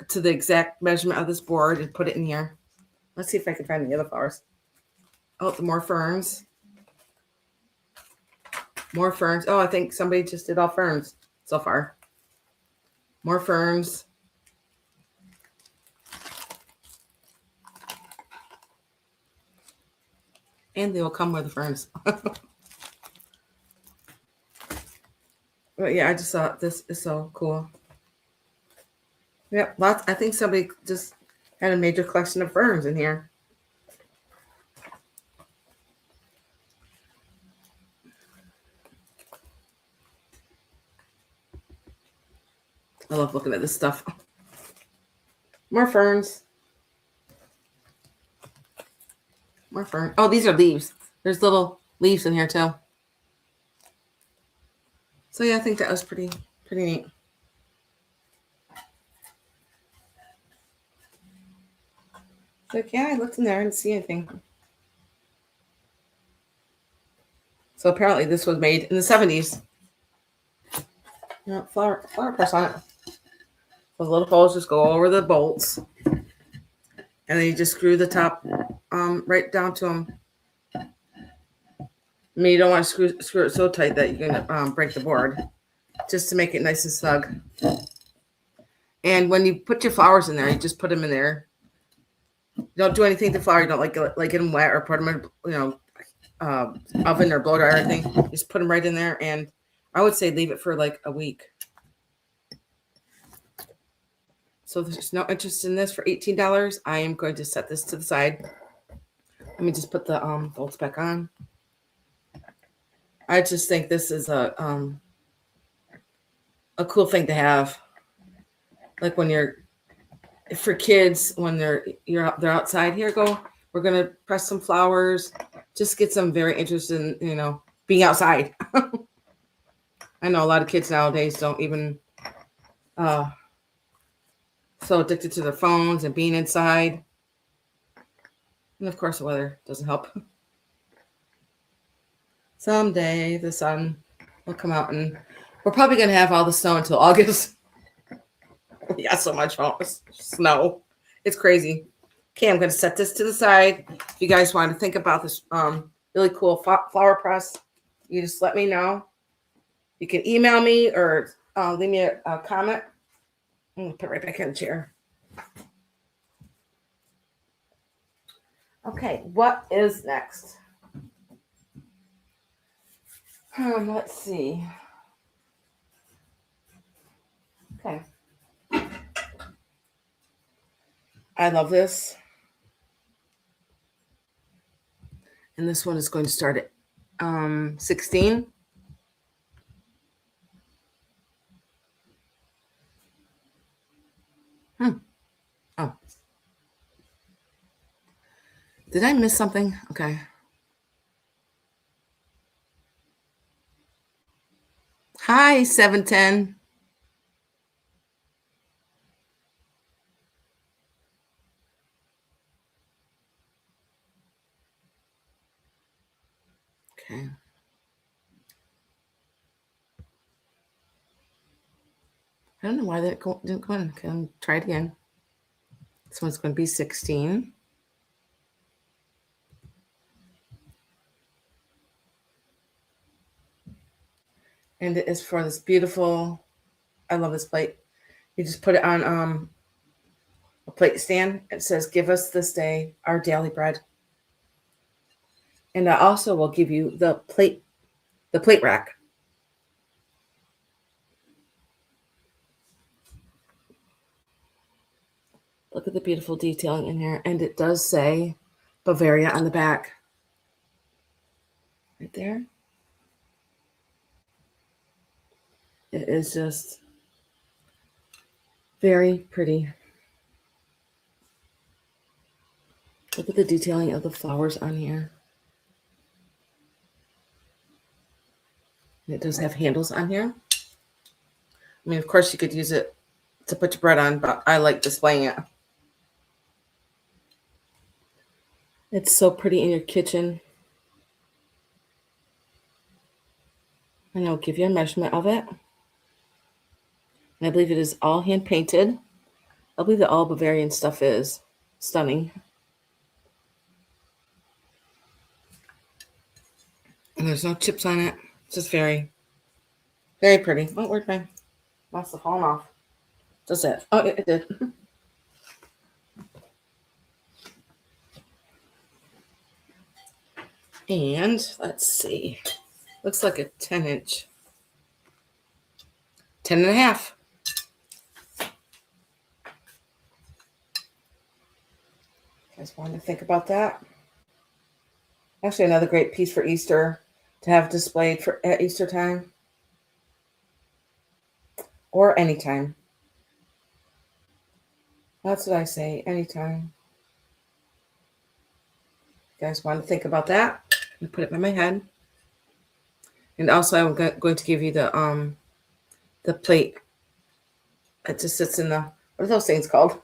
to the exact measurement of this board and put it in here. Let's see if I can find the other flowers. Oh, the more ferns. More ferns. Oh, I think somebody just did all ferns so far. More ferns. And they will come with the ferns. But yeah, I just thought this is so cool. Yep, lots. I think somebody just had a major collection of ferns in here. I love looking at this stuff. More ferns. More ferns. Oh, these are leaves. There's little leaves in here too. So yeah, I think that was pretty neat. So yeah, I looked in there and didn't see anything. So apparently this was made in the 70s. Flower press on it. Those little holes just go over the bolts. And then you just screw the top right down to them. I mean, you don't want to screw it so tight that you're going to break the board. Just to make it nice and snug. And when you put your flowers in there, you just put them in there. You don't do anything to the flower. You don't get them wet or put them in, oven or blow dry or anything. Just put them right in there. And I would say leave it for like a week. So there's no interest in this for $18. I am going to set this to the side. Let me just put the bolts back on. I just think this is a cool thing to have. Like when for kids, when they're outside. Here go. We're gonna press some flowers. Just get them very interested in being outside. I know a lot of kids nowadays don't even so addicted to their phones and being inside. And of course the weather doesn't help. Someday the sun will come out and we're probably gonna have all the snow until August. We got so much snow. It's crazy. Okay, I'm gonna set this to the side. If you guys want to think about this really cool flower press, you just let me know. You can email me or leave me a comment. I'm gonna put it right back in the chair. Okay, what is next? Let's see. Okay. I love this. And this one is going to start at 16. Oh. Did I miss something? Okay. Hi, 710. Okay. I don't know why that didn't go in. Okay, try it again. This one's going to be 16. And it is for this beautiful, I love this plate. You just put it on a plate stand. It says, "Give us this day our daily bread." And I also will give you the plate rack. Look at the beautiful detailing in here. And it does say Bavaria on the back. Right there. It is just very pretty. Look at the detailing of the flowers on here. It does have handles on here. I mean, of course, you could use it to put your bread on, but I like displaying it. It's so pretty in your kitchen. And I'll give you a measurement of it. And I believe it is all hand painted. I believe that all Bavarian stuff is stunning. And there's no chips on it. It's just very, very pretty. Oh, where'd my must have fallen off? Does it? Oh, it did. And let's see. Looks like a 10-inch. 10 and a half. Just wanted to think about that. Actually, another great piece for Easter to have displayed at Easter time. Or anytime. That's what I say, anytime. You guys want to think about that? And put it by my head. And also, I'm going to give you the plate. It just sits in the, what are those things called?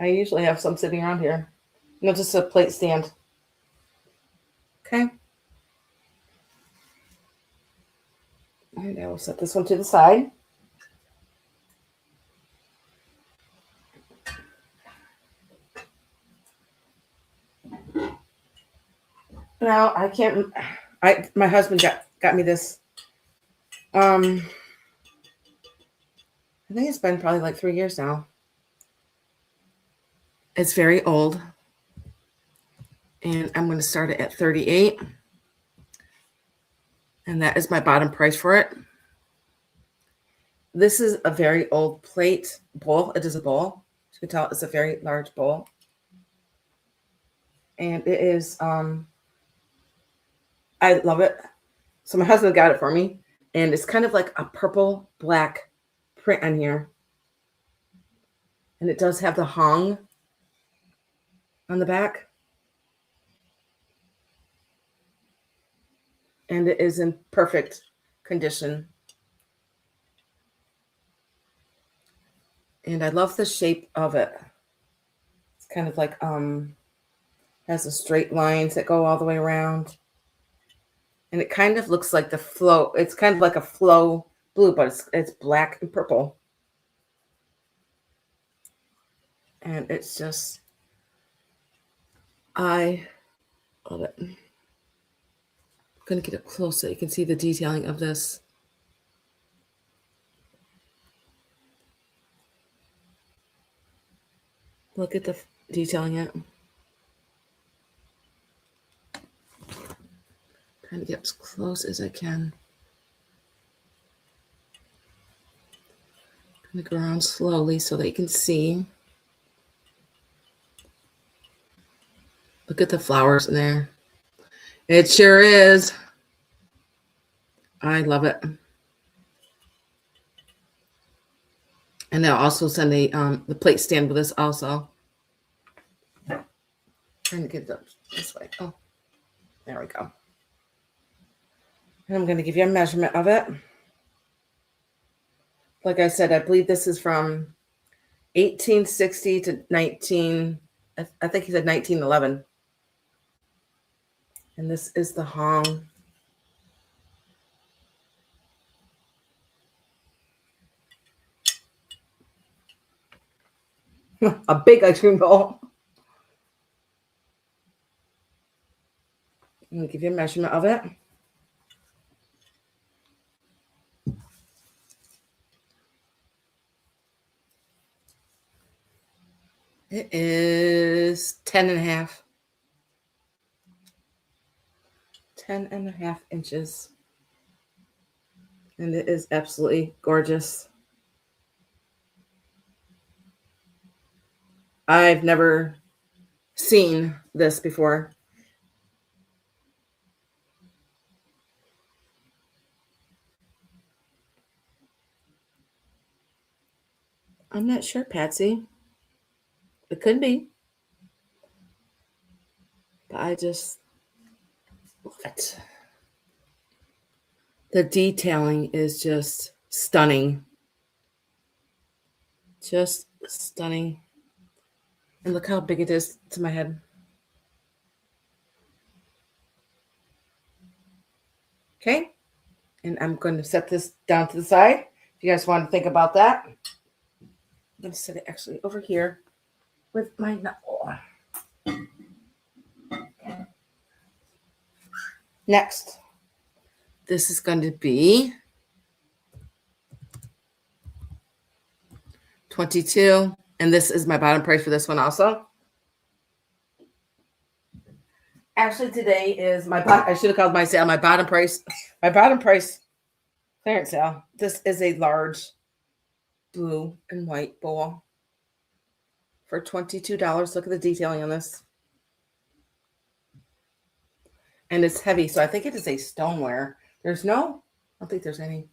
I usually have some sitting around here. No, just a plate stand. Okay. And I will set this one to the side. Now my husband got me this. I think it's been probably like 3 years now. It's very old. And I'm going to start it at 38. And that is my bottom price for it. This is a very old plate bowl. It is a bowl. As you can tell, it's a very large bowl. And it is, I love it. So my husband got it for me. And it's kind of like a purple black print on here. And it does have the Hong on the back. And it is in perfect condition. And I love the shape of it. It's kind of like has the straight lines that go all the way around. And it kind of looks like the flow. It's kind of like a flow blue, but it's black and purple. And it's just, I love it. I'm going to get up close so you can see the detailing of this. Look at the detailing it. Trying to get as close as I can. I'm going to go around slowly so that you can see. Look at the flowers in there. It sure is. I love it. And they'll also send the plate stand with this also. Trying to get it up this way. Oh, there we go. And I'm going to give you a measurement of it. Like I said, I believe this is from 1860 to I think he said 1911. And this is the Hong. A big ice cream bowl. I'm going to give you a measurement of it. It is 10 and a half. 10 and a half inches. And it is absolutely gorgeous. I've never seen this before. I'm not sure, Patsy. It could be. But I just love it. The detailing is just stunning. Just stunning. And look how big it is to my head. Okay. And I'm going to set this down to the side. If you guys want to think about that, I'm going to set it actually over here with my knuckle. Next, this is going to be $22, and this is my bottom price for this one also. Actually, today is I should have called my sale my bottom price clearance sale. This is a large blue and white bowl for $22. Look at the detailing on this. And it's heavy, so I think it is a stoneware. I don't think there's any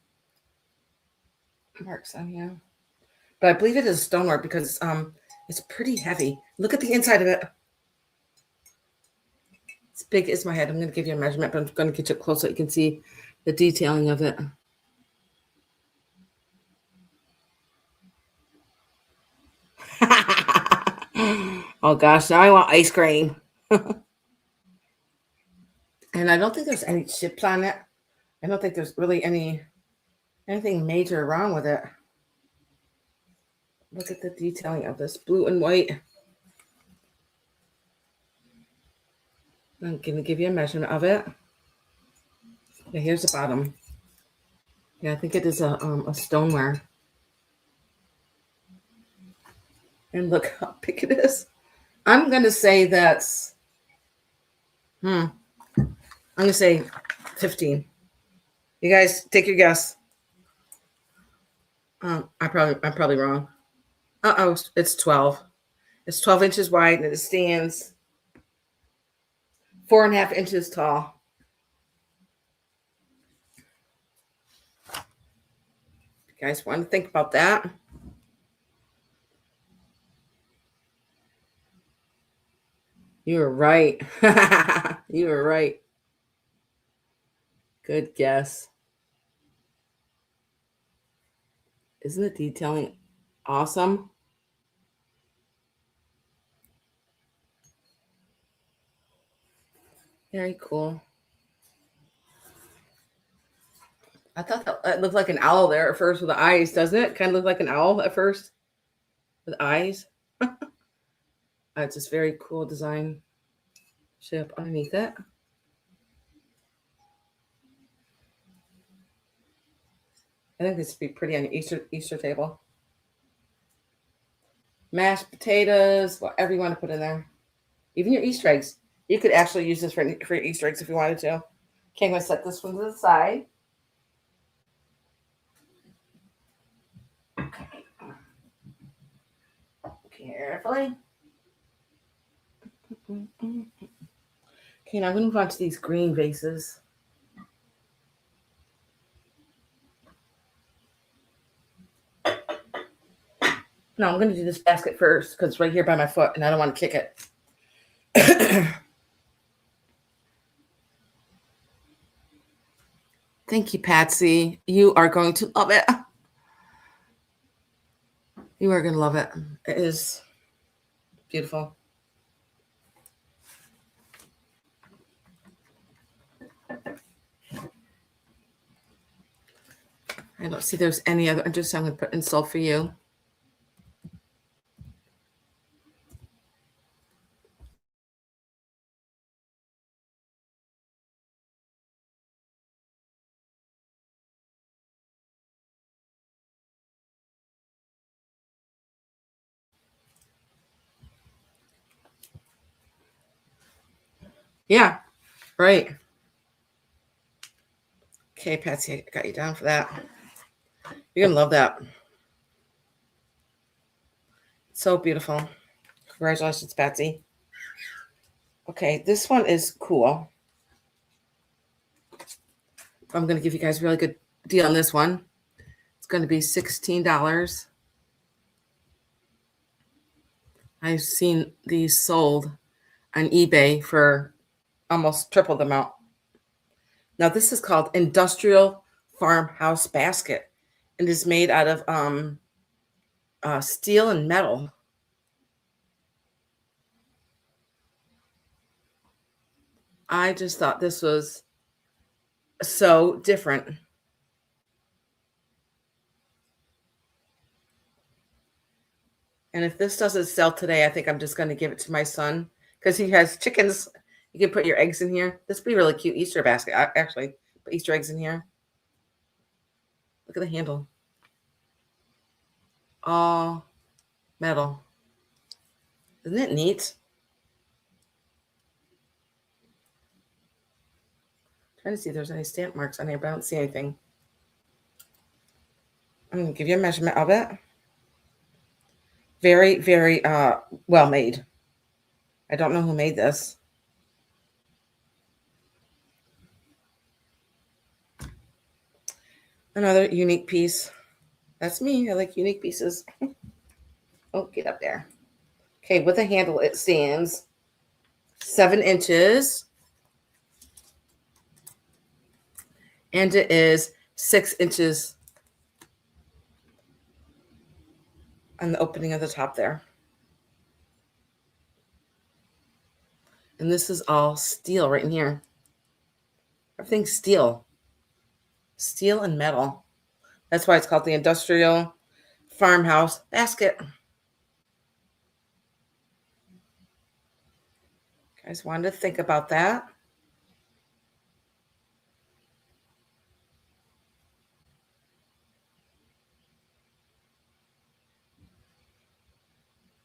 marks on here. But I believe it is stoneware because it's pretty heavy. Look at the inside of it. It's big as my head. I'm going to give you a measurement, but I'm going to get you close so you can see the detailing of it. Oh gosh, now I want ice cream. And I don't think there's any chips on it. I don't think there's really anything major wrong with it. Look at the detailing of this blue and white. I'm going to give you a measurement of it. Yeah, here's the bottom. Yeah, I think it is a stoneware. And look how big it is. I'm going to say that's, I'm going to say 15. You guys take your guess. I'm probably wrong. It's 12. It's 12 inches wide and it stands 4.5 inches tall. You guys want to think about that? You were right. You were right. Good guess. Isn't the detailing awesome? Very cool. I thought that looked like an owl there at first with the eyes, doesn't it? Kind of look like an owl at first with eyes. It's just very cool design shape underneath it. I think this would be pretty on your Easter table. Mashed potatoes, whatever you want to put in there. Even your Easter eggs. You could actually use this for your Easter eggs if you wanted to. Okay, I'm going to set this one to the side. Carefully. Okay, now I'm going to move on to these green vases. No, I'm going to do this basket first because it's right here by my foot and I don't want to kick it. Thank you, Patsy. You are going to love it. You are going to love it. It is beautiful. I don't see there's any other. I'm going to put in salt for you. Yeah, right. Okay, Patsy, I got you down for that. You're gonna love that. So beautiful. Congratulations, Patsy. Okay, this one is cool. I'm gonna give you guys a really good deal on this one. It's gonna be $16. I've seen these sold on eBay for almost triple the amount. Now this is called Industrial Farmhouse Basket and is made out of steel and metal. I just thought this was so different. And if this doesn't sell today, I think I'm just going to give it to my son because he has chickens. You can put your eggs in here. This would be a really cute Easter basket. Actually, put Easter eggs in here. Look at the handle. All metal. Isn't it neat? Trying to see if there's any stamp marks on here, but I don't see anything. I'm going to give you a measurement of it. Very, very well made. I don't know who made this. Another unique piece. That's me. I like unique pieces. Oh, get up there. Okay, with a handle, it stands 7 inches. And it is 6 inches on the opening of the top there. And this is all steel right in here. Everything's steel. Steel and metal. That's why it's called the Industrial Farmhouse Basket. Guys wanted to think about that.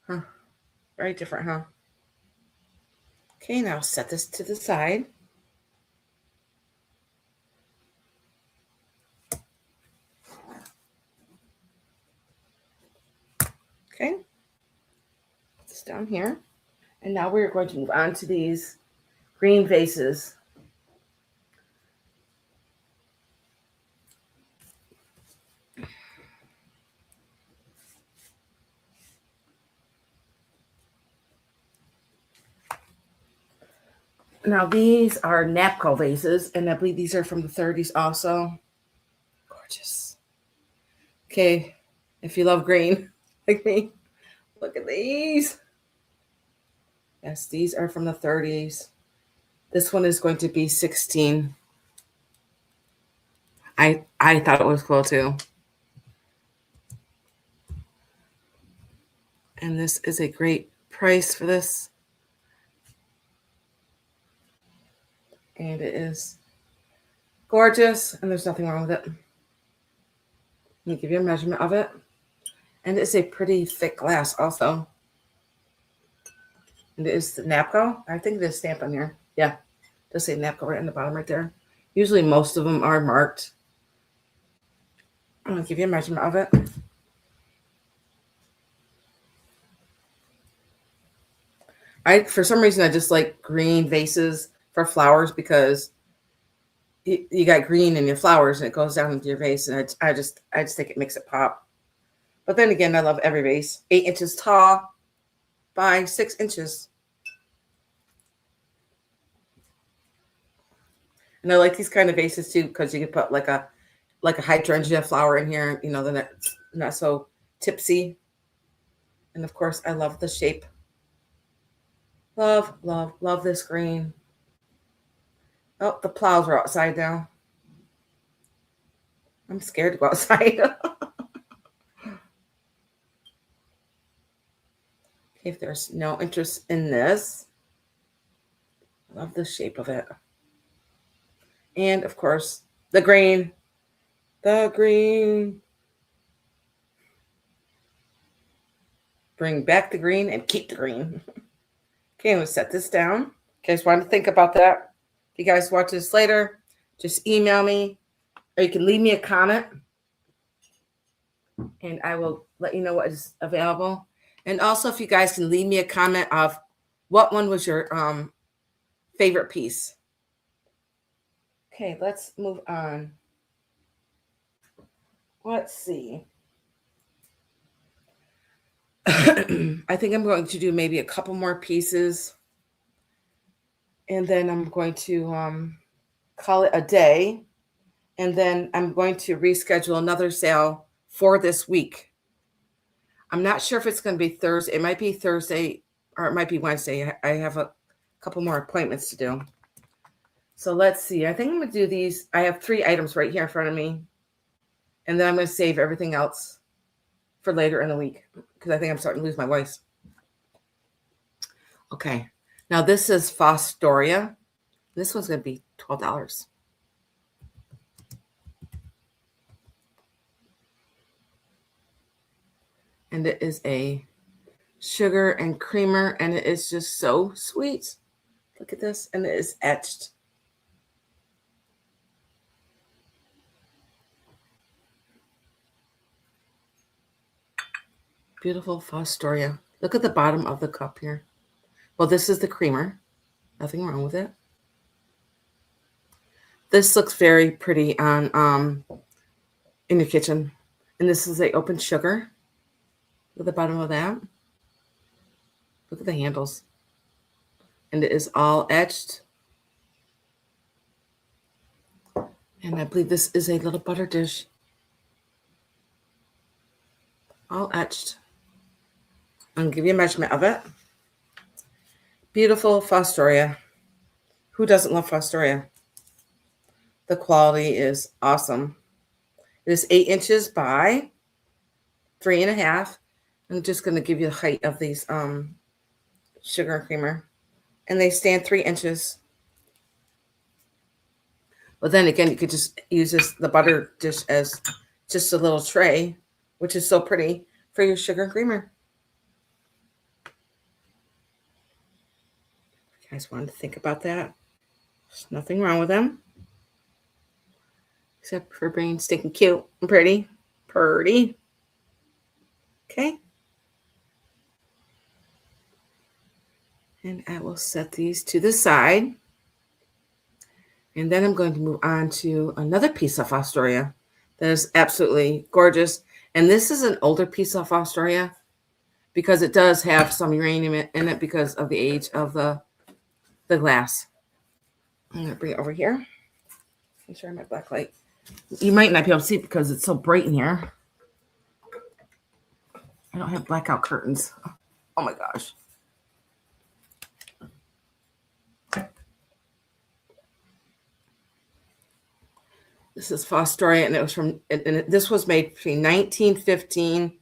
Huh. Very different, huh? Okay, now set this to the side. Okay. Put this down here. And now we're going to move on to these green vases. Now these are Napco vases, and I believe these are from the 30s also. Gorgeous. Okay, if you love green like me, look at these. Yes, these are from the 30s. This one is going to be 16. I thought it was cool too. And this is a great price for this. And it is gorgeous, and there's nothing wrong with it. Let me give you a measurement of it. And it's a pretty thick glass also. And it is the Napco. I think there's a stamp on here. Yeah, it does say Napco right on the bottom right there. Usually most of them are marked. I'm going to give you a measurement of it. For some reason, I just like green vases for flowers because you got green in your flowers and it goes down into your vase, and I just think it makes it pop. But then again, I love every vase. 8 inches tall by 6 inches. And I like these kind of vases too because you can put like a hydrangea flower in here, you know, then it's not so tipsy. And of course, I love the shape. Love, love, love this green. Oh, the plows are outside now. I'm scared to go outside. If there's no interest in this, I love the shape of it. And of course, the green. The green. Bring back the green and keep the green. Okay, I'm going to set this down. Okay, just wanted to think about that. If you guys watch this later, just email me, or you can leave me a comment, and I will let you know what is available. And also, if you guys can leave me a comment of what one was your favorite piece. Okay, let's move on. Let's see. I think I'm going to do maybe a couple more pieces, and then I'm going to call it a day, and then I'm going to reschedule another sale for this week. I'm not sure if it's going to be Thursday. It might be Thursday, or it might be Wednesday. I have a couple more appointments to do. So let's see. I think I'm going to do these. I have 3 items right here in front of me, and then I'm going to save everything else for later in the week because I think I'm starting to lose my voice. Okay. Now this is Fostoria. This one's going to be $12. And it is a sugar and creamer, and it is just so sweet. Look at this, and it is etched. Beautiful Fostoria. Look at the bottom of the cup here. Well, this is the creamer. Nothing wrong with it. This looks very pretty on in your kitchen. And this is a open sugar. Look at the bottom of that. Look at the handles. And it is all etched. And I believe this is a little butter dish. All etched. I'm going to give you a measurement of it. Beautiful Fostoria. Who doesn't love Fostoria? The quality is awesome. It is 8 inches by 3.5. I'm just going to give you the height of these sugar and creamer. And they stand 3 inches. But then again, you could just use the butter dish as just a little tray, which is so pretty for your sugar and creamer. You guys wanted to think about that. There's nothing wrong with them. Except for being stinking cute and pretty. Pretty. Okay. And I will set these to the side. And then I'm going to move on to another piece of Fostoria that is absolutely gorgeous. And this is an older piece of Fostoria because it does have some uranium in it because of the age of the glass. I'm going to bring it over here. Make sure my black light. You might not be able to see it because it's so bright in here. I don't have blackout curtains. Oh my gosh. This is Fostoria, and it was this was made between 1915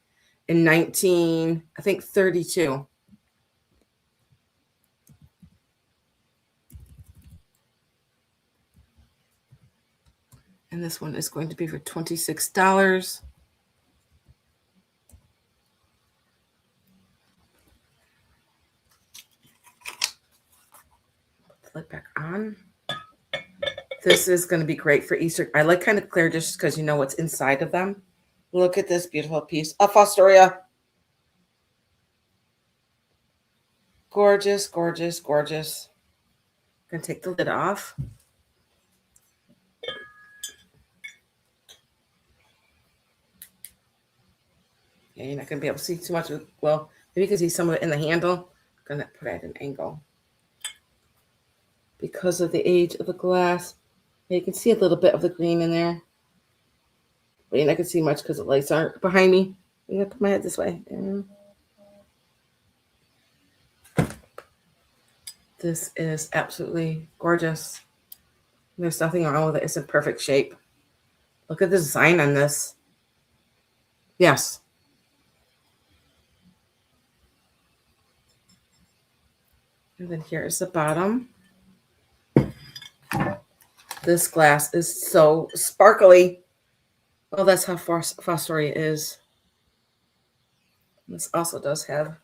and 32. And this one is going to be for $26. Put the lid back on. This is going to be great for Easter. I like kind of clear dishes because you know what's inside of them. Look at this beautiful piece of Fostoria. Gorgeous, gorgeous, gorgeous. I'm going to take the lid off. Yeah, you're not going to be able to see too much. Well, maybe you can see some of it in the handle. I'm going to put it at an angle. Because of the age of the glass, you can see a little bit of the green in there. But you're not going to see much because the lights aren't behind me. I'm going to put my head this way. This is absolutely gorgeous. There's nothing wrong with it. It's in perfect shape. Look at the design on this. Yes. And then here is the bottom. This glass is so sparkly. Oh, that's how Fostoria is. This also does have,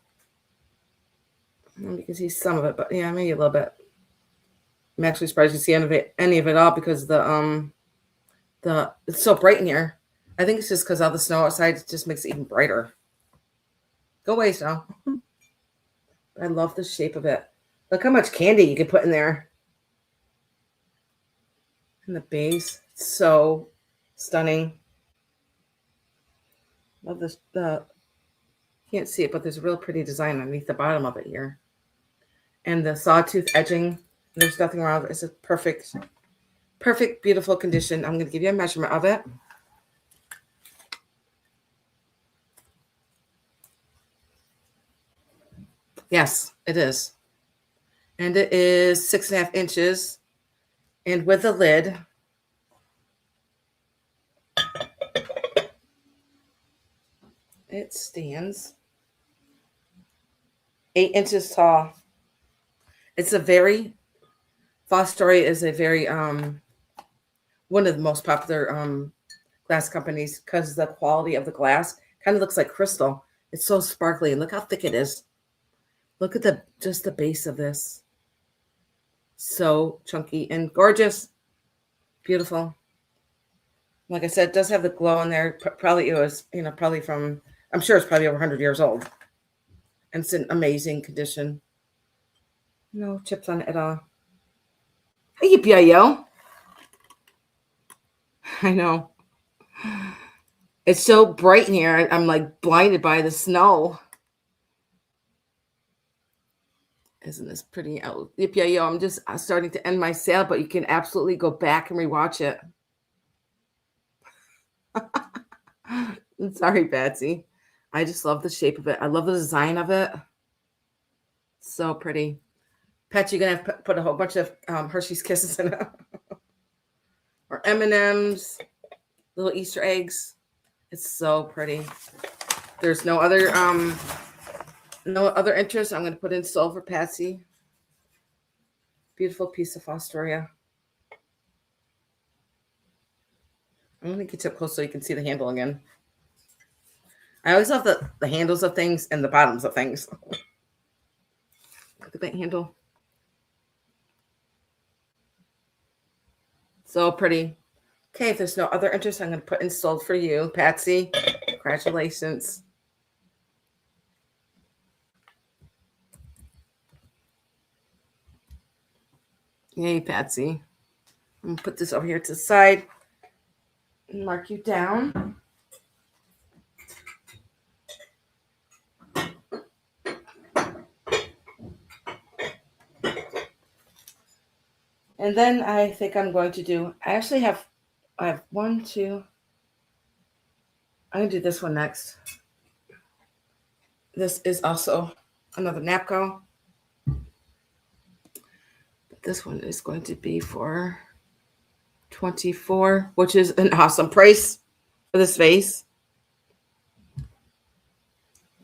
you can see some of it, but yeah, maybe a little bit. I'm actually surprised you see any of it all because it's so bright in here. I think it's just because all the snow outside just makes it even brighter. Go away, snow. I love the shape of it. Look how much candy you can put in there. And the base, it's so stunning. Love this. Can't see it, but there's a real pretty design underneath the bottom of it here. And the sawtooth edging, there's nothing wrong with it. It's a perfect, beautiful condition. I'm going to give you a measurement of it. Yes, it is. And it is 6.5 inches. And with the lid, it stands 8 inches tall. It's a very, Fostoria is a very, one of the most popular glass companies because the quality of the glass kind of looks like crystal. It's so sparkly, and look how thick it is. Look at just the base of this. So chunky and gorgeous. Beautiful. Like I said, it does have the glow in there. Probably it was, probably from, I'm sure it's probably over 100 years old. And it's in amazing condition. No chips on it at all. Hey, yippee-yo. I know. It's so bright in here. I'm like blinded by the snow. Isn't this pretty? Oh, yippee-yo. I'm just starting to end my sale, but you can absolutely go back and rewatch it. Sorry, Betsy. I just love the shape of it. I love the design of it. So pretty. Pat, you're going to have to put a whole bunch of Hershey's Kisses in it. Or M&M's, little Easter eggs. It's so pretty. There's no other interest. I'm going to put in sold for Patsy. Beautiful piece of Fostoria. I'm going to get you up close so you can see the handle again. I always love the handles of things and the bottoms of things. Look at that handle. So pretty. Okay, if there's no other interest, I'm going to put in sold for you, Patsy. Congratulations. Yay, Patsy. I'm going to put this over here to the side and mark you down. And then I think I'm going to do, I have 1, 2. I'm going to do this one next. This is also another Napco. This one is going to be for $24, which is an awesome price for this vase.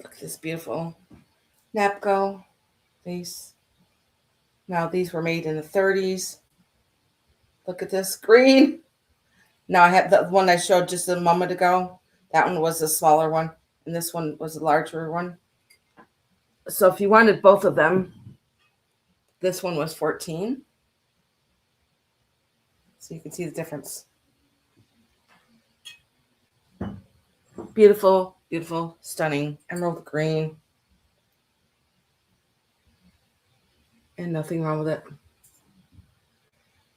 Look at this beautiful Napco vase. Now these were made in the 30s. Look at this green. Now I have the one I showed just a moment ago. That one was the smaller one, and this one was a larger one. So if you wanted both of them, this one was $14. So you can see the difference. Beautiful, beautiful, stunning emerald green. And nothing wrong with it.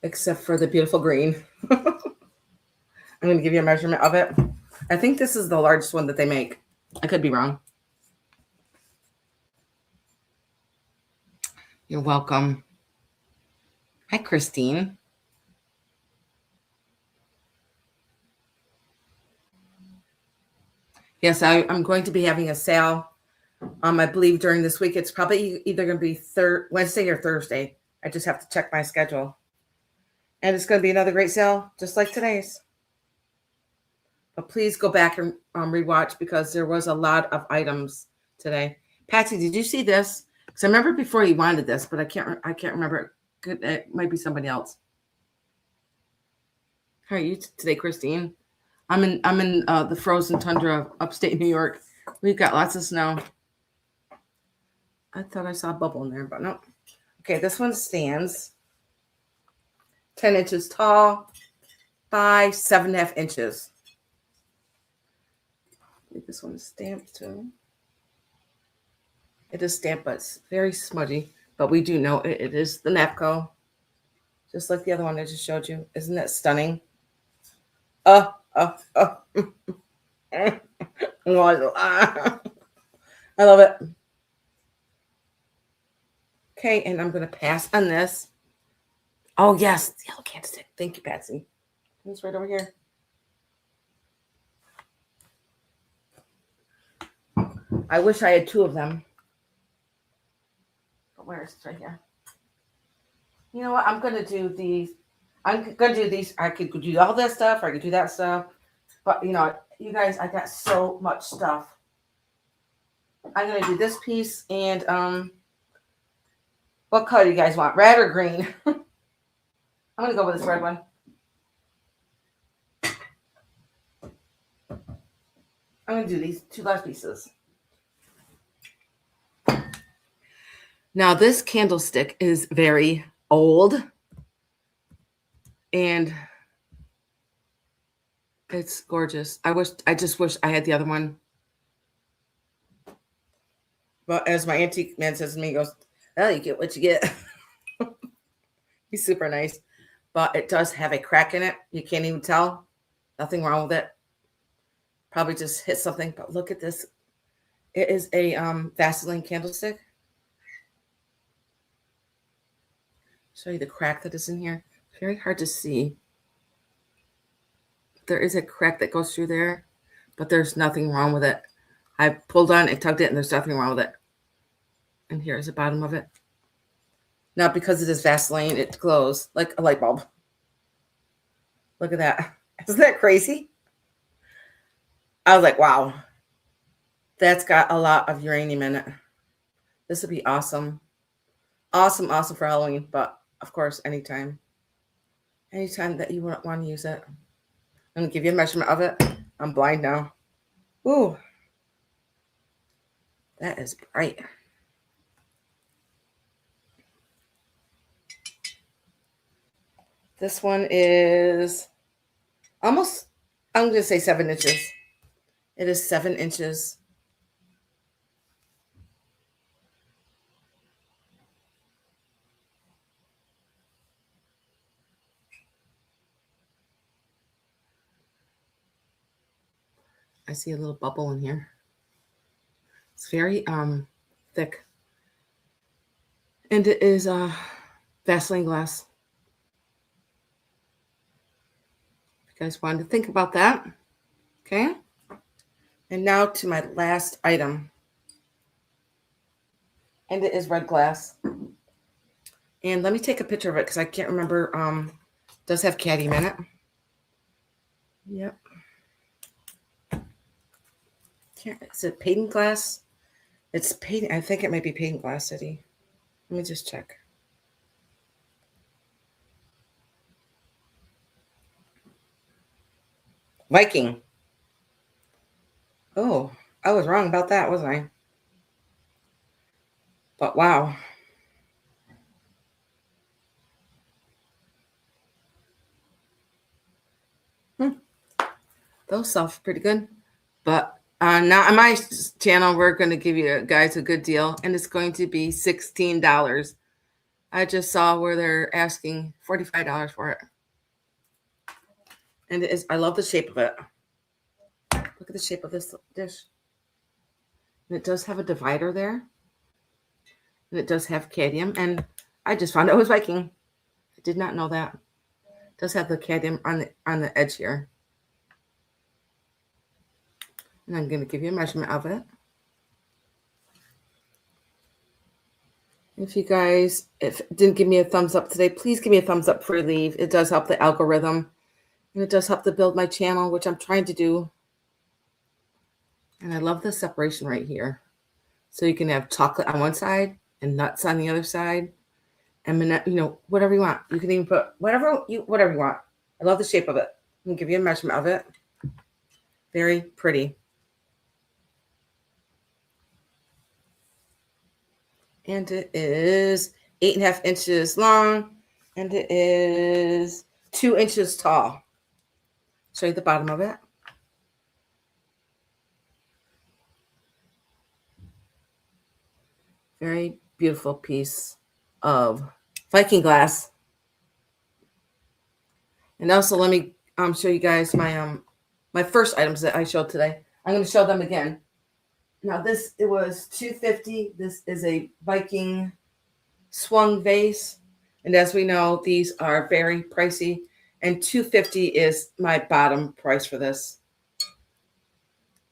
Except for the beautiful green. I'm going to give you a measurement of it. I think this is the largest one that they make. I could be wrong. You're welcome. Hi, Christine. Yes, I'm going to be having a sale. I believe during this week. It's probably either going to be Wednesday or Thursday. I just have to check my schedule. And it's going to be another great sale, just like today's. But please go back and rewatch because there was a lot of items today. Patsy, did you see this? Because I remember before you wanted this, but I can't remember. It might be somebody else. How are you today, Christine? I'm in the frozen tundra of upstate New York. We've got lots of snow. I thought I saw a bubble in there, but no. Okay, this one stands 10 inches tall by 7.5 inches. I think this one is stamped too. It is stamped, but it's very smudgy. But we do know it is the Napco. Just like the other one I just showed you. Isn't that stunning? I love it. Okay, and I'm going to pass on this. Oh, yes, the yellow candlestick. Thank you, Patsy. It's right over here. I wish I had 2 of them. But where is it? Right here. You know what? I'm going to do these. I'm going to do these. I could do all this stuff, or I could do that stuff. But, you know, you guys, I got so much stuff. I'm going to do this piece. And what color do you guys want? Red or green? I'm going to go with this red one. I'm going to do these 2 last pieces. Now, this candlestick is very old. And it's gorgeous. I just wish I had the other one. But as my antique man says to me, he goes, "Oh, you get what you get." He's super nice. But it does have a crack in it. You can't even tell. Nothing wrong with it. Probably just hit something. But look at this. It is a Vaseline candlestick. Show you the crack that is in here. Very hard to see. There is a crack that goes through there, but there's nothing wrong with it. I pulled on it, tugged it, and there's nothing wrong with it. And here's the bottom of it. Now, because it is Vaseline, it glows like a light bulb. Look at that. Isn't that crazy? I was like, wow. That's got a lot of uranium in it. This would be awesome. Awesome for Halloween. But, of course, anytime that you want to use it. I'm going to give you a measurement of it. I'm blind now. Ooh. That is bright. This one is almost, I'm going to say 7 inches. It is 7 inches. I see a little bubble in here. It's very thick. And it is Vaseline glass. If you guys wanted to think about that. Okay. And now to my last item. And it is red glass. And let me take a picture of it because I can't remember. It does have cadmium in it. Yep. Is it Peyton glass? It's Peyton. I think it might be Peyton Glass City. Let me just check. Viking. Oh, I was wrong about that, wasn't I? But wow. Those sell pretty good. But now on my channel, we're going to give you guys a good deal. And it's going to be $16. I just saw where they're asking $45 for it. And it is, I love the shape of it. Look at the shape of this dish. And it does have a divider there. And it does have cadmium. And I just found out it was Viking. I did not know that. It does have the cadmium on the edge here. And I'm going to give you a measurement of it. If you guys didn't give me a thumbs up today, please give me a thumbs up before you leave. It does help the algorithm. And it does help to build my channel, which I'm trying to do. And I love the separation right here. So you can have chocolate on one side and nuts on the other side. And, you know, whatever you want. You can even put whatever you want. I love the shape of it. I'm going to give you a measurement of it. Very pretty. And it is 8.5 inches long And it is 2 inches tall. Show you the bottom of it. Very beautiful piece of Viking glass. And also, let me show you guys my first items that I showed today. I'm going to show them again. Now, it was $2.50. This is a Viking swung vase, and as we know, these are very pricey. And $2.50 is my bottom price for this.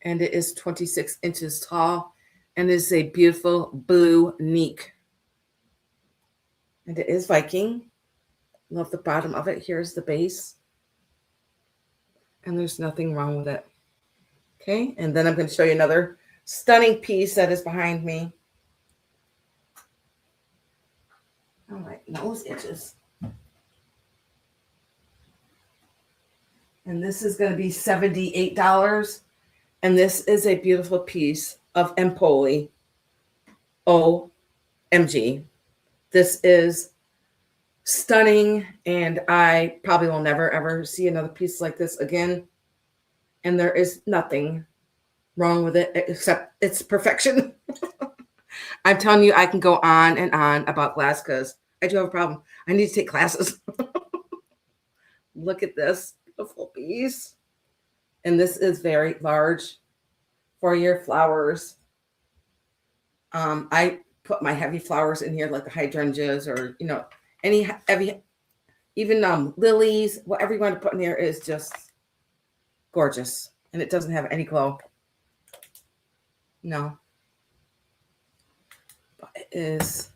And it is 26 inches tall, and is a beautiful blue Neek. And it is Viking. Love the bottom of it. Here's the base. And there's nothing wrong with it. Okay, and then I'm going to show you another stunning piece that is behind me. All right, nose itches. And this is going to be $78. And this is a beautiful piece of Empoli. OMG. This is stunning, and I probably will never ever see another piece like this again. And there is nothing wrong with it except its perfection. I'm telling you, I can go on and on about glass because I do have a problem. I need to take classes. Look at this beautiful piece. And this is very large for your flowers. I put my heavy flowers in here, like the hydrangeas, or any heavy, even lilies. Whatever you want to put in there is just gorgeous, and it doesn't have any glow. No, but it is.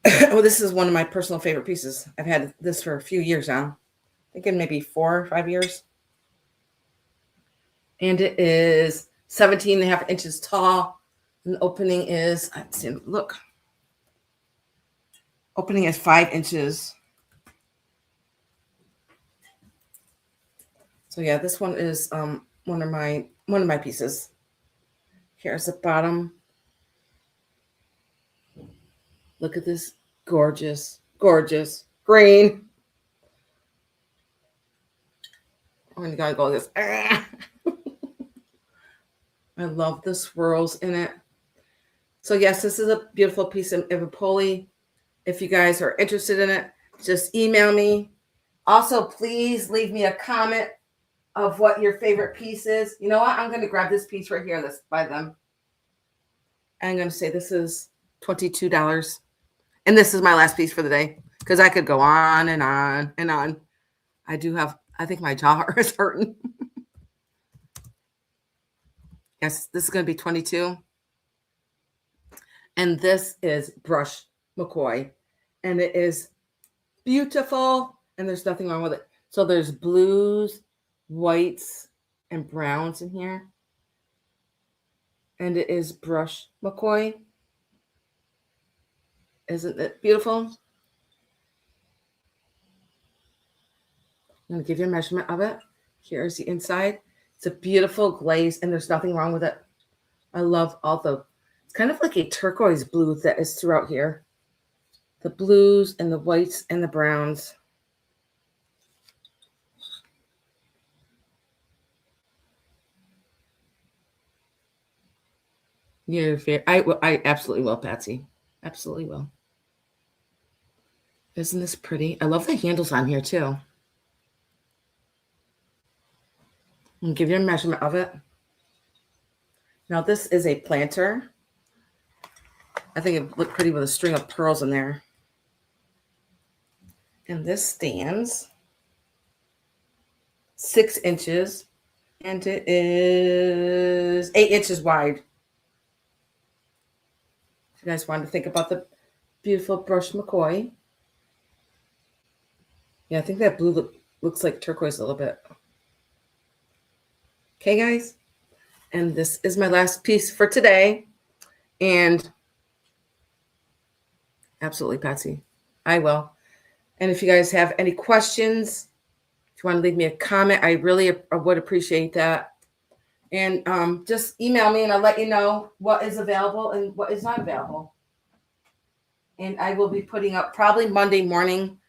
Oh, this is one of my personal favorite pieces. I've had this for a few years now. I think in maybe 4 or 5 years. And it is 17.5 inches tall. And the opening is, look. Opening is 5 inches. So yeah, this one is one of my pieces. Here's the bottom. Look at this gorgeous, gorgeous green. I'm gonna go this. I love the swirls in it. So yes, this is a beautiful piece of Empoli. If you guys are interested in it, just email me. Also, please leave me a comment of what your favorite piece is. You know what? I'm going to grab this piece right here that's by them. I'm going to say this is $22. And this is my last piece for the day because I could go on and on and on. I think my jaw is hurting. Yes, this is going to be 22. And this is Brush McCoy. And it is beautiful. And there's nothing wrong with it. So there's blues, whites, and browns in here. And it is Brush McCoy. Isn't it beautiful? I'm going to give you a measurement of it. Here's the inside. It's a beautiful glaze, and there's nothing wrong with it. I love it's kind of like a turquoise blue that is throughout here. The blues and the whites and the browns. I absolutely will, Patsy. Absolutely will. Isn't this pretty? I love the handles on here too. And give you a measurement of it. Now this is a planter. I think it looked pretty with a string of pearls in there. And this stands 6 inches, and it is 8 inches wide. If you guys want to think about the beautiful Brush McCoy. Yeah, I think that blue looks like turquoise a little bit. Okay, guys. And this is my last piece for today. And absolutely, Patsy, I will. And if you guys have any questions, if you want to leave me a comment, I really would appreciate that. And just email me and I'll let you know what is available and what is not available. And I will be putting up probably Monday morning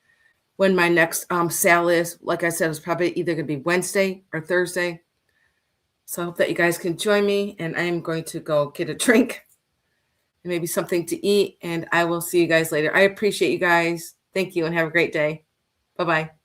when my next sale is. Like I said, it's probably either going to be Wednesday or Thursday. So I hope that you guys can join me. And I am going to go get a drink and maybe something to eat. And I will see you guys later. I appreciate you guys. Thank you and have a great day. Bye-bye.